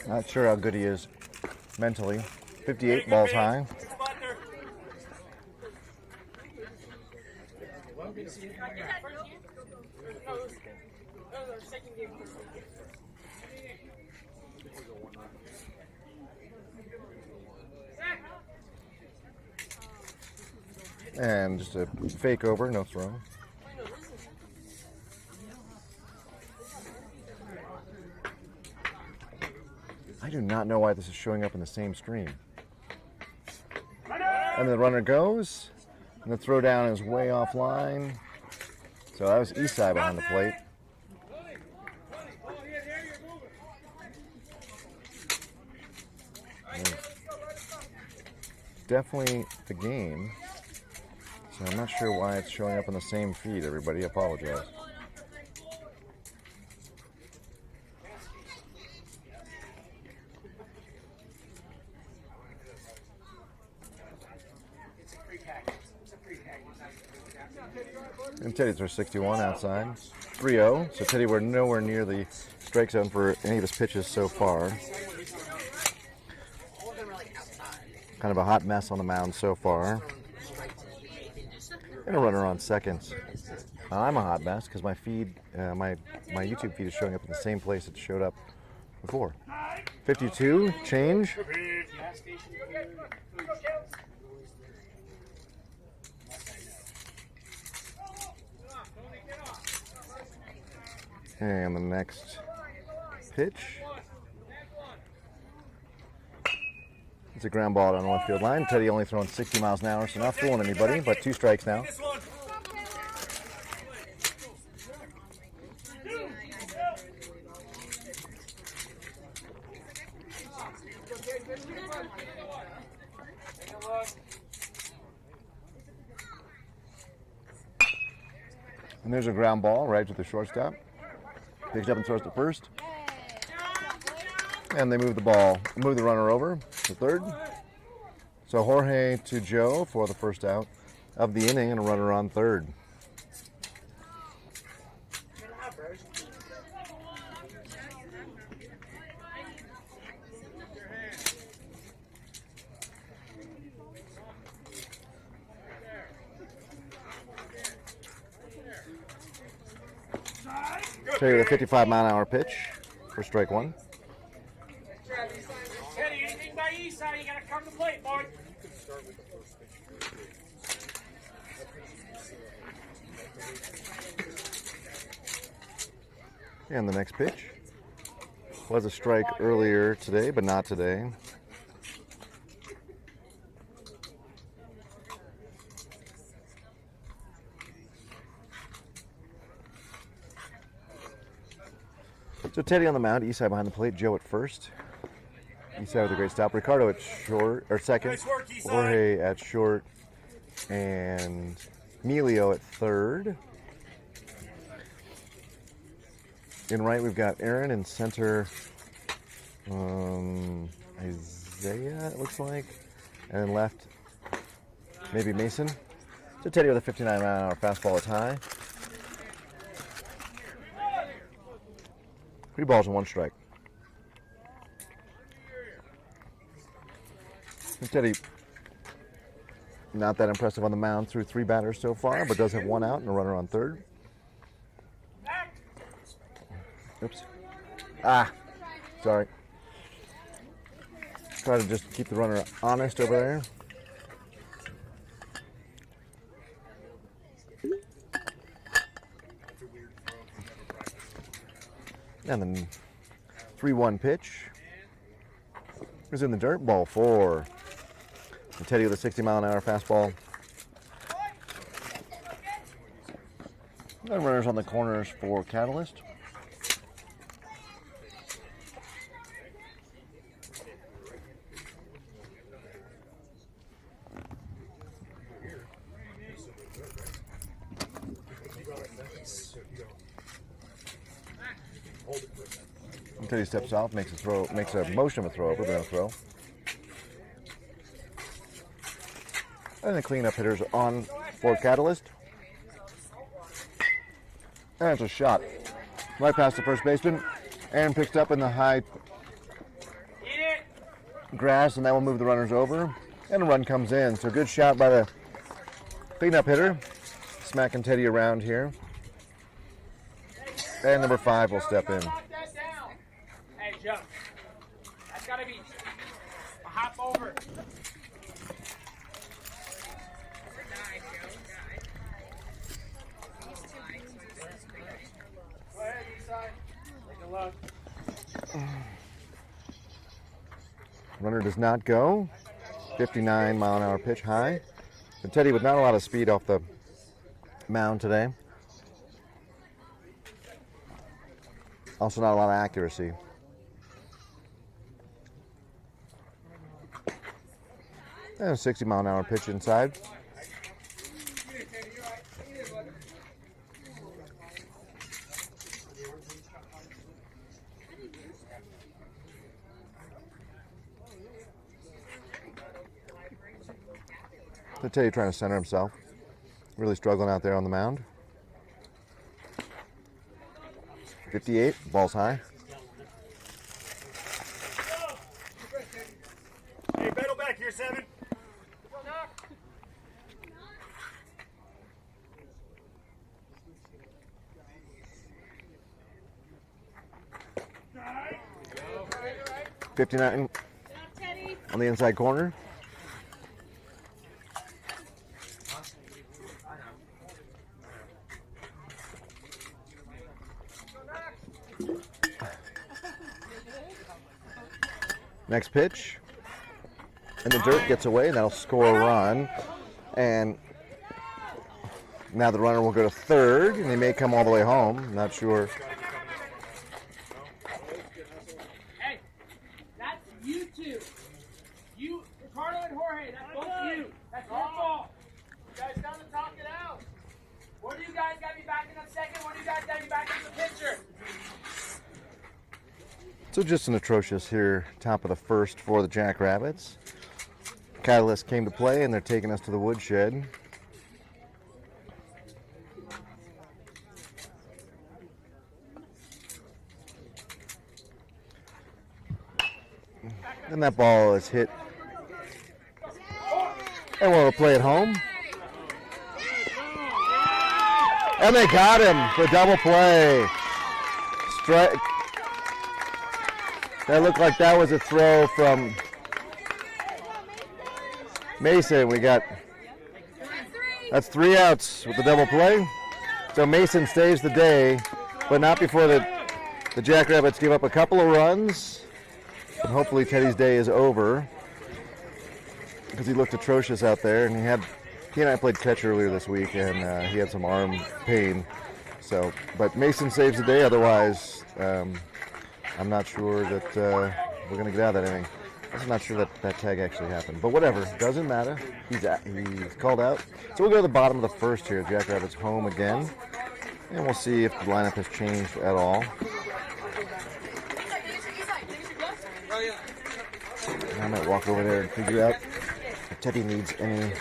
not sure how good he is mentally. 58 balls high. And just a fake over, no throw. I do not know why this is showing up in the same stream. And the runner goes, and the throw down is way offline. So that was east side behind the plate. Definitely the game. So I'm not sure why it's showing up on the same feed, everybody. I apologize. Teddy throws 61 outside. 3-0. So Teddy, we're nowhere near the strike zone for any of his pitches so far. Kind of a hot mess on the mound so far. And a runner on second. I'm a hot mess because my feed, my YouTube feed is showing up in the same place it showed up before. 52, change. And the next pitch. It's a ground ball on the left field line. Teddy only throwing 60 miles an hour, so not fooling anybody, but 2 strikes now. And there's a ground ball right to the shortstop. Picks up and throws to first. And they move the runner over to third. So Jorge to Joe for the first out of the inning and a runner on third. Teddy with a 55-mile-an-hour pitch for strike one. Teddy, anything by east side, you gotta come to plate, boy. And the next pitch was a strike earlier today, but not today. So Teddy on the mound, east side behind the plate, Joe at first. East side with a great stop. Ricardo at short, or second. Nice work, East side. Jorge at short. And Emilio at third. In right, we've got Aaron. In center, Isaiah, it looks like. And in left, maybe Mason. So Teddy with a 59-mile-an-hour fastball at high. 3 balls and 1 strike. And Teddy, not that impressive on the mound through 3 batters so far, but does have 1 out and a runner on third. Oops. Sorry. Try to just keep the runner honest over there. And then 3-1 pitch is in the dirt. Ball 4. And Teddy with a 60-mile-an-hour fastball. And runners on the corners for Catalyst. Until he steps off, makes a motion of a throw over, but no throw. And the cleanup hitters on for Catalyst. And it's a shot right past the first baseman and picked up in the high grass, and that will move the runners over. And a run comes in. So good shot by the cleanup hitter, smacking Teddy around here. And number 5 will step in. Hey, Joe. That's gotta be a hop over. Go ahead, east side. Take a look. Runner does not go. 59-mile-an-hour pitch high. And Teddy with not a lot of speed off the mound today. Also not a lot of accuracy. And a 60-mile-an-hour pitch inside. So Teddy trying to center himself. Really struggling out there on the mound. 58, ball's high. Hey, battle back here, 7. $59 on the inside corner. Next pitch. And the dirt gets away, and that'll score a run. And now the runner will go to third, and he may come all the way home. Not sure. Hey, that's you two. You, Ricardo and Jorge, that's both you. That's your fault. You guys got to talk it out. What do you guys got me backing up second? What do you guys got me backing up the pitcher? So just an atrocious here, top of the first for the Jackrabbits. Catalyst came to play, and they're taking us to the woodshed. And that ball is hit. And we'll play it home. And they got him for double play. Strike. That looked like that was a throw from Mason. That's 3 outs with the double play. So Mason stays the day, but not before the Jackrabbits give up a couple of runs. And hopefully Teddy's day is over, because he looked atrocious out there, and he and I played catch earlier this week, and he had some arm pain. So, but Mason saves the day. Otherwise, I'm not sure that we're going to get out of that inning. I'm not sure that tag actually happened. But whatever, doesn't matter. He's called out. So we'll go to the bottom of the first here. Jackrabbits home again. And we'll see if the lineup has changed at all. And I might walk over there and figure out if Teddy needs any...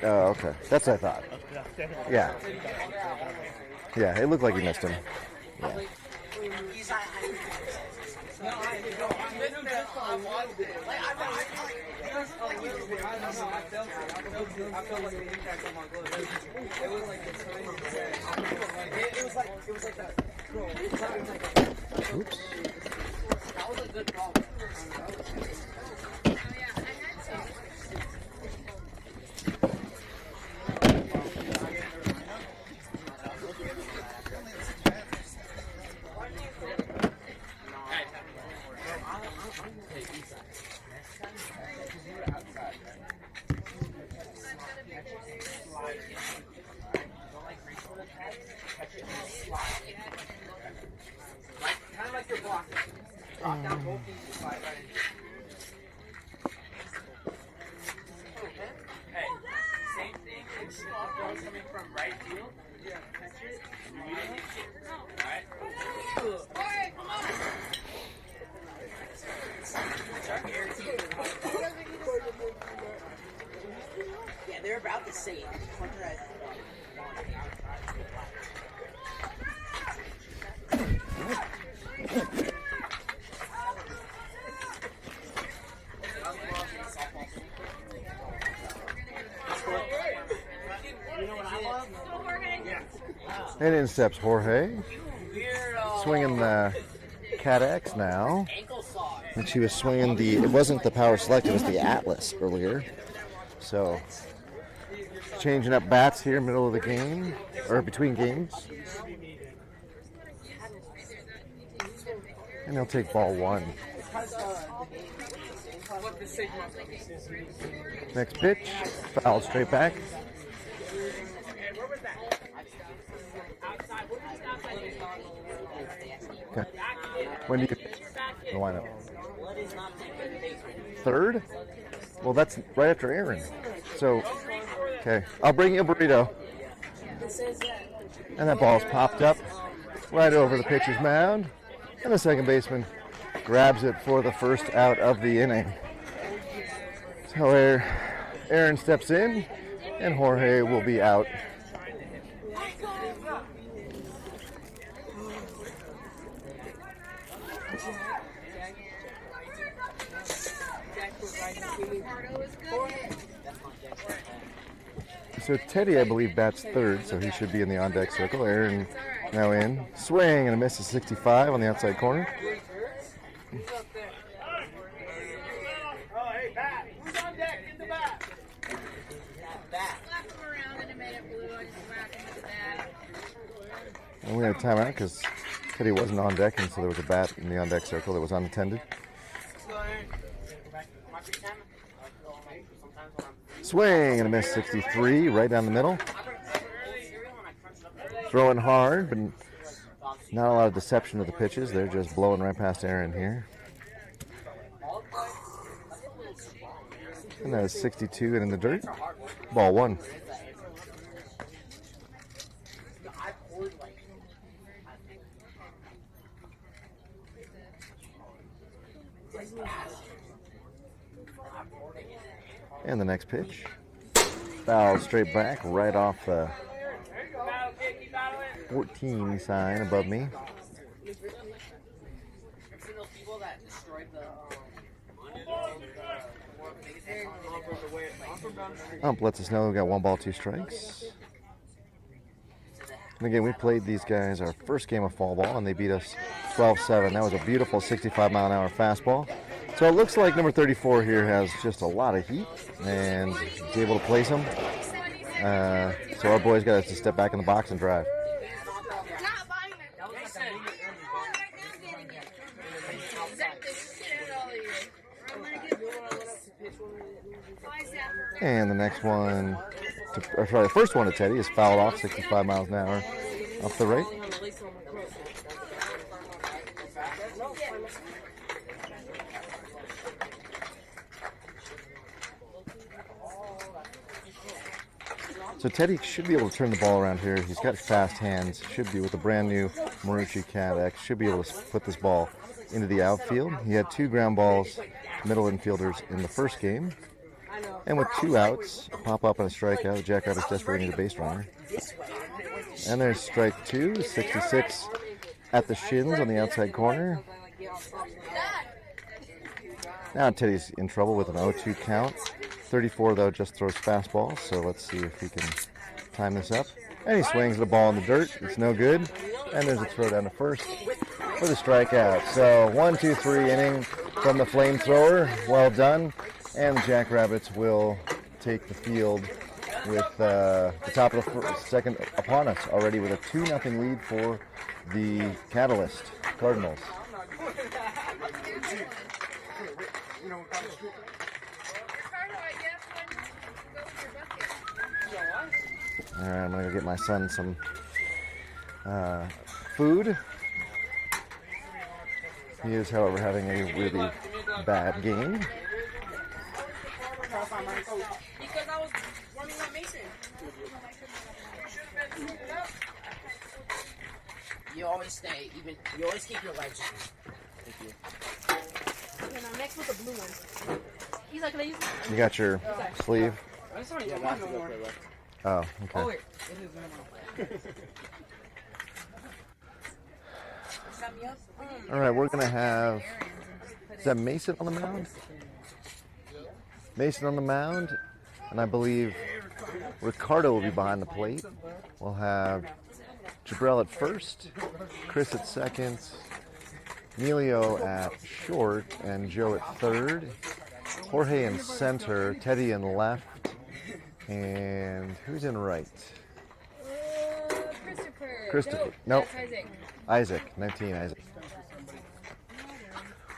oh, okay. That's what I thought. Yeah. Yeah, it looked like he missed him. Yeah. Oops. That was a good call. Kind of like your block. Block down both feet and slide right in. Hey, same thing. It's throws coming from right field. Yeah, catch it. Immediately kick. Alright? Yeah, they're about the same. And in steps Jorge. Swinging the Cat X now. And she was swinging it wasn't the Power Select, it was the Atlas earlier. So, changing up bats here, middle of the game, or between games. And they'll take ball 1. Next pitch, foul straight back. Okay. When do you the lineup? Third? Well, that's right after Aaron. So, okay. I'll bring you a burrito. And that ball's popped up right over the pitcher's mound. And the second baseman grabs it for the first out of the inning. So Aaron steps in, and Jorge will be out. So Teddy, I believe, bats third, so he should be in the on-deck circle. Aaron now in. Swing and a miss of 65 on the outside corner. And we had a timeout because Teddy wasn't on deck, and so there was a bat in the on-deck circle that was unattended. Swing and a miss 63 right down the middle. Throwing hard, but not a lot of deception of the pitches. They're just blowing right past Aaron here. And that is 62 and in the dirt. Ball one. And the next pitch. Foul straight back, right off the 14 sign above me. Ump lets us know we've got 1 ball, 2 strikes. And again, we played these guys our first game of fall ball, and they beat us 12-7. That was a beautiful 65-mile-an-hour fastball. So it looks like number 34 here has just a lot of heat and is able to place him. So our boys got to step back in the box and drive. And the next one, the first one to Teddy is fouled off 65 miles an hour off the right. So Teddy should be able to turn the ball around here. He's got fast hands. Should be with a brand new Marucci Cat X. Should be able to put this ball into the outfield. He had 2 ground balls, middle infielders in the first game. And with 2 outs, pop up and a strikeout, the Jackrabbits desperately need a base runner. And there's strike 2, 66 at the shins on the outside corner. Now Teddy's in trouble with an 0-2 count. 34, though, just throws fastballs, so let's see if he can time this up. And he swings the ball in the dirt. It's no good. And there's a throw down to first for the strikeout. So 1, 2, 3 inning from the flamethrower. Well done. And the Jackrabbits will take the field with the top of the second upon us already with a 2-0 lead for the Catalyst Cardinals. All right, I'm going to get my son some food. He is, however, having a really bad game. Because I was warming up Mason. You always stay, you always keep your legs on. Thank you. And I'm next with the blue one. He's like, can I use it? You got your sleeve? Oh, okay. wait. All right, we're going to have, is that Mason on the mound? Mason on the mound, and I believe Ricardo will be behind the plate. We'll have Jabril at first, Chris at second, Emilio at short, and Joe at third. Jorge in center, Teddy in left, and who's in right? Christopher. Nope. Isaac, 19 Isaac.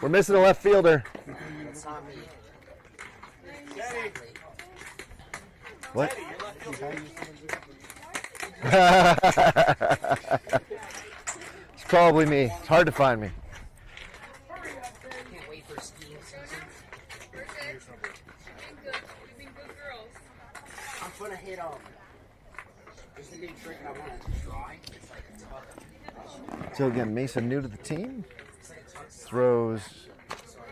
We're missing a left fielder. It's not me. What? It's probably me. It's hard to find me. Can't wait for skiing season. I'm gonna hit There's a new trick I want to try. It's like So again, Mason new to the team. Throws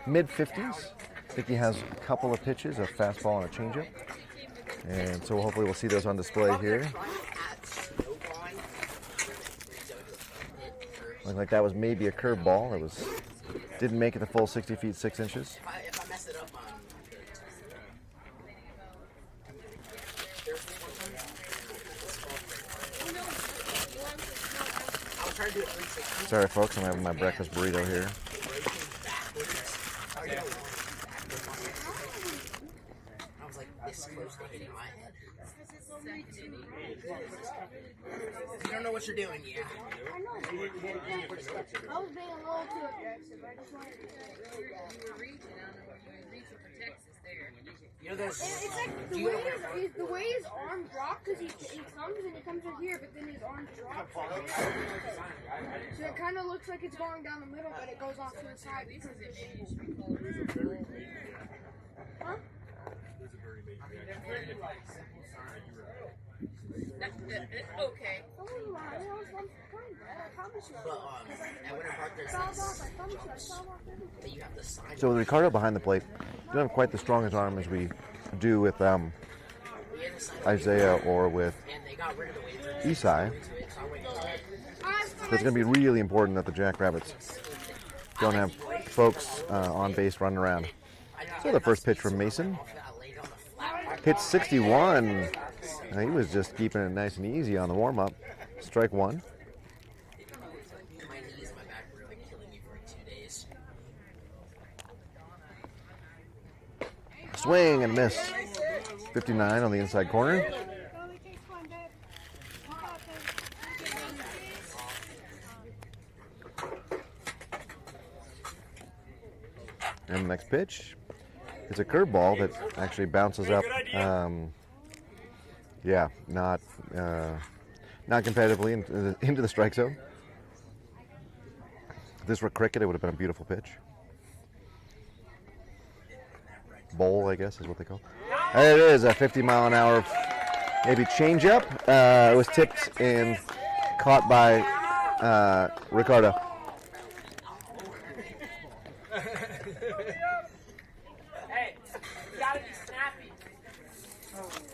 mid-50s. I think he has a couple of pitches, a fastball and a changeup. And so hopefully we'll see those on display here. Looked like that was maybe a curveball. It was, didn't make it the full 60 feet 6 inches. If I mess it up, I was trying to do a 360. Sorry, folks, I'm having my breakfast burrito here. I was like this close to hitting my head. You don't know what you're doing, yeah. I know. I was being a little too aggressive. I just wanted You know, there's. It's like the way his arm dropped, because he comes and he comes in here, but then his arm drops. So it kind of looks like it's going down the middle, but it goes off to the side because of the angle. Huh? Okay. I wasn't lying. I was trying to. I promise you. At Winter Park, there's I saw it off. I promise you. I saw it off everything. that you have to sign. So with Ricardo behind the plate, don't have quite the strongest arm as we do with Isaiah or with And they got rid of the waiver. Isai. So it's going to be really important that the Jackrabbits don't have folks on base running around. So the first pitch from Mason. Hit 61. He was just keeping it nice and easy on the warm-up. Strike one. My knees and my back were like killing me for 2 days. Swing and miss. 59 on the inside corner. And the next pitch is a curveball that actually bounces up. Yeah, not competitively into the strike zone. If this were cricket, it would have been a beautiful pitch. Bowl, I guess, is what they call it. There it is, a 50-mile-an-hour, maybe changeup. It was tipped and caught by Ricardo. Hey, you gotta be snappy.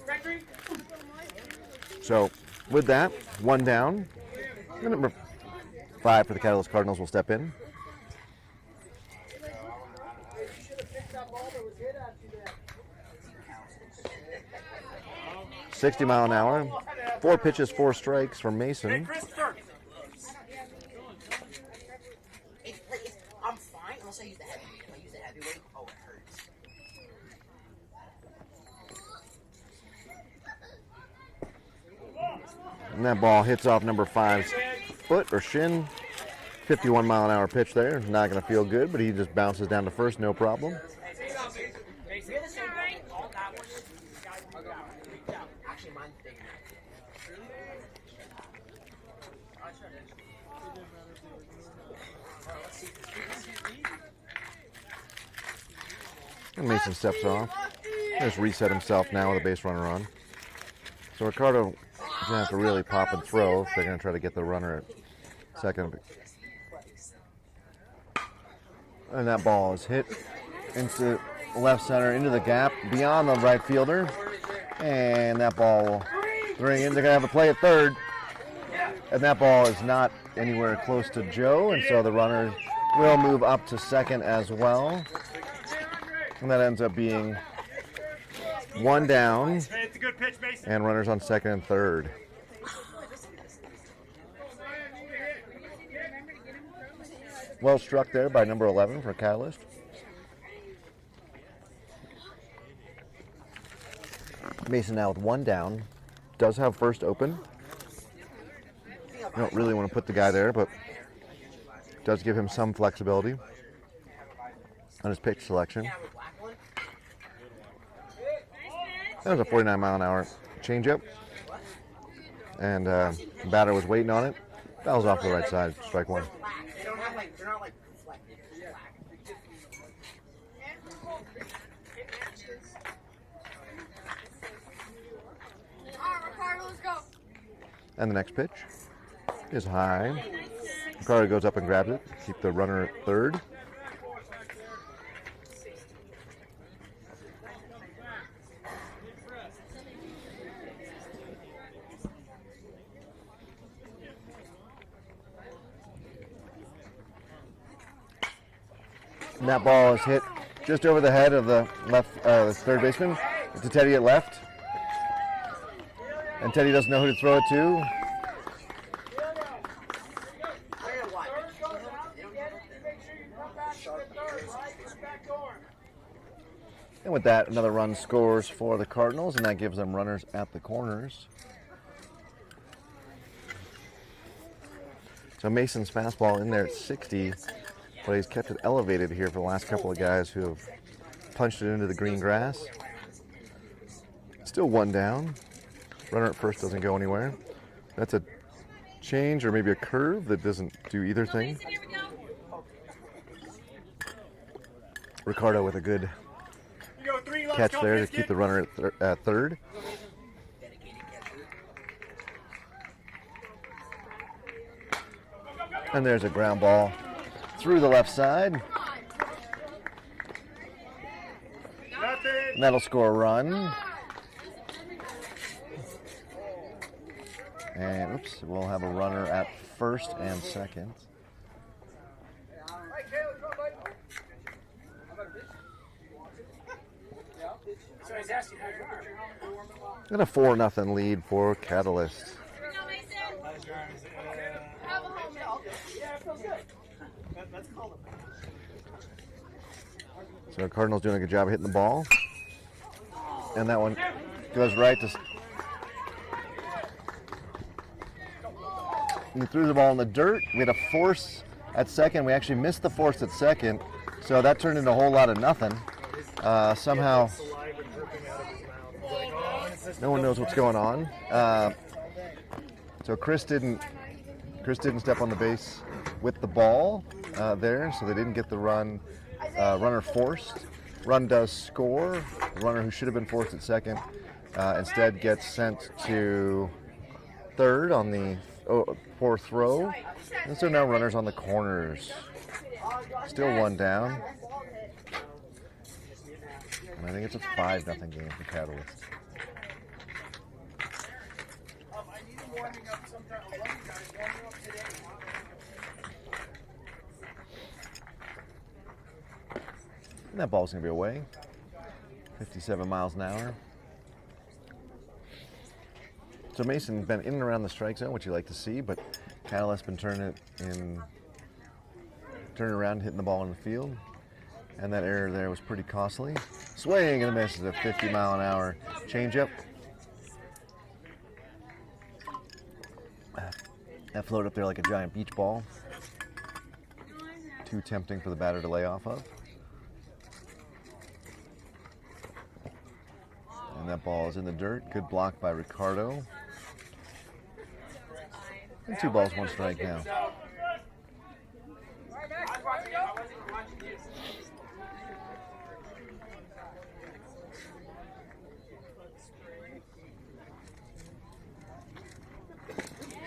Gregory? So, with that, one down. And number 5 for the Catalyst Cardinals will step in. $60-mile-an-hour. 4 pitches, 4 strikes from Mason. I'm fine unless I use the heavyweight. If I use the heavyweight, oh, it hurts. And that ball hits off number 5's foot or shin. 51-mile-an-hour pitch there. Not going to feel good, but he just bounces down to first, no problem. Actually, mine's bigger. And Mason steps off. Just reset himself now with a base runner on. So Ricardo is going to have to really pop and throw if they're going to try to get the runner at second. And that ball is hit into left center, into the gap, beyond the right fielder. And that ball will bring in. They're going to have a play at third. And that ball is not anywhere close to Joe. And so the runner will move up to second as well. And that ends up being one down. And runners on second and third. Well struck there by number 11 for Catalyst. Mason now with one down. Does have first open. I don't really want to put the guy there, but does give him some flexibility on his pitch selection. That was a 49-mile-an-hour changeup. And the batter was waiting on it. Fouls off the right side, strike one. They're not like reflective. Ricardo, let's go. And the next pitch is high. Ricardo goes up and grabs it. Keep the runner at third. And that ball is hit just over the head of the left third baseman to Teddy at left. And Teddy doesn't know who to throw it to. And with that, another run scores for the Cardinals, and that gives them runners at the corners. So Mason's fastball in there at 60, but he's kept it elevated here for the last couple of guys who have punched it into the green grass. Still one down. Runner at first doesn't go anywhere. That's a change or maybe a curve that doesn't do either thing. Ricardo with a good catch there to keep the runner at third. And there's a ground ball through the left side. And that'll score a run. And oops, we'll have a runner at first and second. And a 4-0 lead for Catalyst. So Cardinals doing a good job of hitting the ball. And that one goes right to... We threw the ball in the dirt. We had a force at second. We actually missed the force at second. So that turned into a whole lot of nothing. Somehow... No one knows what's going on. So Chris didn't step on the base with the ball there, so they didn't get the run. Runner forced. Run does score. The runner who should have been forced at second instead gets sent to third on the fourth throw. And so now runners on the corners. Still one down. And I think it's a 5-0 game for Catalyst. And that ball's going to be away. 57 miles an hour. So Mason's been in and around the strike zone, which you like to see, but Catalyst's been turning around, hitting the ball in the field. And that error there was pretty costly. Swing and a miss is a 50-mile-an-hour changeup. That floated up there like a giant beach ball. Too tempting for the batter to lay off of. And that ball is in the dirt. Good block by Ricardo. And 2 balls, 1 strike now.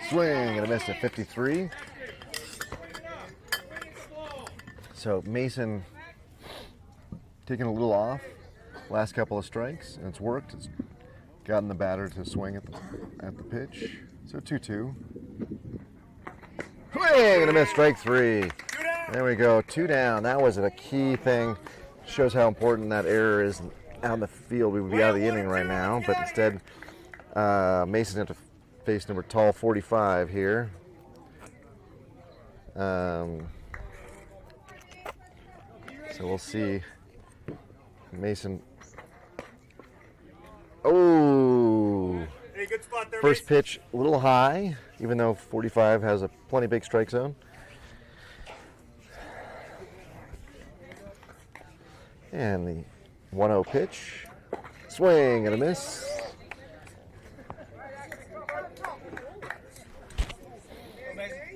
Swing and a miss at 53. So Mason taking a little off. Last couple of strikes, and it's worked. It's gotten the batter to swing at the pitch. So 2-2. Swing and a miss, strike 3. There we go, 2 down. That was a key thing. Shows how important that error is out in the field. We would be out of the inning right now, but instead, Mason's going to face number tall 45 here. So we'll see. Mason. Oh! Hey, good spot there, First pitch a little high, even though 45 has a plenty big strike zone. And the 1-0 pitch. Swing and a miss.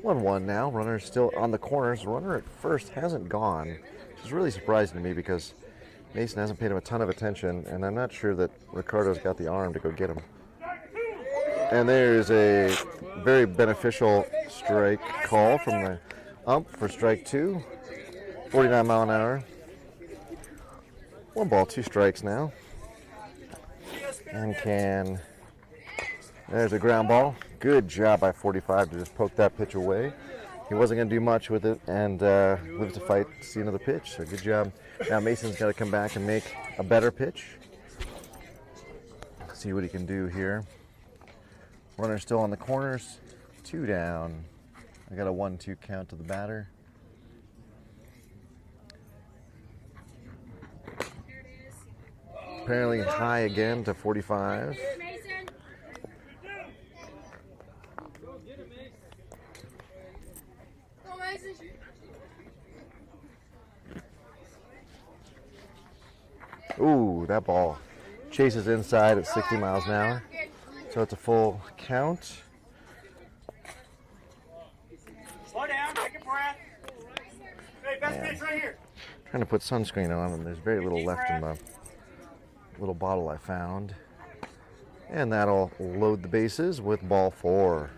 One now. Runner still on the corners. Runner at first hasn't gone, which is really surprising to me because Mason hasn't paid him a ton of attention, and I'm not sure that Ricardo's got the arm to go get him. And there's a very beneficial strike call from the ump for strike 2. 49 mile an hour. 1 ball, 2 strikes now. And there's a ground ball. Good job by 45 to just poke that pitch away. he wasn't going to do much with it and live to fight to see another pitch. So good job. Now Mason's got to come back and make a better pitch. See what he can do here. Runner still on the corners. 2 down. I got a 1-2 count to the batter. Apparently high again to 45. Ooh, that ball chases inside at 60 miles an hour. So it's a full count. Slow down, take a breath. Hey, best pitch right here. Trying to put sunscreen on, and there's very little left in the little bottle I found. And that'll load the bases with ball 4.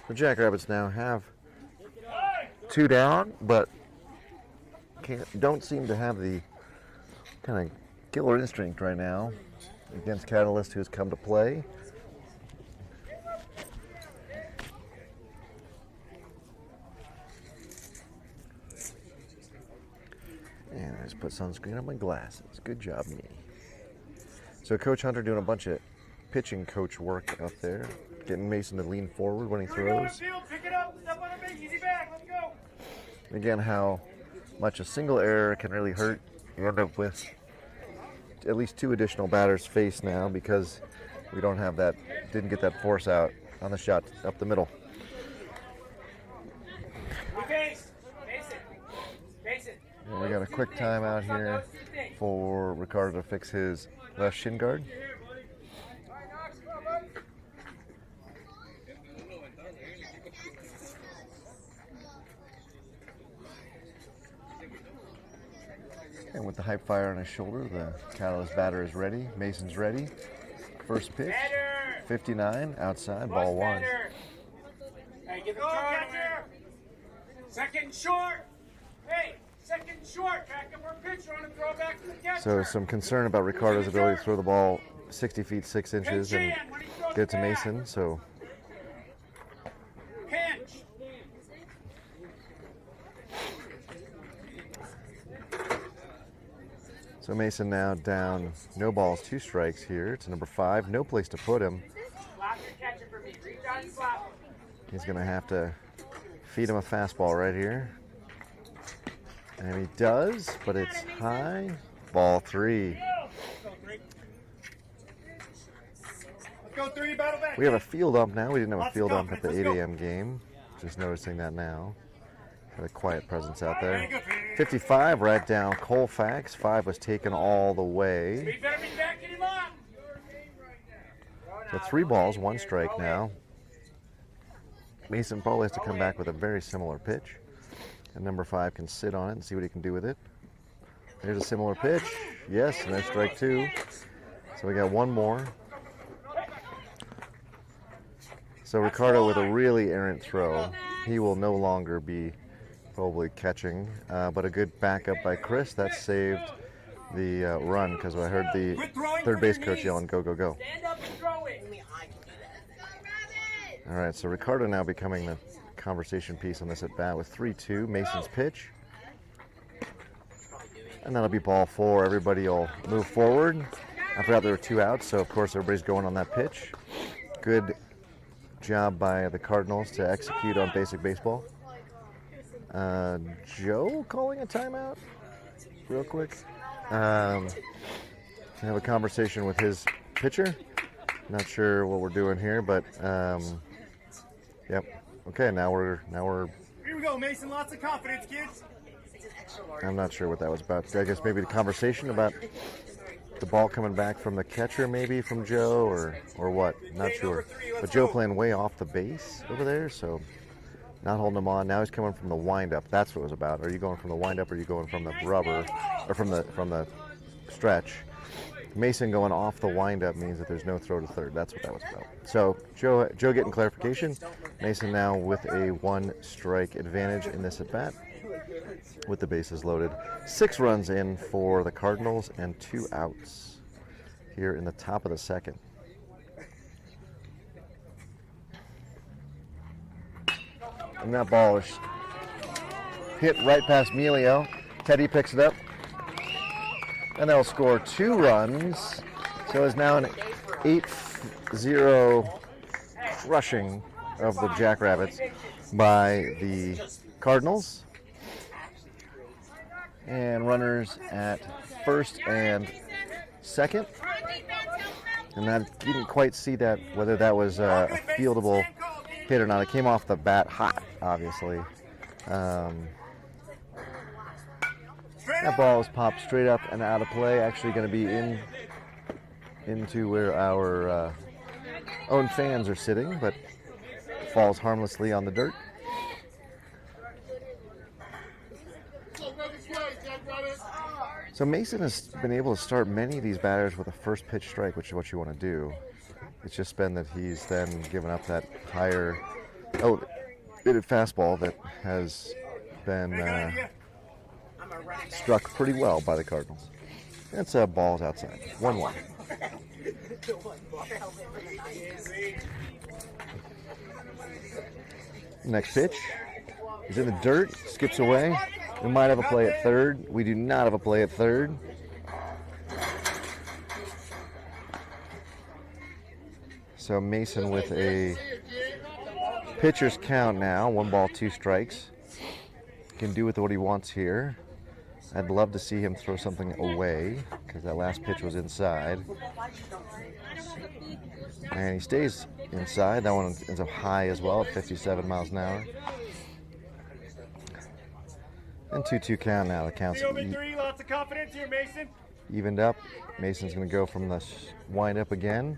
The Jackrabbits now have 2 down, but don't seem to have the kind of killer instinct right now against Catalyst, who's come to play. And I just put sunscreen on my glasses. Good job, me. So Coach Hunter doing a bunch of pitching coach work out there, getting Mason to lean forward when he throws. Pick it up, step on the base, easy back, let's go. Again, how much a single error can really hurt. You end up with at least 2 additional batters faced now because we don't have that, didn't get that force out on the shot up the middle. And we got a quick timeout here for Ricardo to fix his left shin guard. And with the hype fire on his shoulder, the Catalyst batter is ready. Mason's ready. First pitch, 59, outside, ball 1. Hey, give it catcher. Second short. Hey, second short. Back up our pitcher on and throw it back to the catcher. So some concern about Ricardo's ability to throw the ball 60 feet 6 inches and get it to Mason. So pinch. So Mason now down, no balls, 2 strikes here to number 5. No place to put him. He's going to have to feed him a fastball right here. And he does, but it's high. Ball 3. Let's go 3, battle back. We have a field ump now. We didn't have a field ump at the 8 a.m. game. Just noticing that now. Got a quiet presence out there. 55 right down Colfax. 5 was taken all the way. So 3 balls, 1 strike now. Mason probably has to come back with a very similar pitch. And number 5 can sit on it and see what he can do with it. Here's a similar pitch. Yes, and there's strike 2. So we got 1 more. So Ricardo with a really errant throw. He will no longer be probably catching, but a good backup by Chris. That saved the run because I heard the third base coach yelling, "Go, go, go." All right, so Ricardo now becoming the conversation piece on this at bat with 3-2. Mason's pitch. And that'll be ball 4. Everybody will move forward. I forgot there were 2 outs, so of course everybody's going on that pitch. Good job by the Cardinals to execute on basic baseball. Joe calling a timeout real quick. Have a conversation with his pitcher. Not sure what we're doing here, but yep. Okay, now we're Here we go, Mason. Lots of confidence, kids. I'm not sure what that was about. I guess maybe the conversation about the ball coming back from the catcher, maybe from Joe, or what? Not sure. But Joe playing way off the base over there, so not holding him on. Now he's coming from the windup. That's what it was about. Are you going from the windup, or are you going from the rubber, or from the stretch? Mason going off the windup means that there's no throw to third. That's what that was about. So Joe getting clarification. Mason now with a 1-strike advantage in this at bat, with the bases loaded. 6 runs in for the Cardinals and 2 outs here in the top of the second. And that ball is hit right past Melio. Teddy picks it up. And they'll score 2 runs. So it's now an 8-0 rushing of the Jackrabbits by the Cardinals. And runners at first and second. And I didn't quite see that, whether that was a fieldable hit or not. It came off the bat hot, obviously. That ball is popped straight up and out of play. Actually going to be into where our own fans are sitting, but falls harmlessly on the dirt. So Mason has been able to start many of these batters with a first pitch strike, which is what you want to do. It's just been that he's then given up that higher bitted fastball that has been struck pretty well by the Cardinals. It's balls outside. 1-1. Next pitch is in the dirt, skips away. We might have a play at third. We do not have a play at third. So Mason with a pitcher's count now. 1 ball, 2 strikes. Can do with what he wants here. I'd love to see him throw something away because that last pitch was inside. And he stays inside. That one ends up high as well at 57 miles an hour. And 2-2 count now. The count's lots of confidence here, Mason. evened up. Mason's going to go from the wind up again.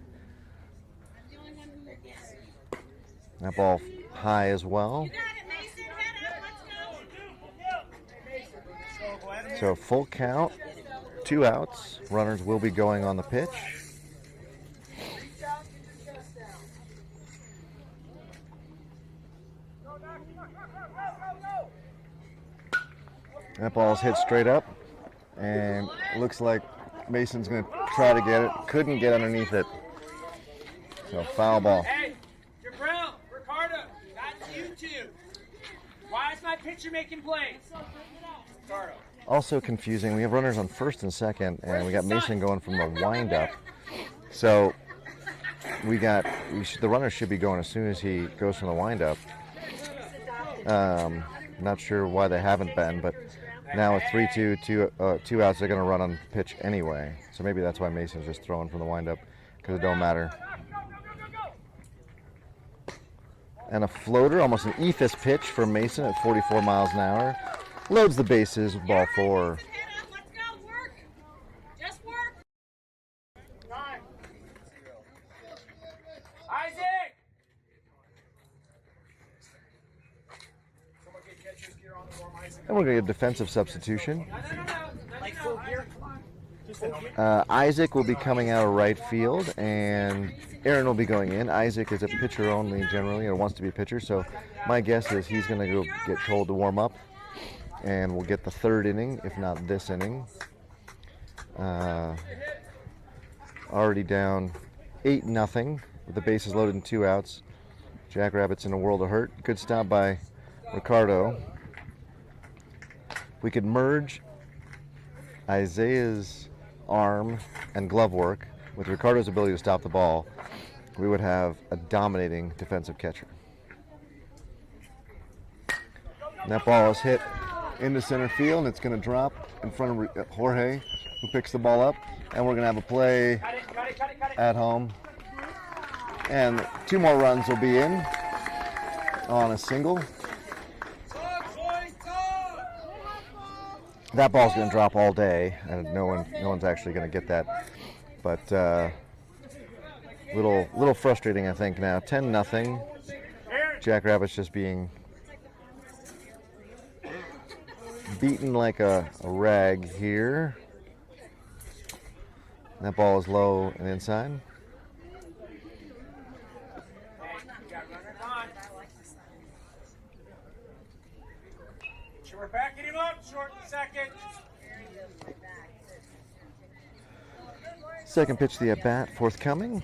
That ball high as well. So full count, 2 outs. Runners will be going on the pitch. That ball's hit straight up, and it looks like Mason's going to try to get it. Couldn't get underneath it. So foul ball. Hey, Jabril, Ricardo, that's you two. Why is my pitcher making plays? Ricardo. Also confusing, we have runners on first and second, and we got Mason going from the windup. So the runner should be going as soon as he goes from the windup. Not sure why they haven't been, but now with 3-2, 2 outs, they're going to run on pitch anyway. So maybe that's why Mason's just throwing from the windup, because it don't matter. And a floater, almost an ethos pitch for Mason at 44 miles an hour. Loads the bases with ball 4. Let's go, work. Just work. Isaac! And we're going to get a defensive substitution. Isaac will be coming out of right field, and Aaron will be going in. Isaac is a pitcher only generally, or wants to be a pitcher, so my guess is he's going to go get told to warm up, and we'll get the 3rd inning, if not this inning. Already down 8-0 with the bases loaded and 2 outs. Jackrabbits in a world of hurt. Good stop by Ricardo. We could merge Isaiah's arm and glove work with Ricardo's ability to stop the ball. We would have a dominating defensive catcher. And that ball is hit into center field, and it's going to drop in front of Jorge, who picks the ball up. And we're going to have a play at home. And 2 more runs will be in on a single. That ball's going to drop all day, and no one's actually going to get that. But little frustrating, I think. Now 10-0. Jackrabbits just being beaten like a rag here. That ball is low and inside. We're backing him up, short second. Second pitch, the at-bat, forthcoming.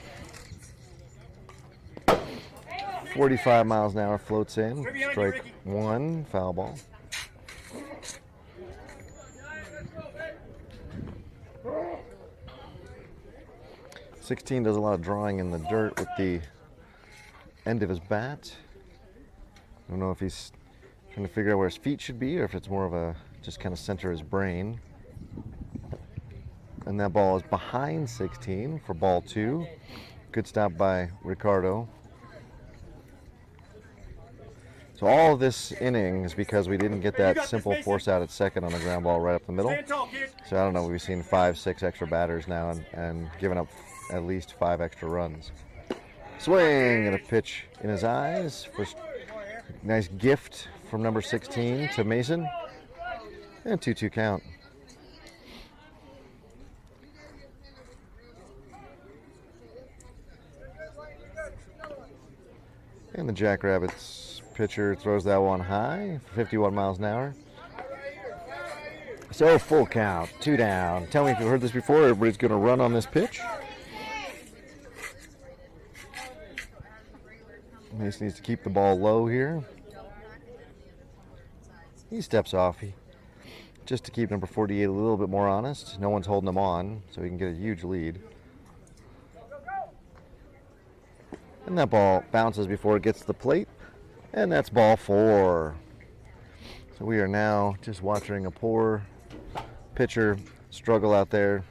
45 miles an hour floats in. Strike one, foul ball. '16 does a lot of drawing in the dirt with the end of his bat. I don't know if he's trying to figure out where his feet should be or if it's more of a just kind of center his brain. And that ball is behind 16 for ball 2. Good stop by Ricardo. So all of this inning is because we didn't get that simple force out at second on the ground ball right up the middle. So I don't know, we've seen 5, 6 extra batters now and given up at least 5 extra runs. Swing and a pitch in his eyes. First nice gift from number 16 to Mason. And 2-2 count. And the Jackrabbits pitcher throws that one high for 51 miles an hour. So full count, 2 down. Tell me if you've heard this before. Everybody's going to run on this pitch. Mason needs to keep the ball low here. He steps off just to keep number 48 a little bit more honest. No one's holding him on, so he can get a huge lead. And that ball bounces before it gets to the plate. And that's ball 4. So we are now just watching a poor pitcher struggle out there.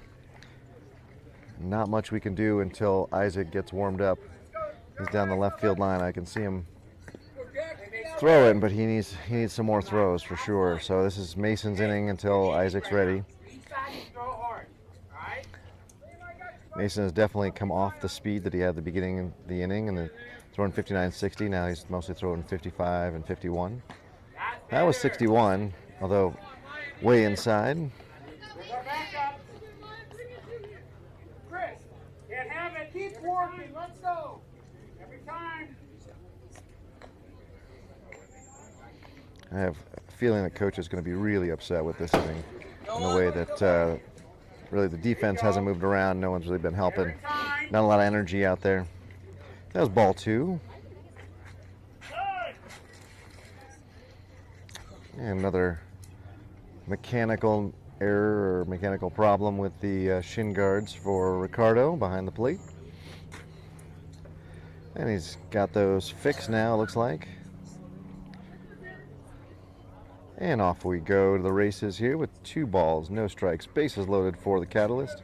Not much we can do until Isaac gets warmed up. He's down the left field line. I can see him throwing, but he needs some more throws for sure. So this is Mason's inning until Isaac's ready. Mason has definitely come off the speed that he had at the beginning of the inning and throwing 59-60. Now he's mostly throwing 55 and 51. That was 61, although way inside. Chris, can't have it. Keep working. Let's go. Every time. I have a feeling that coach is going to be really upset with this inning in the way that really the defense hasn't moved around. No one's really been helping. Not a lot of energy out there. That was ball 2. And another mechanical error or mechanical problem with the shin guards for Ricardo behind the plate. And he's got those fixed now, looks like. And off we go to the races here with 2 balls, no strikes. Bases loaded for the Catalyst.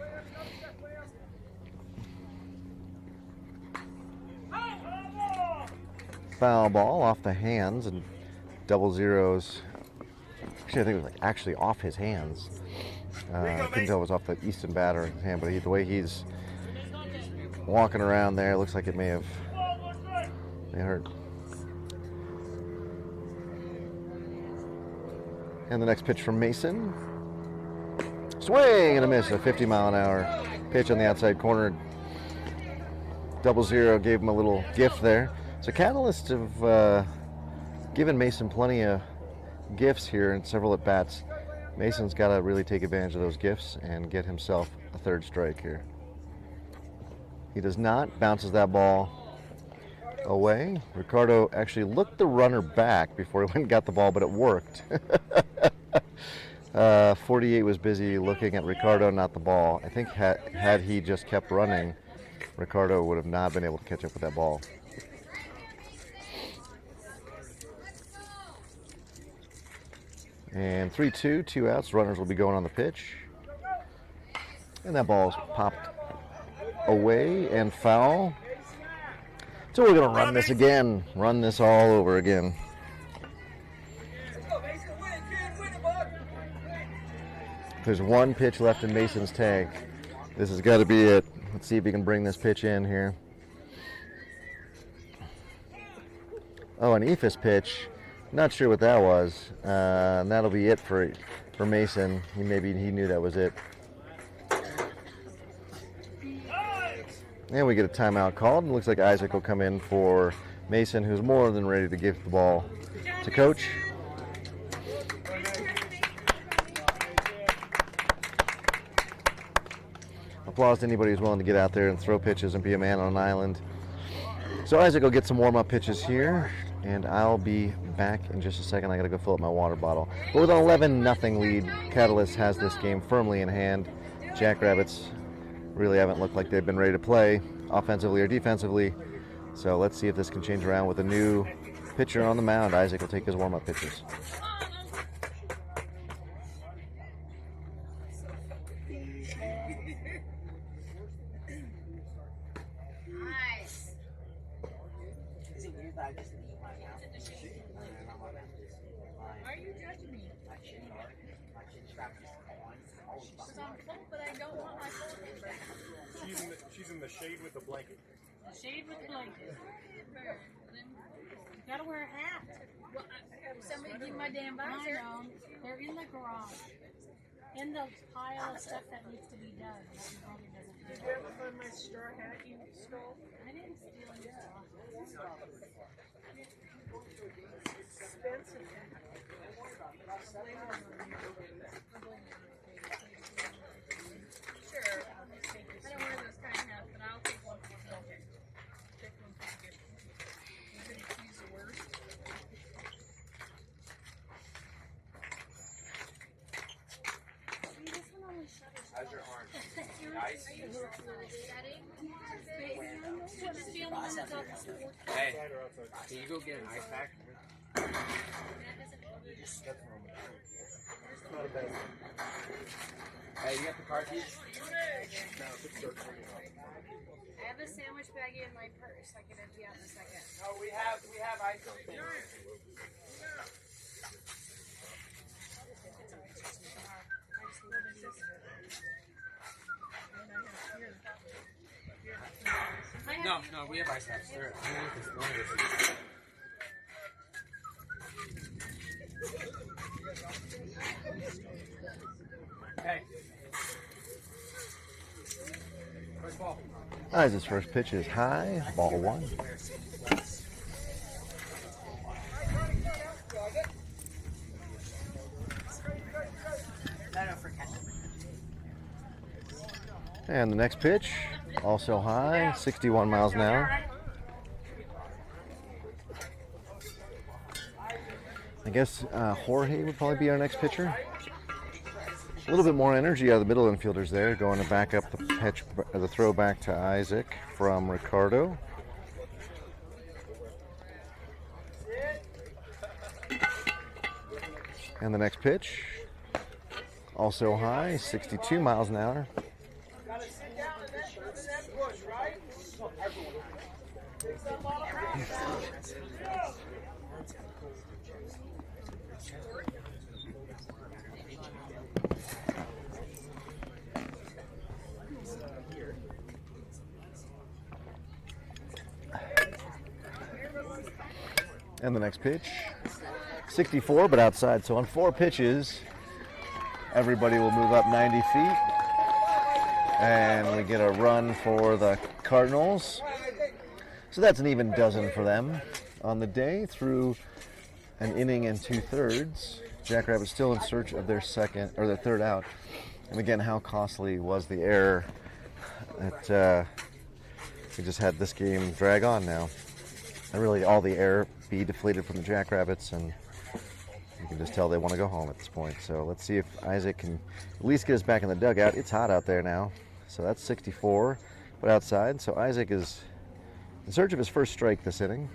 Foul ball off the hands and double zeros. Actually, I think it was actually off his hands. I couldn't tell it was off the Easton batter's hand, but the way he's walking around there, looks like it may hurt. And the next pitch from Mason. Swing and a miss, a 50-mile-an-hour pitch on the outside corner. Double zero gave him a little gift there. So Catalysts have given Mason plenty of gifts here and several at-bats. Mason's got to really take advantage of those gifts and get himself a 3rd strike here. He does not, bounces that ball away. Ricardo actually looked the runner back before he went and got the ball, but it worked. 48 was busy looking at Ricardo, not the ball. I think had he just kept running, Ricardo would have not been able to catch up with that ball. And 3-2, 2 outs. Runners will be going on the pitch. And that ball's popped away and foul. So we're going to run this again. Run this all over again. There's 1 pitch left in Mason's tank. This has got to be it. Let's see if he can bring this pitch in here. Oh, an Ephus pitch. Not sure what that was. And that'll be it for Mason. He knew that was it. And we get a timeout called. It looks like Isaac will come in for Mason, who's more than ready to give the ball to coach. Applause to anybody who's willing to get out there and throw pitches and be a man on an island. So Isaac will get some warm-up pitches here, and I'll be back in just a second. I gotta go fill up my water bottle. But with an 11-0 lead, Catalyst has this game firmly in hand. Jackrabbits really haven't looked like they've been ready to play, offensively or defensively. So let's see if this can change around with a new pitcher on the mound. Isaac will take his warm-up pitches. Why are you judging me? Because I'm full, but I don't want my full head back. She's in the shade with the blanket. The shade with the blanket. You gotta wear a hat. Well, somebody give me my damn visor. I know. They're in the garage. In the pile of stuff that needs to be done. That your brother doesn't do. Did you ever find my straw hat you stole? I didn't steal your stuff. Expensive. Sure. I don't wear those kind of hats, but I'll take one for the gift. Take one for the gift. You're gonna choose the worst. See, this one only shutters. How's your arm? Nice. Just the only one that's on the sport. Hey, can you go get an ice pack? Hey, you got the car keys? I have a sandwich baggie in my purse. I can empty out in a second. No, we have ice cream. No, we have ice packs. They're underneath this. Hey. First ball. Isaac's first pitch is high, ball one. And the next pitch, also high, 61 miles an hour. I guess Jorge would probably be our next pitcher. A little bit more energy out of the middle infielders there, going to back up the pitch, the throw back to Isaac from Ricardo. And the next pitch, also high, 62 miles an hour. Gotta sit down and then push, right? Takes a lot of practice. And the next pitch, 64, but outside. So on 4 pitches, everybody will move up 90 feet. And we get a run for the Cardinals. So that's an even dozen for them on the day through an inning and 2/3. Jackrabbits still in search of their third out. And again, how costly was the error that we just had this game drag on now. And really all the air be deflated from the Jackrabbits, and you can just tell they want to go home at this point. So let's see if Isaac can at least get us back in the dugout. It's hot out there now. So that's 64, but outside. So Isaac is in search of his first strike this inning.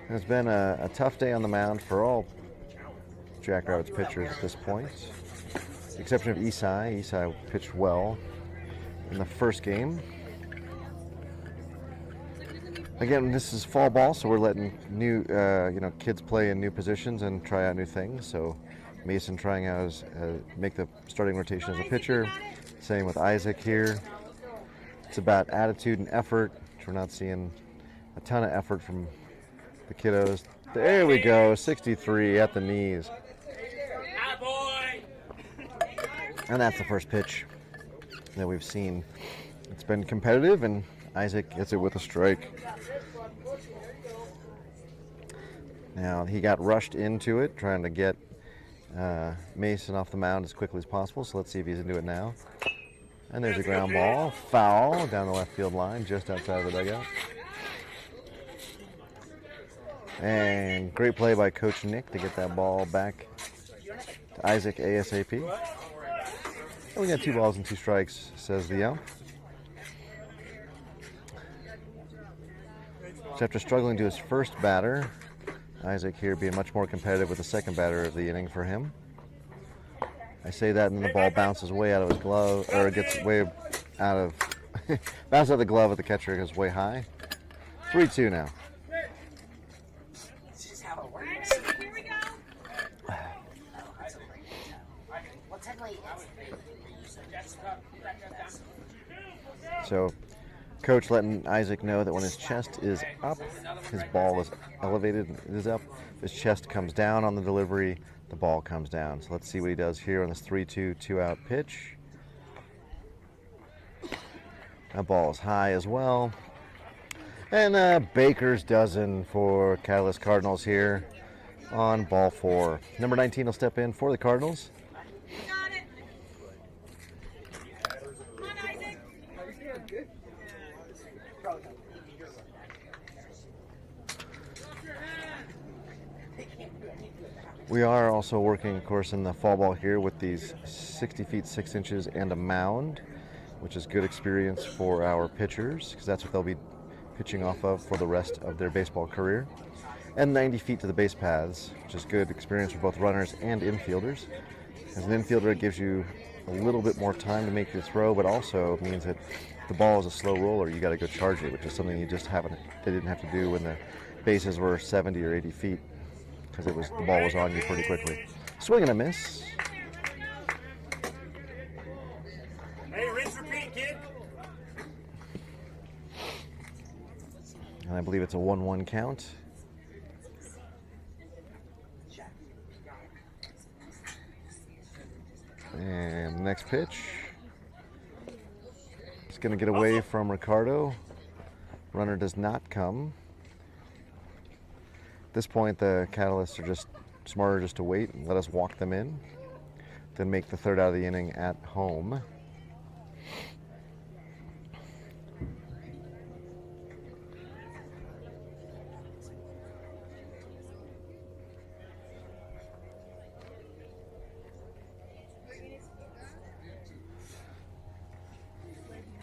It's been a tough day on the mound for all Jackrabbits pitchers at this point. With the exception of Isai. Isai pitched well in the first game. Again, this is fall ball, so we're letting new, kids play in new positions and try out new things. So Mason trying out make the starting rotation as a pitcher. Same with Isaac here. It's about attitude and effort, which we're not seeing a ton of effort from the kiddos. There we go, 63 at the knees. And that's the first pitch that we've seen. It's been competitive, and Isaac gets it with a strike. Now, he got rushed into it, trying to get Mason off the mound as quickly as possible, so let's see if he's into it now. And there's a ground ball, foul down the left field line, just outside of the dugout. And great play by Coach Nick to get that ball back to Isaac ASAP. And we got 2 balls and 2 strikes, says the ump. So after struggling to his first batter, Isaac here being much more competitive with the second batter of the inning for him. I say that and the ball bounces way out of his glove, or it gets way out of, bounces out of the glove of the catcher, it goes way high. 3-2 now. Here we go. So, Coach letting Isaac know that when his chest is up, his ball is elevated, it is up. If his chest comes down on the delivery, the ball comes down. So let's see what he does here on this 3-2, 2-out pitch. That ball is high as well. And Baker's dozen for Catalyst Cardinals here on ball 4. Number 19 will step in for the Cardinals. Got it. Come on, Isaac. We are also working, of course, in the fall ball here with these 60 feet 6 inches and a mound, which is good experience for our pitchers because that's what they'll be pitching off of for the rest of their baseball career. And 90 feet to the base paths, which is good experience for both runners and infielders. As an infielder, it gives you a little bit more time to make your throw, but also means that if the ball is a slow roller, you got to go charge it, which is something you just they didn't have to do when the bases were 70 or 80 feet. Because the ball was on you pretty quickly. Swing and a miss. Hey, rinse, repeat, kid. And I believe it's a 1-1 count. And the next pitch. It's going to get away from Ricardo. Runner does not come. At this point, the Catalysts are just smarter just to wait and let us walk them in, then make the third out of the inning at home.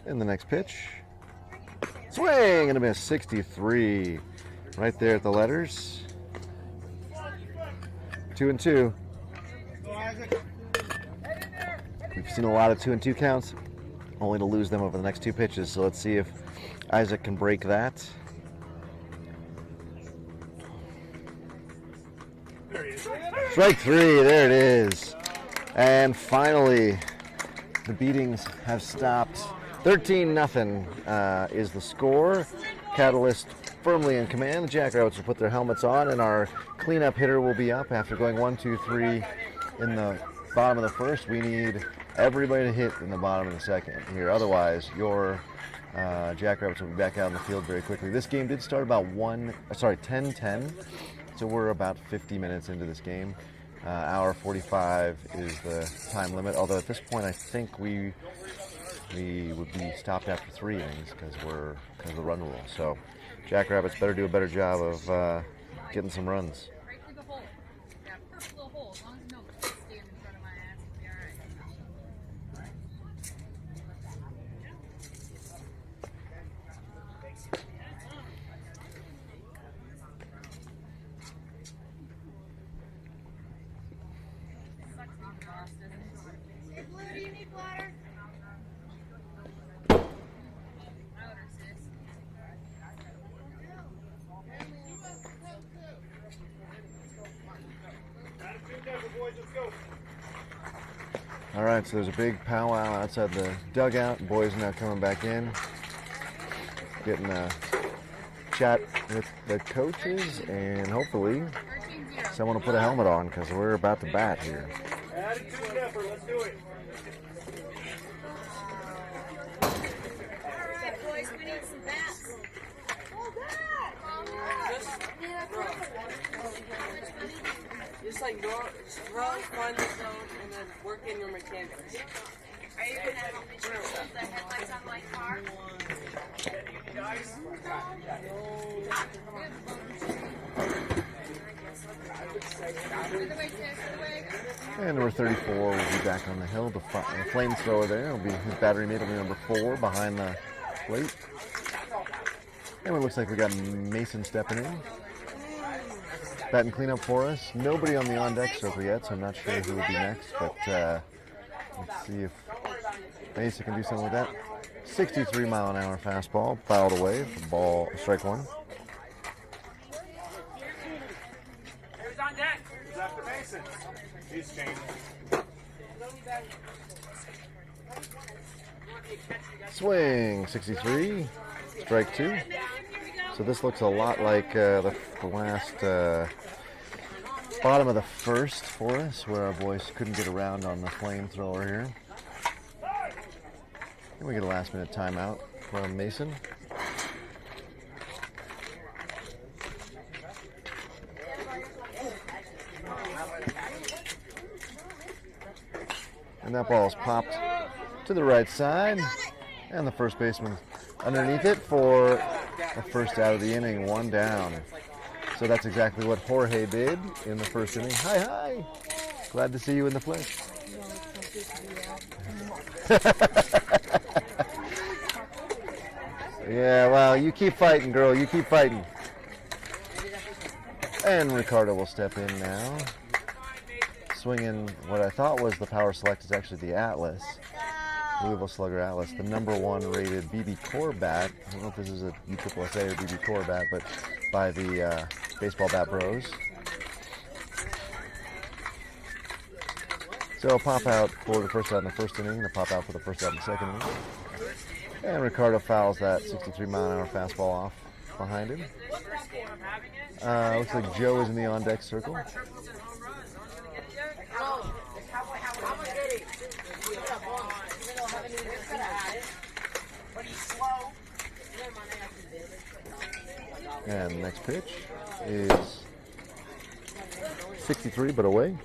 And the next pitch. Swing and a miss, 63. Right there at the letters. 2-2. We've seen a lot of 2-2 counts, only to lose them over the next 2 pitches. So let's see if Isaac can break that. Strike 3, there it is. And finally, the beatings have stopped. 13-0 is the score. Catalyst firmly in command. The Jackrabbits will put their helmets on, and our cleanup hitter will be up after going 1, 2, 3 in the bottom of the first. We need everybody to hit in the bottom of the second here. Otherwise, your Jackrabbits will be back out in the field very quickly. This game did start about 10-10, so we're about 50 minutes into this game. Hour 45 is the time limit, although at this point I think we would be stopped after 3 innings because of the run rule. So Jackrabbits better do a better job of getting some runs. Right through the hole. Yeah, perfect little hole. As long as no kids stand in front of my ass, it'll be alright. Hey, Blue, do you need bladder? All right, so there's a big powwow outside the dugout. Boys are now coming back in, getting a chat with the coaches, and hopefully someone will put a helmet on because we're about to bat here. Attitude effort, let's do it. Alright, boys, we need some bats. Oh, that! Just like throw, find the zone, and then work in your mechanics. Are you gonna help me change the headlights on my car? And number 34 will be back on the hill. The flamethrower there will be his battery mate will be number 4 behind the plate. And it looks like we got Mason stepping in. Batting cleanup for us. Nobody on the on-deck circle yet, so I'm not sure who will be next. But let's see if Mason can do something with that. 63-mile-an-hour fastball, fouled away for ball, strike one. Who's on deck? It's after Mason. He's changing. Swing, 63, strike 2. So this looks a lot like the last bottom of the first for us, where our boys couldn't get around on the flamethrower here. And we get a last-minute timeout from Mason. And that ball is popped to the right side, and the first baseman underneath it for the first out of the inning, 1 down. So that's exactly what Jorge did in the first inning. Hi, hi. Glad to see you in the flesh. Yeah, well, you keep fighting, girl. You keep fighting. And Ricardo will step in now. Swinging what I thought was the Power Select is actually the Atlas. Louisville Slugger Atlas, the #1 rated BB Core bat. I don't know if this is a USSSA or BB Core bat, but by the Baseball Bat Bros. So a pop out for the first out in the first inning, the pop out for the first out in the second inning. And Ricardo fouls that 63-mile-an-hour fastball off behind him. Looks like Joe is in the on-deck circle. And the next pitch is 63, but away.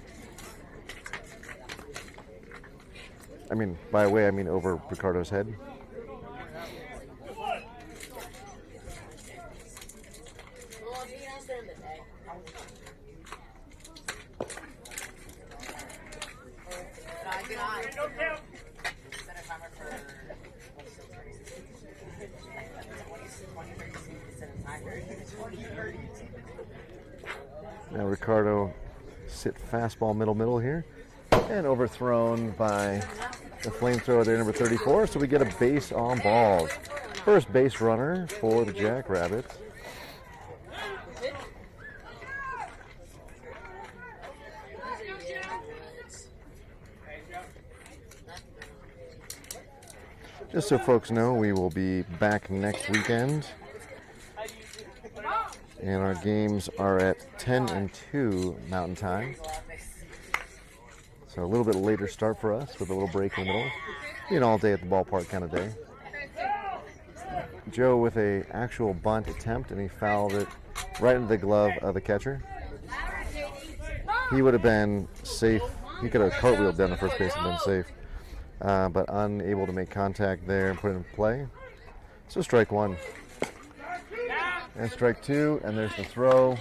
I mean, by away, I mean over Ricardo's head. Now Ricardo sit fastball middle here, and overthrown by the flamethrower there, number 34. So we get a base on balls. First base runner for the Jackrabbits. Just so folks know, we will be back next weekend. And our games are at 10 and 2 Mountain Time. So a little bit later start for us with a little break in the middle. Be an all day at the ballpark kind of day. Joe with a actual bunt attempt, and he fouled it right into the glove of the catcher. He would have been safe. He could have cartwheeled down the first base and been safe. But unable to make contact there and put it in play. So strike 1. And strike 2, and there's the throw.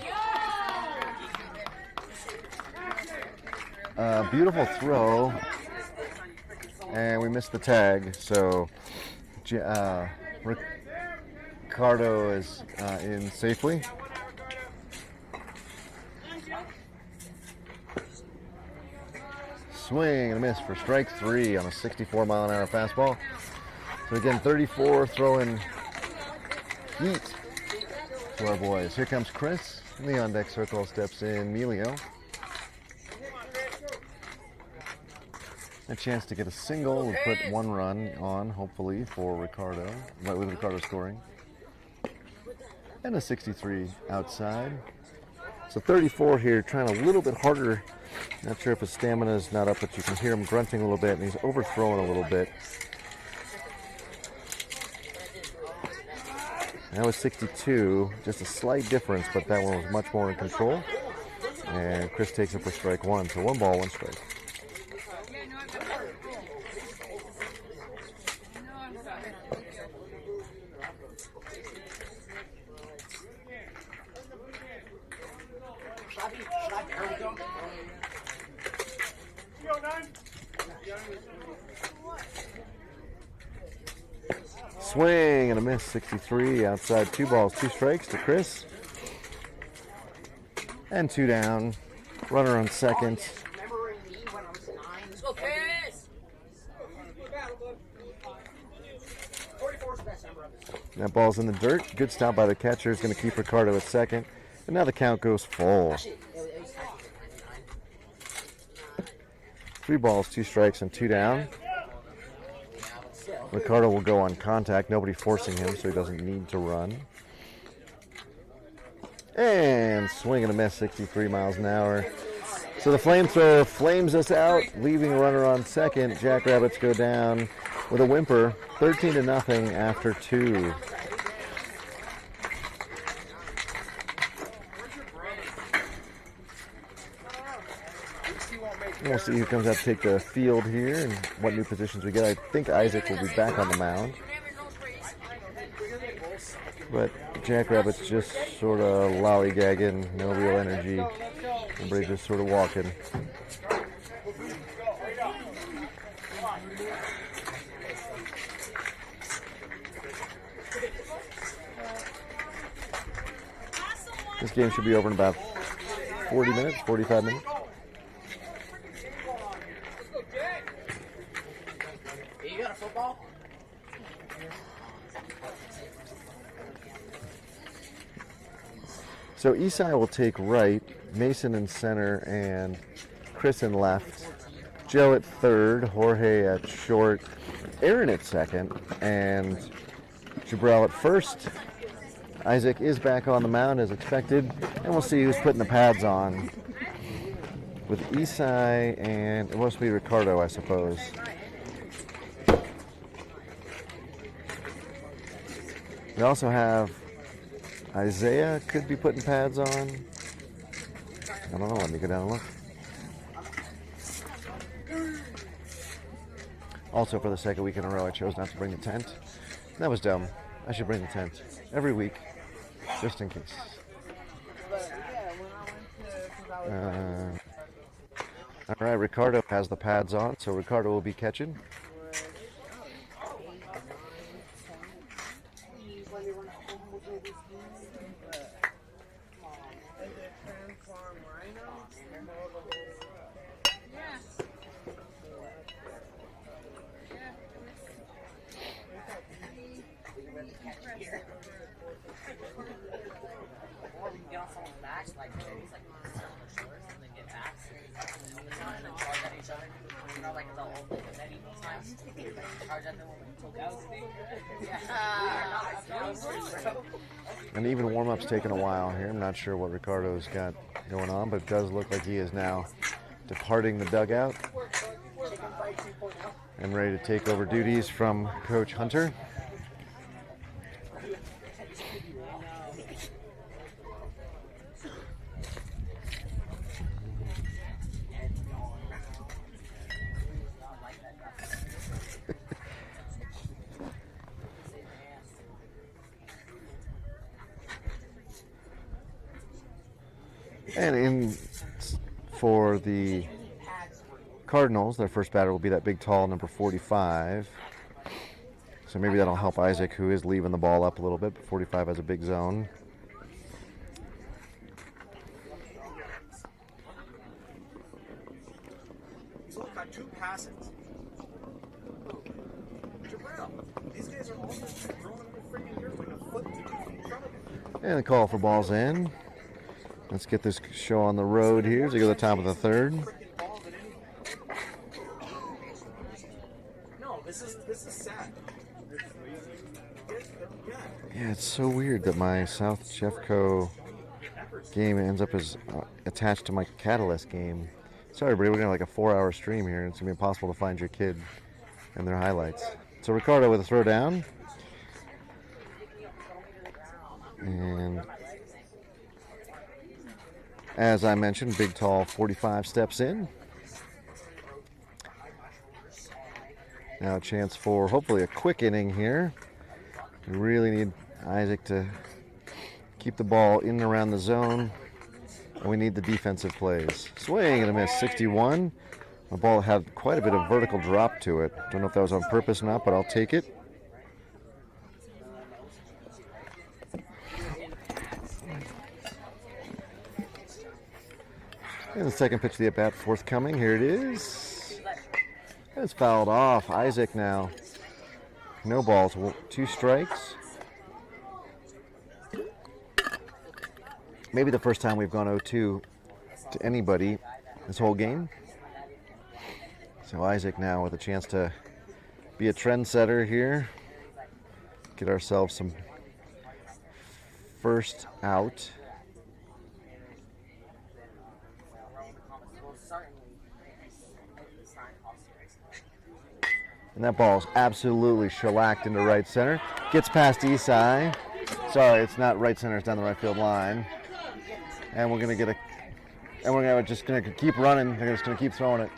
Beautiful throw. And we missed the tag, so Ricardo is in safely. Swing and a miss for strike 3 on a 64-mile-an-hour fastball. So again, 34 throwing heat to our boys. Here comes Chris. In the on-deck circle steps in Emilio. A chance to get a single would put 1 run on, hopefully, for Ricardo, with Ricardo scoring. And a 63 outside. So 34 here, trying a little bit harder. Not sure if his stamina is not up, but you can hear him grunting a little bit, and he's overthrowing a little bit. That was 62, just a slight difference, but that one was much more in control. And Chris takes it for strike one, so 1 ball, 1 strike. Swing and a miss, 63 outside, 2 balls, 2 strikes to Chris. And 2 down. Runner on second. Let's go, Chris! That ball's in the dirt. Good stop by the catcher. Is going to keep Ricardo at second. And now the count goes full. 3 balls, 2 strikes, and 2 down. Ricardo will go on contact. Nobody forcing him, so he doesn't need to run. And swing and a miss, 63 miles an hour. So the flamethrower flames us out, leaving a runner on second. Jackrabbits go down with a whimper, 13-0 after 2. We'll see who comes out to take the field here and what new positions we get. I think Isaac will be back on the mound. But Jackrabbits just sort of lollygagging, no real energy. Everybody just sort of walking. This game should be over in about 40 minutes, 45 minutes. You got a football? So Isai will take right, Mason in center, and Chris in left. Joe at third, Jorge at short, Aaron at second, and Jabril at first. Isaac is back on the mound as expected, and we'll see who's putting the pads on. With Isai and it must be Ricardo, I suppose. We also have Isaiah could be putting pads on. I don't know. Let me go down and look. Also, for the second week in a row, I chose not to bring the tent. That was dumb. I should bring the tent every week, just in case. All right, Ricardo has the pads on, so Ricardo will be catching. And even warm-up's taking a while here. I'm not sure what Ricardo's got going on, but it does look like he is now departing the dugout and ready to take over duties from Coach Hunter. And in for the Cardinals, their first batter will be that big, tall number 45. So maybe that'll help Isaac, who is leaving the ball up a little bit, but 45 has a big zone. So look, got 2 passes. These guys are all just throwing them freaking years like a foot to 2 feet in front of them. And the call for balls in. Let's get this show on the road here as we go to the top of the third. No, this is sad. Yeah, it's so weird that my South Jeffco game ends up as attached to my Catalyst game. Sorry, everybody, we're going to have like a 4-hour stream here. It's going to be impossible to find your kid and their highlights. So Ricardo with a throw down. And as I mentioned, big tall 45 steps in. Now a chance for hopefully a quick inning here. We really need Isaac to keep the ball in and around the zone. And we need the defensive plays. Swing and a miss, 61. The ball had quite a bit of vertical drop to it. Don't know if that was on purpose or not, but I'll take it. And the second pitch of the at-bat forthcoming. Here it is. It's fouled off. Isaac now. No balls, 2 strikes. Maybe the first time we've gone 0-2 to anybody this whole game. So Isaac now with a chance to be a trendsetter here. Get ourselves some first out. And that ball's absolutely shellacked into right center. Gets past Isai. Sorry, it's not right center, it's down the right field line. And we're gonna just gonna keep running. They're just gonna keep throwing it.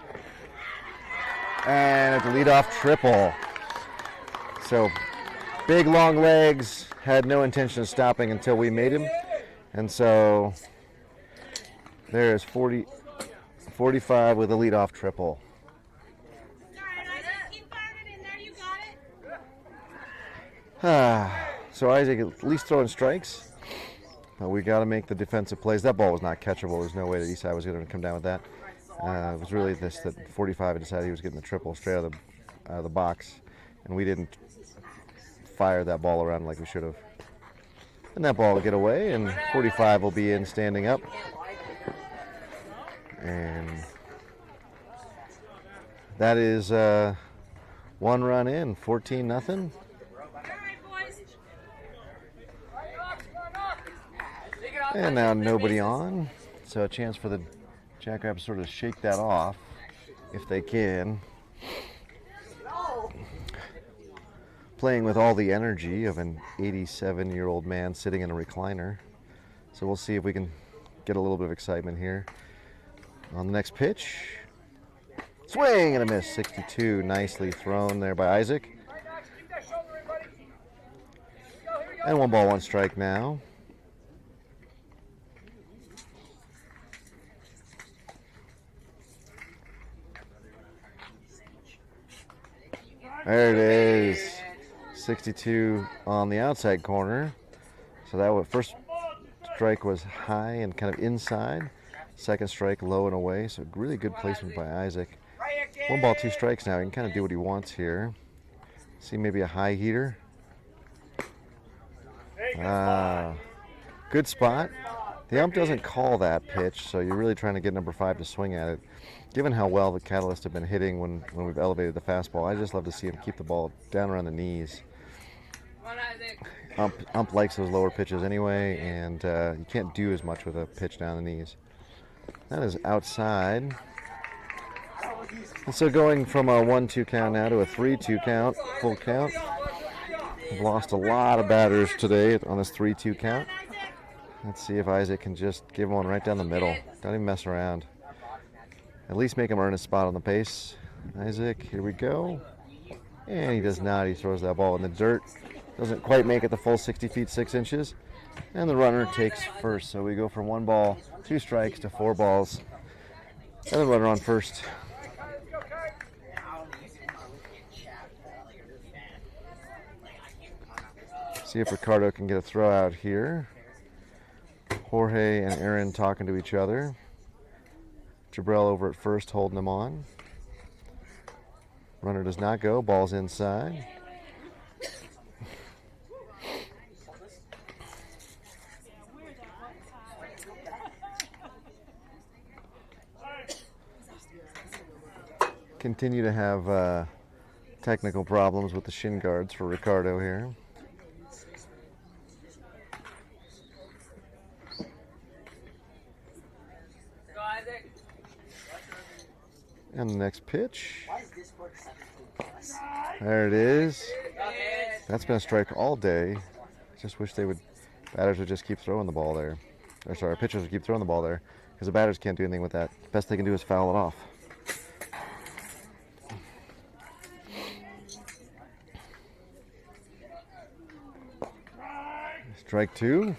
And it's a leadoff triple. So big long legs, had no intention of stopping until we made him. And so there's 45 with a leadoff triple. So Isaac at least throwing strikes. But we got to make the defensive plays. That ball was not catchable. There's no way that Isai was going to come down with that. It was really this that 45 had decided he was getting the triple straight out of the box, and we didn't fire that ball around like we should have. And that ball will get away, and 45 will be in standing up. And that is 1 run in, 14-0. And now nobody on, so a chance for the Jackrabbits sort of shake that off, if they can. Playing with all the energy of an 87-year-old man sitting in a recliner. So we'll see if we can get a little bit of excitement here. On the next pitch, swing and a miss, 62, nicely thrown there by Isaac. And 1 ball, 1 strike now. There it is, 62 on the outside corner. So that was, first strike was high and kind of inside. Second strike low and away. So really good placement by Isaac. 1 ball, 2 strikes now. He can kind of do what he wants here. See maybe a high heater. Good spot. The ump doesn't call that pitch, so you're really trying to get number 5 to swing at it. Given how well the Catalysts have been hitting when we've elevated the fastball, I just love to see him keep the ball down around the knees. Ump likes those lower pitches anyway, and you can't do as much with a pitch down the knees. That is outside. And so going from a 1-2 count now to a 3-2 count, full count. We've lost a lot of batters today on this 3-2 count. Let's see if Isaac can just give one right down the middle. Don't even mess around. At least make him earn a spot on the base. Isaac, here we go. And he does not. He throws that ball in the dirt. Doesn't quite make it the full 60 feet 6 inches. And the runner takes first. So we go from 1 ball, 2 strikes to 4 balls. And the runner on first. See if Ricardo can get a throw out here. Jorge and Aaron talking to each other. Jabrell over at first holding him on. Runner does not go. Ball's inside. Continue to have technical problems with the shin guards for Ricardo here. And the next pitch. There it is. That's been a strike all day. Just wish they would Batters would just keep throwing the ball there. Or sorry, pitchers would keep throwing the ball there because the batters can't do anything with that. Best they can do is foul it off. Strike two.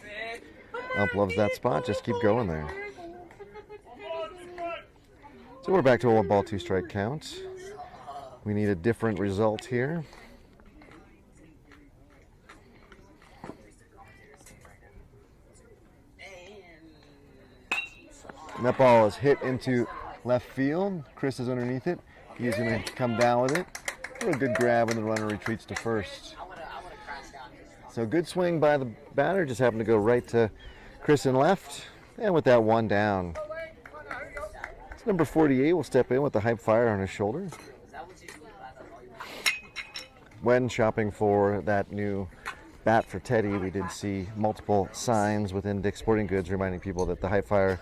Ump loves that spot. Just keep going there. So we're back to a 1 ball, 2 strike count. We need a different result here. And that ball is hit into left field. Chris is underneath it. He's going to come down with it. A good grab when the runner retreats to first. So good swing by the batter. Just happened to go right to Chris in left. And with that one down. It's number 48 will step in with the hype fire on his shoulder. When shopping for that new bat for Teddy, we did see multiple signs within Dick's Sporting Goods reminding people that the hype fire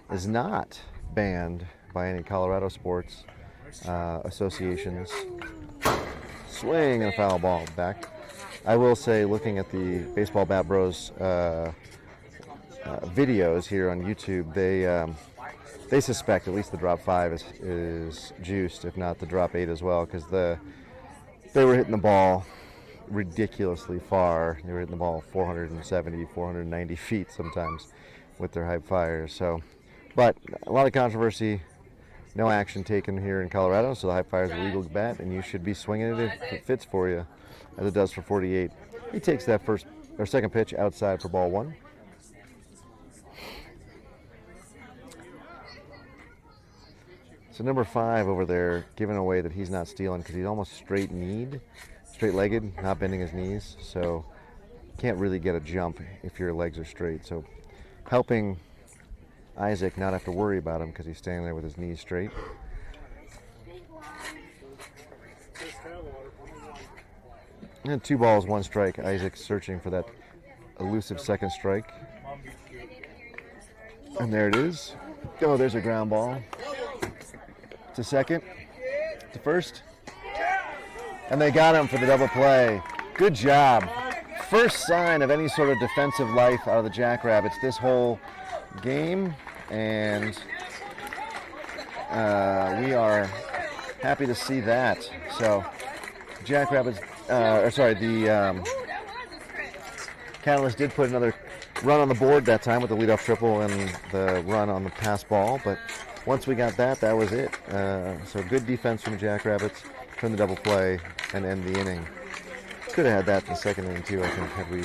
is not banned by any Colorado sports associations. Swing and a foul ball back. I will say, looking at the Baseball Bat Bros videos here on YouTube, they suspect at least the drop 5 is juiced, if not the drop 8 as well, because they were hitting the ball ridiculously far. They were hitting the ball 470, 490 feet sometimes with their hype fires. So, but a lot of controversy, no action taken here in Colorado, so the hype fire is a legal bat, and you should be swinging it if it fits for you, as it does for 48. He takes that second pitch outside for ball 1. So number 5 over there giving away that he's not stealing because he's almost straight-legged, not bending his knees, so can't really get a jump if your legs are straight. So helping Isaac not have to worry about him because he's standing there with his knees straight. And 2 balls, 1 strike. Isaac searching for that elusive second strike. And there it is. Oh, there's a ground ball. To second. To first. And they got him for the double play. Good job. First sign of any sort of defensive life out of the Jackrabbits this whole game. And we are happy to see that. So, Jackrabbits, the Catalyst did put another run on the board that time with the leadoff triple and the run on the pass ball, but once we got that was it. So good defense from the Jackrabbits, turn the double play, and end the inning. Could have had that in the second inning too, I think, had we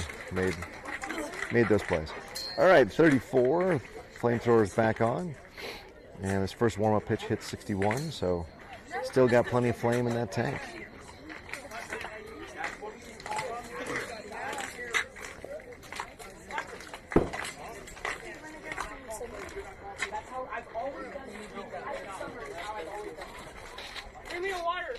made those plays. All right, 34, flamethrower's back on, and his first warm-up pitch hit 61, so still got plenty of flame in that tank. Give me a water.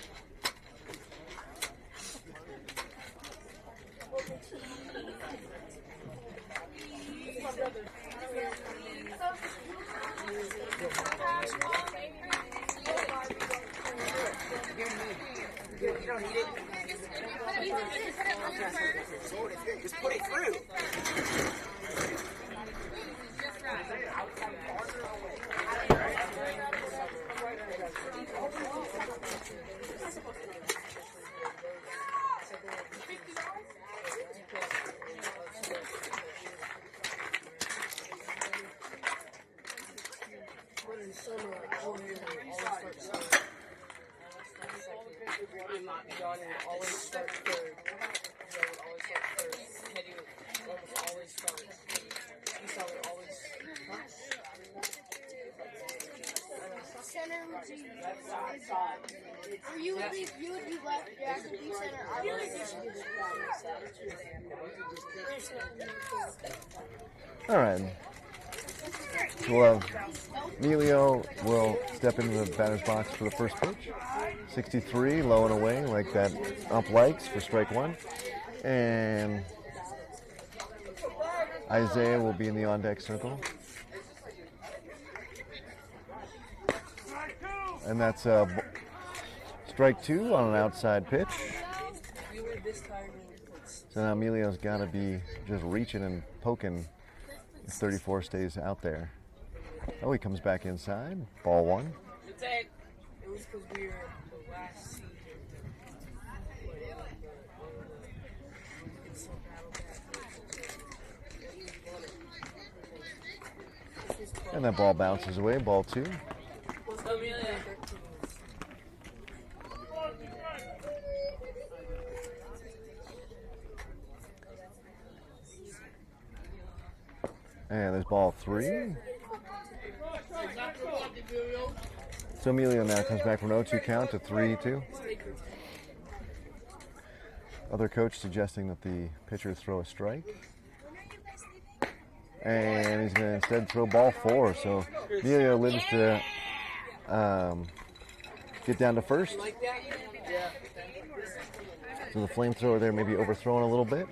You don't need it. Just put it through. I'm not John and always start third. Joe would always start first. Teddy would almost always start. Esau would always Center would be left side. Or you would be left, Jack would be center. I feel like you should do this. All right. So we'll have Emilio will step into the batter's box for the first pitch. 63, low and away, like that ump likes for strike 1. And Isaiah will be in the on-deck circle. And that's strike 2 on an outside pitch. So now Emilio's got to be just reaching and poking if 34 stays out there. Oh, he comes back inside. Ball one. It was because we were the last seed. And that ball bounces away. Ball two. And there's ball three. So Emilio now comes back from an 0-2 count to 3-2. Other coach suggesting that the pitcher throw a strike. And he's going to instead throw ball four. So Emilio lives to get down to first. So the flamethrower there may be overthrown a little bit.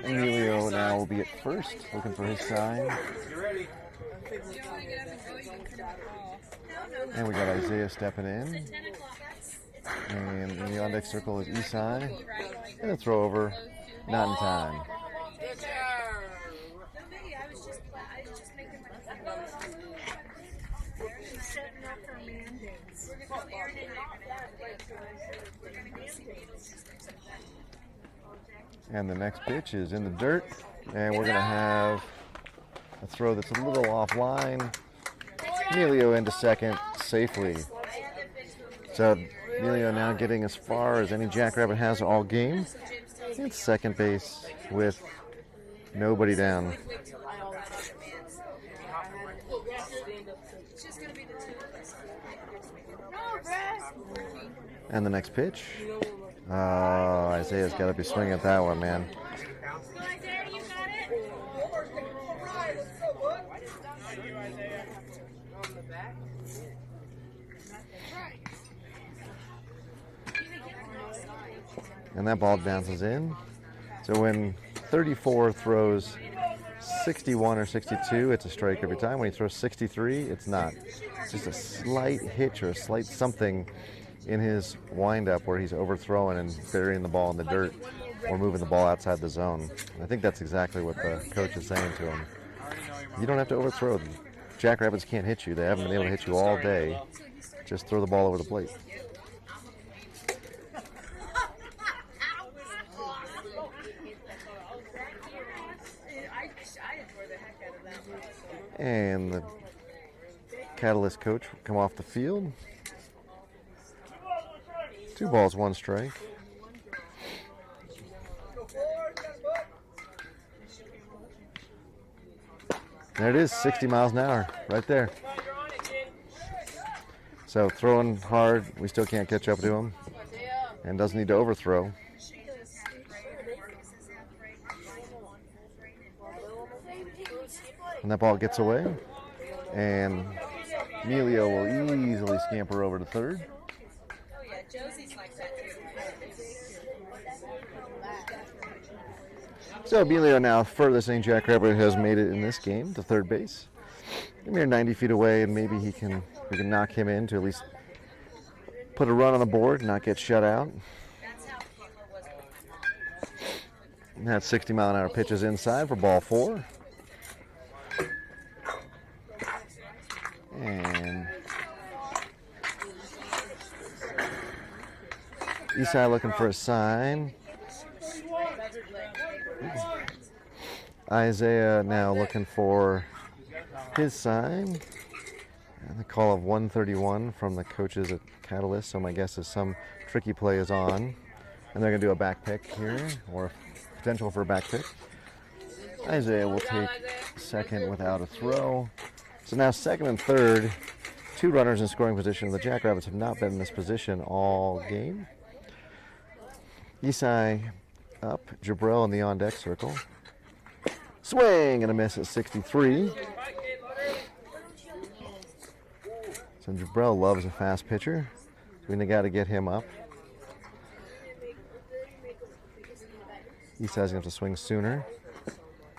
Emilio now will be at first, looking for his sign. And we got Isaiah stepping in. And in the on-deck circle is Isai. And a throw over, not in time. And the next pitch is in the dirt. And we're going to have a throw that's a little offline. Emilio into second safely. So Emilio now getting as far as any Jackrabbit has all game. It's second base with nobody down. And the next pitch. Isaiah's got to be swinging at that one, man. And that ball bounces in. So when 34 throws 61 or 62, it's a strike every time. When he throws 63, it's not. It's just a slight hitch or a slight something in his windup where he's overthrowing and burying the ball in the dirt or moving the ball outside the zone. And I think that's exactly what the coach is saying to him. You don't have to overthrow. Jackrabbits can't hit you. They haven't been able to hit you all day. Just throw the ball over the plate. And the Catalyst coach will come off the field. 2 balls, 1 strike. There it is, 60 miles an hour, right there. So throwing hard, we still can't catch up to him. And doesn't need to overthrow. And that ball gets away. And Emilio will easily scamper over to third. So Emilio now, furthest any Jackrabbit has made it in this game, to third base. A mere 90 feet away, and maybe we can knock him in to at least put a run on the board, not get shut out. And that 60-mile-an-hour pitch is inside for ball 4. And Isai looking for a sign. Isaiah now looking for his sign. And the call of 131 from the coaches at Catalyst. So my guess is some tricky play is on. And they're going to do a back pick here, or potential for a back pick. Isaiah will take second without a throw. So now second and third, 2 runners in scoring position. The Jackrabbits have not been in this position all game. Isai up, Jabril in the on-deck circle. Swing and a miss at 63. So Jabril loves a fast pitcher. So we got to get him up. Isai's going to have to swing sooner.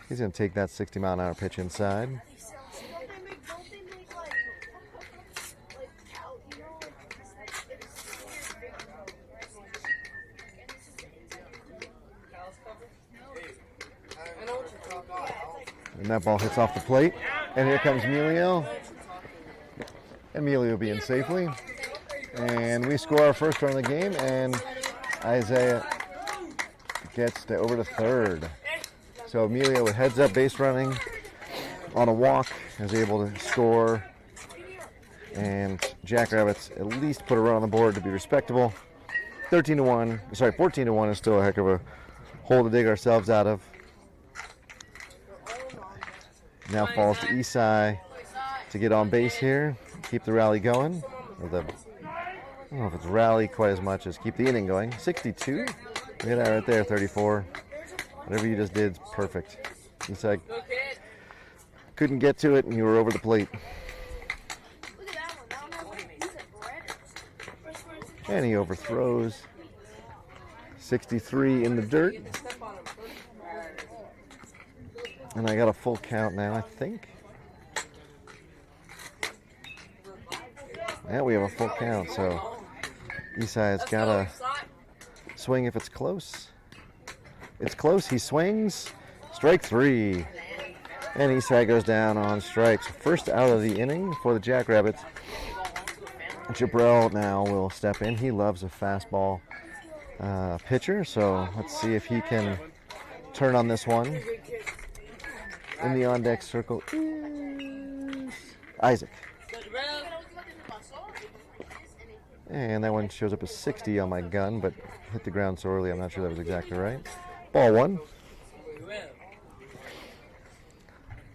He's going to take that 60-mile-an-hour pitch inside. And that ball hits off the plate. And here comes Emilio. Emilio being safely. And we score our first run of the game, and Isaiah gets over to third. So Emilio with heads up base running on a walk is able to score. And Jackrabbits at least put a run on the board to be respectable. 14-1 is still a heck of a hole to dig ourselves out of. Now falls to Isai to get on base here, keep the rally going. I don't know if it's rally quite as much as keep the inning going. 62. Look at that right there, 34. Whatever you just did is perfect. Isai couldn't get to it, and you were over the plate. And he overthrows. 63 in the dirt. And I got a full count now, I think. Yeah, we have a full count, so Isai's got to swing if it's close. It's close, he swings. Strike 3. And Isai goes down on strikes. First out of the inning for the Jackrabbits. Jabril now will step in. He loves a fastball pitcher, so let's see if he can turn on this one. In the on-deck circle is Isaac. And that one shows up as 60 on my gun, but hit the ground so early I'm not sure that was exactly right. Ball 1.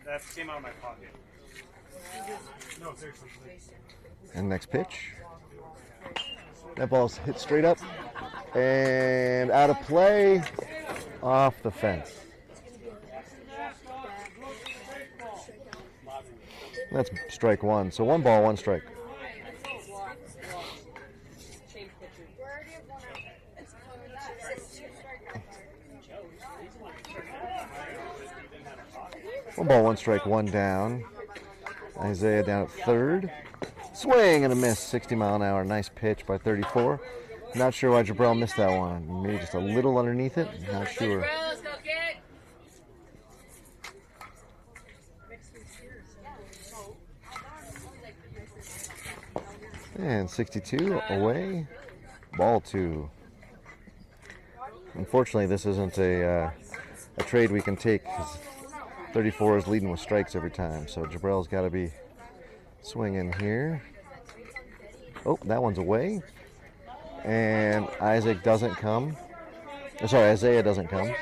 That came out of my pocket. No, seriously. And next pitch. That ball's hit straight up and out of play, off the fence. That's strike 1. So 1 ball, 1 strike. One ball, 1 strike, 1 down. Isaiah down at third. Swing and a miss, 60-mile-an-hour. Nice pitch by 34. Not sure why Jabril missed that one. Maybe just a little underneath it. Not sure. And 62 away. Ball 2. Unfortunately, this isn't a trade we can take. 34 is leading with strikes every time, so Jabril's got to be swinging here. Oh, that one's away. And Isaac doesn't come. Oh, sorry, Isaiah doesn't come.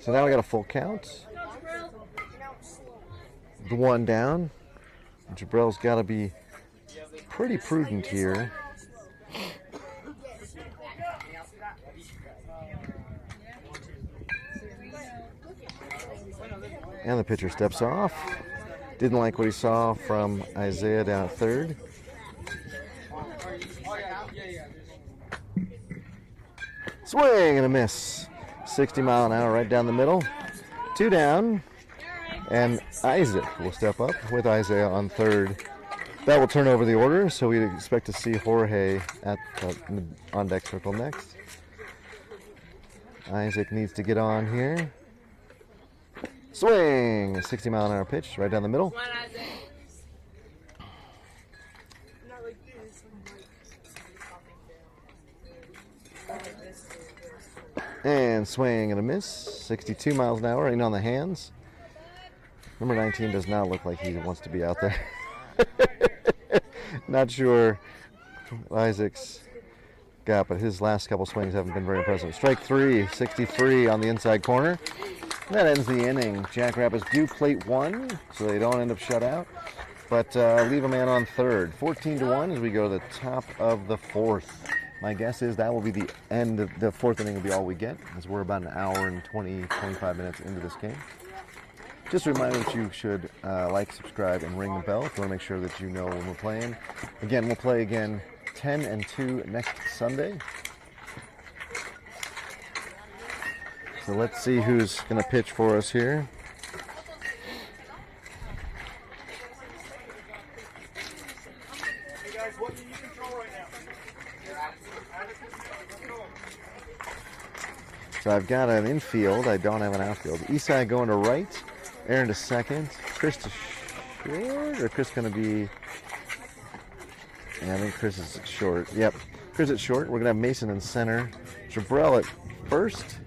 So now we got a full count. The 1 down. Jabril's got to be pretty prudent here. And the pitcher steps off. Didn't like what he saw from Isaiah down at third. Swing and a miss. 60-mile-an-hour right down the middle. 2 down. And Isaac will step up with Isaiah on third. That will turn over the order, so we'd expect to see Jorge at the on-deck circle next. Isaac needs to get on here. Swing! 60-mile-an-hour pitch right down the middle. And swing and a miss. 62 miles an hour, in on the hands. Number 19 does not look like he wants to be out there. Not sure Isaac's got, but his last couple swings haven't been very impressive. Strike 3, 63 on the inside corner. That ends the inning. Jackrabbits do plate 1, so they don't end up shut out, but leave a man on third. 14-1 as we go to the top of the 4th. My guess is that will be the end of the 4th inning will be all we get, as we're about an hour and 25 minutes into this game. Just a reminder that you should like, subscribe, and ring the bell if you want to make sure that you know when we're playing. Again, we'll play again 10 and 2 next Sunday. So let's see who's going to pitch for us here. Hey guys, what do you control right now? So I've got an infield. I don't have an outfield. Isai going to right. Aaron to second. Chris to short. Or Chris going to be... Yeah, I think Chris is short. Yep. Chris at short. We're going to have Mason in center. Jabrell at first.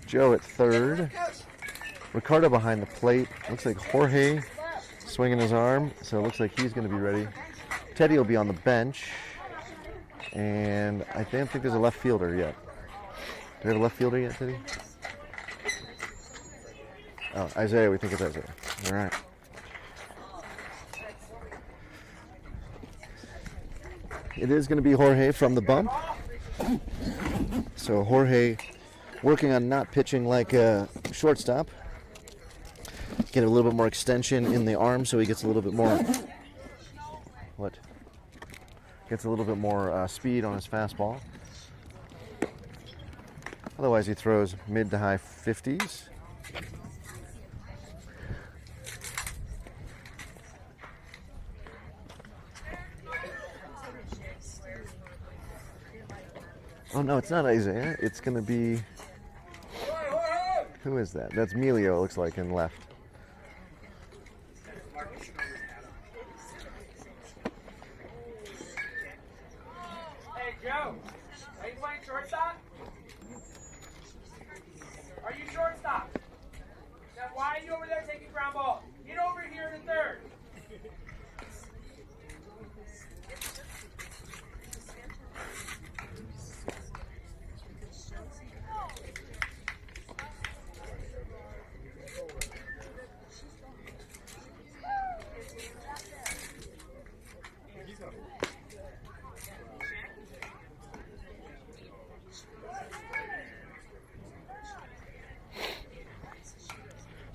Joe at third. Ricardo behind the plate. Looks like Jorge swinging his arm. So it looks like he's going to be ready. Teddy will be on the bench. And I don't think there's a left fielder yet. Do we have a left fielder yet, Teddy? Oh, Isaiah. We think it's Isaiah. All right. It is going to be Jorge from the bump. So Jorge working on not pitching like a shortstop. Get a little bit more extension in the arm so he gets a little bit more... What? Gets a little bit more speed on his fastball. Otherwise he throws mid to high 50s. Oh no, it's not Isaiah. It's going to be... Who is that? That's Melio, it looks like, in left. Hey, Joe. Are you playing shortstop? Are you shortstop? Now, why are you over there taking ground ball? Get over here in the third.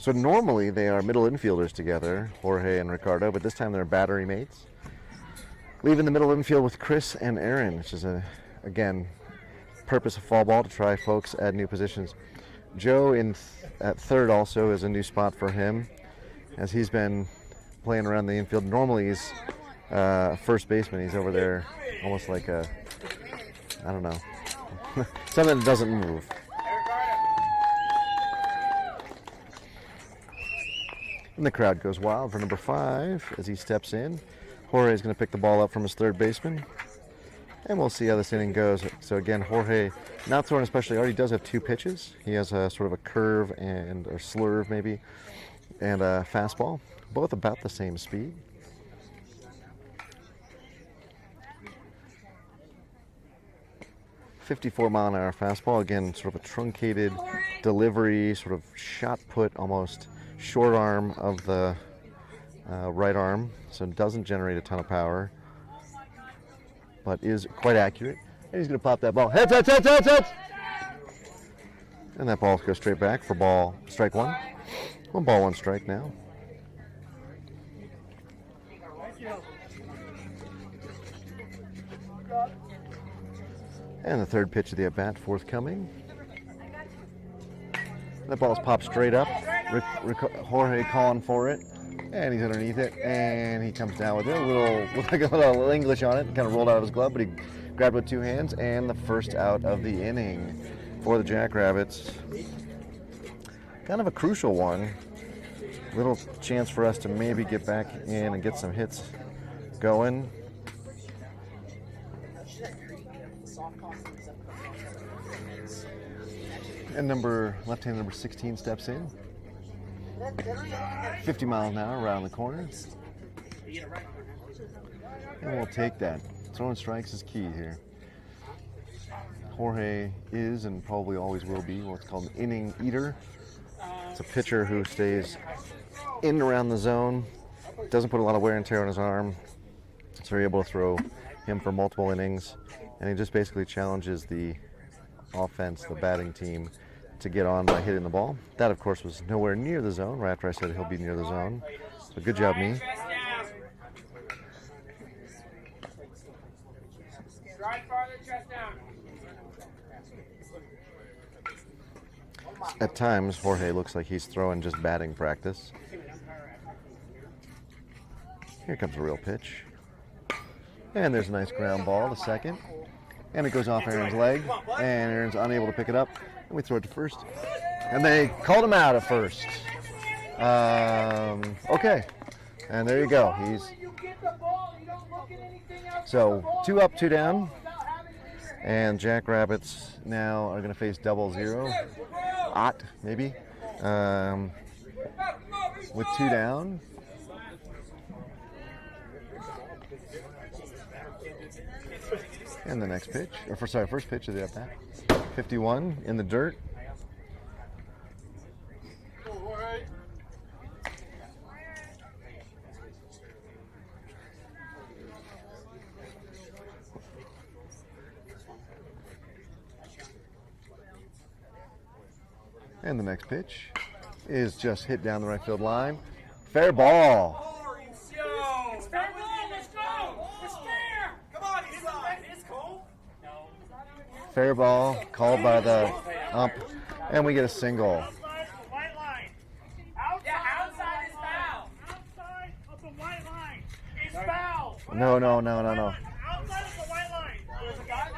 So normally they are middle infielders together, Jorge and Ricardo, but this time they're battery mates. Leaving the middle infield with Chris and Aaron, which is, again, purpose of fall ball to try folks at new positions. Joe at third also is a new spot for him, as he's been playing around the infield. Normally he's first baseman. He's over there almost like a, I don't know, something that doesn't move. And the crowd goes wild for number 5 as he steps in. Jorge is going to pick the ball up from his third baseman. And we'll see how this inning goes. So again, Jorge not throwing especially hard. He does have 2 pitches. He has a sort of a curve and or slurve maybe, and a fastball, both about the same speed. .54-mile-an-hour fastball. Again, sort of a truncated delivery, sort of shot put almost. Short arm of the right arm, so it doesn't generate a ton of power, but is quite accurate. And he's going to pop that ball. Heads, heads, heads, heads, heads! And that ball goes straight back for strike 1. 1 ball, 1 strike now. And the third pitch of the at-bat forthcoming. That ball's popped straight up. Jorge calling for it, and he's underneath it, and he comes down with it. With like a little English on it, kind of rolled out of his glove, but he grabbed it with 2 hands, and the first out of the inning for the Jackrabbits. Kind of a crucial one. Little chance for us to maybe get back in and get some hits going. And left-hand number 16 steps in. 50 miles an hour around the corner. And we'll take that. Throwing strikes is key here. Jorge is and probably always will be what's called an inning eater. It's a pitcher who stays in and around the zone, doesn't put a lot of wear and tear on his arm, so you're able to throw him for multiple innings, and he just basically challenges the offense, the batting team, to get on by hitting the ball. That, of course, was nowhere near the zone right after I said he'll be near the zone. So good job, me. Stride farther, chest down. At times, Jorge looks like he's throwing just batting practice. Here comes a real pitch. And there's a nice ground ball to second. And it goes off Aaron's leg, and Aaron's unable to pick it up. And we throw it to first. And they called him out at first. Okay. And there you go. So 2 up, 2 down. And Jackrabbits now are going to face 0-0. Maybe. With 2 down. And the next pitch, first pitch of the at-bat. 51 in the dirt. And the next pitch is just hit down the right field line. Fair ball. It's fair ball, let's go! It's fair! Come on, it's cold. Fair ball called by the ump, and we get a single. White line. Outside is foul. Outside of the white line is foul. No. Outside of the white line. There's a guy.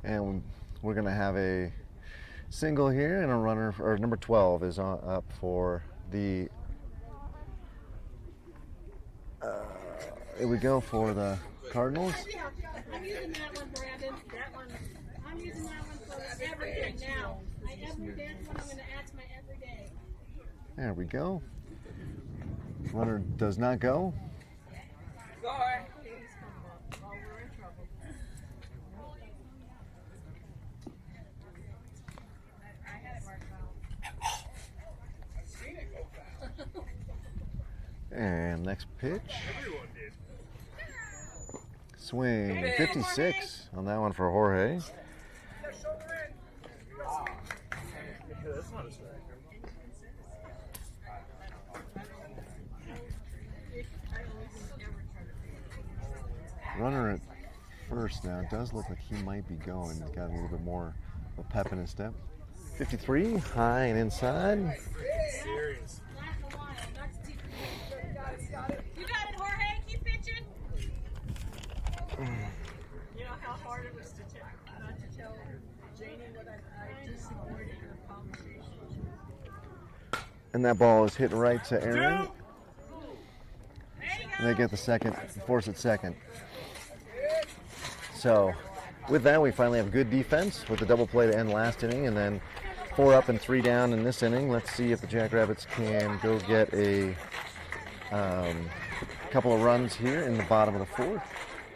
And we're going to have a single here, and a runner, or number 12 is up for the, here we go for the Cardinals. I'm using that one, Brandon. That one. I'm using that one for everything now. That's what I'm going to add to my everyday. There we go. Runner does not go. Sorry. And next pitch. Swing 56 on that one for Jorge. Runner at first now. It does look like he might be going. He's got a little bit more of a pep in his step. 53, high and inside. Serious. You got it, Jorge. Keep pitching. You know how hard it was to tell Janie what I just ignored in her conversation. And that ball is hit right to Aaron. And they get the second, force it second. So with that, we finally have good defense with the double play to end last inning, and then 4 up and 3 down in this inning. Let's see if the Jackrabbits can go get a couple of runs here in the bottom of the 4th.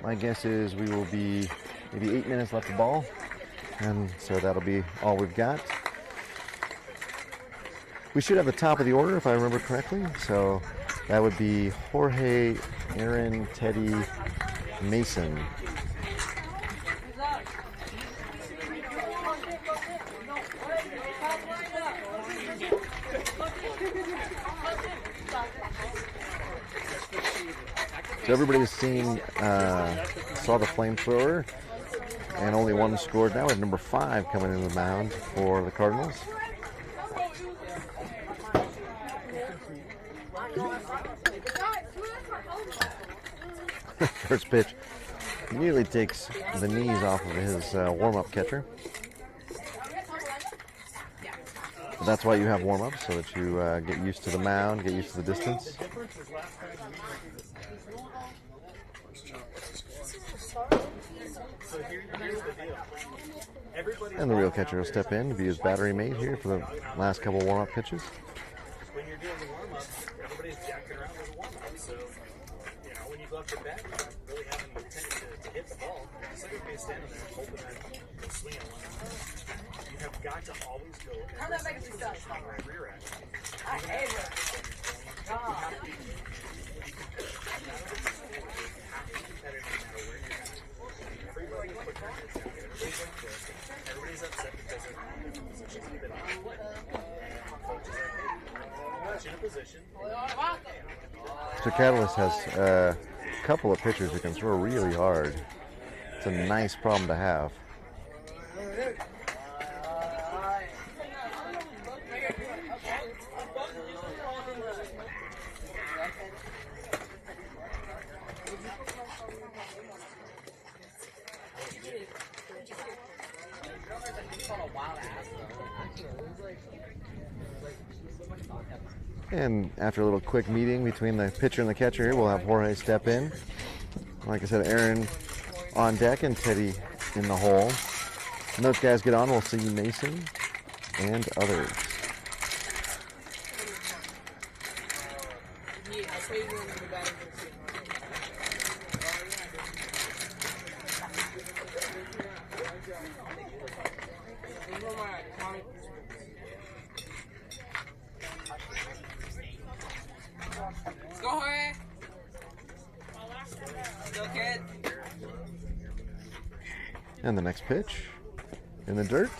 My guess is we will be maybe 8 minutes left of ball, and so that'll be all we've got. We should have the top of the order if I remember correctly. So that would be Jorge, Aaron, Teddy, Mason. So everybody has seen, saw the flamethrower, and only one scored. Now we have number 5 coming into the mound for the Cardinals. First pitch nearly takes the knees off of his warm-up catcher. But that's why you have warm-ups, so that you get used to the mound, get used to the distance. And the real catcher will step in to be his battery mate here for the last couple warm-up pitches. When you're doing the warm-up, everybody's jacking around with a warm-up. So, you know, when you go up to bat, you're not really having the intent to hit the ball. It's like everybody's standing there hoping that you swing at one. You have got to always go rear end. I hate it. Everybody's upset because of the position you've been in. Position. So Catalyst has a couple of pitchers who can throw really hard. It's a nice problem to have. And after a little quick meeting between the pitcher and the catcher here, we'll have Jorge step in. Like I said, Aaron on deck and Teddy in the hole. When those guys get on, we'll see Mason and others. Go, Jorge. Go, kid. And the next pitch in the dirt.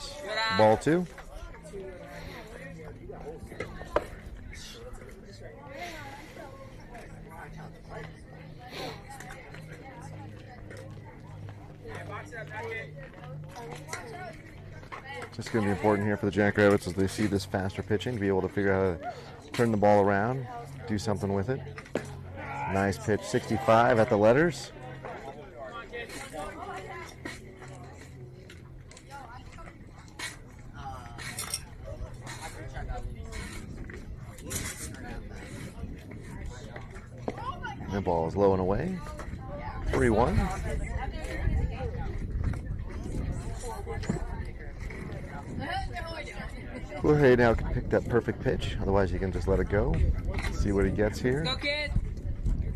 Ball 2. It's going to be important here for the Jackrabbits as they see this faster pitching to be able to figure out how to turn the ball around, do something with it. Nice pitch, 65 at the letters. The ball is low and away. 3-1. Jorge now can pick that perfect pitch. Otherwise, he can just let it go. See what he gets here. Go, kid.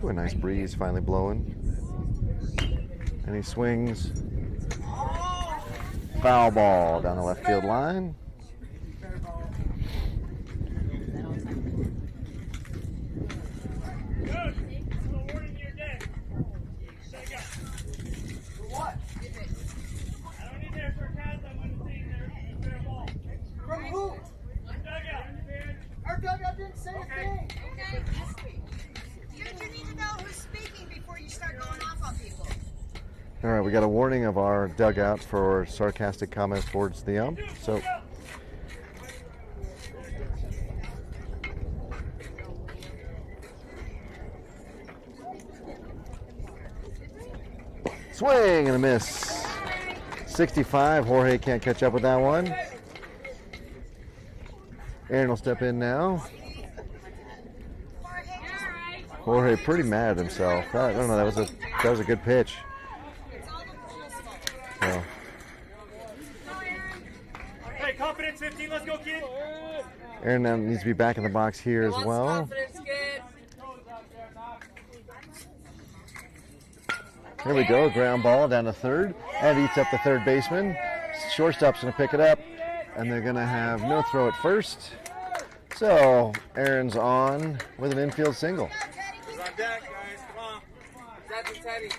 Ooh, a nice breeze finally blowing. And he swings. Foul ball down the left field line. From who? Our dugout didn't say a thing. Okay. You need to know who's speaking before you start going off on people. All right, we got a warning of our dugout for sarcastic comments towards the ump. So swing and a miss. 65. Jorge can't catch up with that one. Aaron will step in now. Jorge pretty mad at himself. I don't know. That was a good pitch. So. Hey, confidence 15. Let's go, kid. Aaron now needs to be back in the box here as well. Here we go. Ground ball down to third and eats up the third baseman. Shortstop's going to pick it up. And they're going to have no throw at first. So Aaron's on with an infield single. He's on deck, guys. Come on. That's Teddy.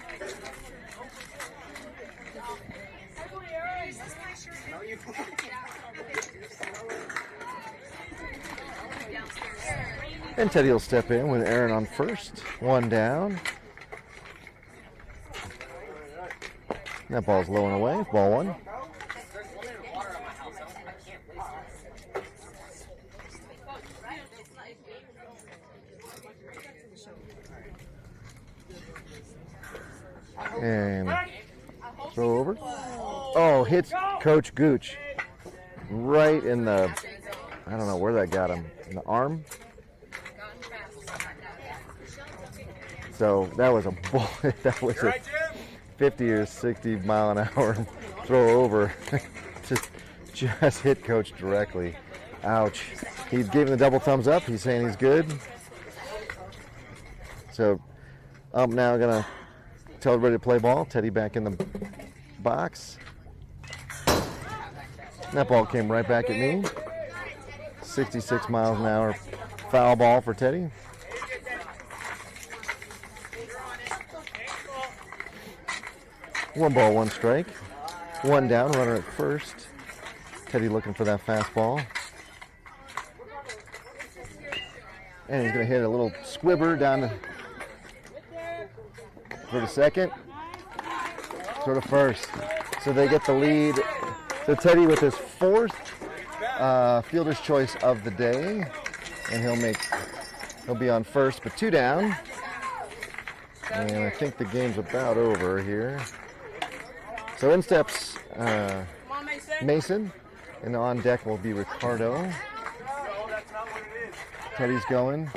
And Teddy will step in with Aaron on first. One down. That ball's low and away. Ball 1. And throw over. Oh, hits Coach Gooch right in the, I don't know where that got him, in the arm. So that was a bullet. That was a 50 or 60 mile an hour throw over. just hit Coach directly. Ouch. He gave him the double thumbs up. He's saying he's good. So I'm now gonna tell everybody to play ball. Teddy back in the box. That ball came right back at me. 66 miles an hour foul ball for Teddy. One ball, one strike. One down, runner at first. Teddy looking for that fastball. And he's going to hit a little squibber down for the second. Sort of first. So they get the lead. So Teddy with his fourth fielder's choice of the day. And he'll be on first, but 2 down. And I think the game's about over here. So in steps Mason. And on deck will be Ricardo. Teddy's going.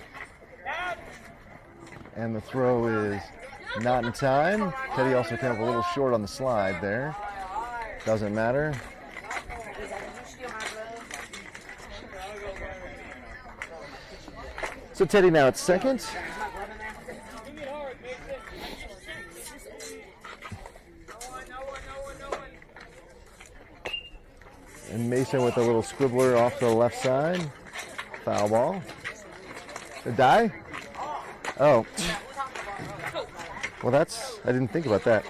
And the throw is not in time. Teddy also came up a little short on the slide there. Doesn't matter. So Teddy now at second. And Mason with a little squibbler off to the left side. Foul ball. The die? Oh. Well, I didn't think about that.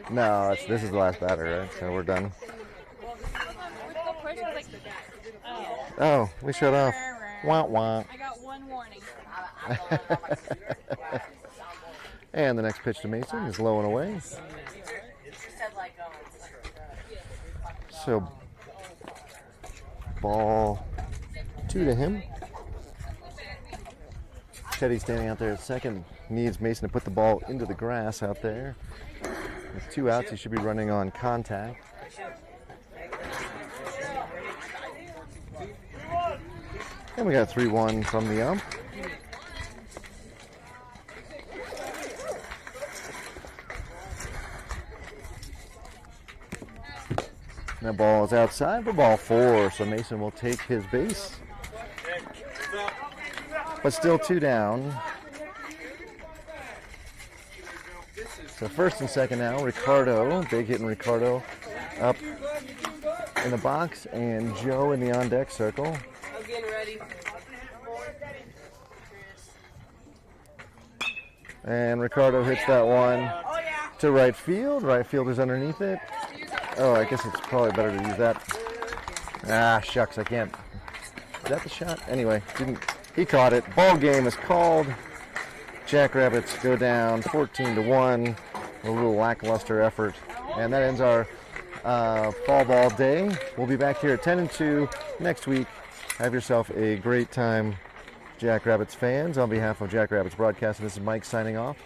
No, this is the last batter, right? So we're done. Oh, we shut off. Wah wah. I got one warning. And the next pitch to Mason is low and away. So ball 2 to him. Teddy standing out there at second. Needs Mason to put the ball into the grass out there. With 2 outs, he should be running on contact. And we got 3-1 from the ump. That ball is outside for ball 4, so Mason will take his base. But still 2 down. So first and second now, Ricardo, big hitting Ricardo up in the box, and Joe in the on-deck circle. I'm getting ready. And Ricardo hits that one to right field. Right fielder's underneath it. Oh, I guess it's probably better to use that. Ah, shucks, I can't. Is that the shot? Anyway, he caught it. Ball game is called. Jackrabbits go down 14-1. A little lackluster effort. And that ends our fall ball day. We'll be back here at 10-2 next week. Have yourself a great time, Jackrabbits fans. On behalf of Jackrabbits Broadcasting, this is Mike signing off.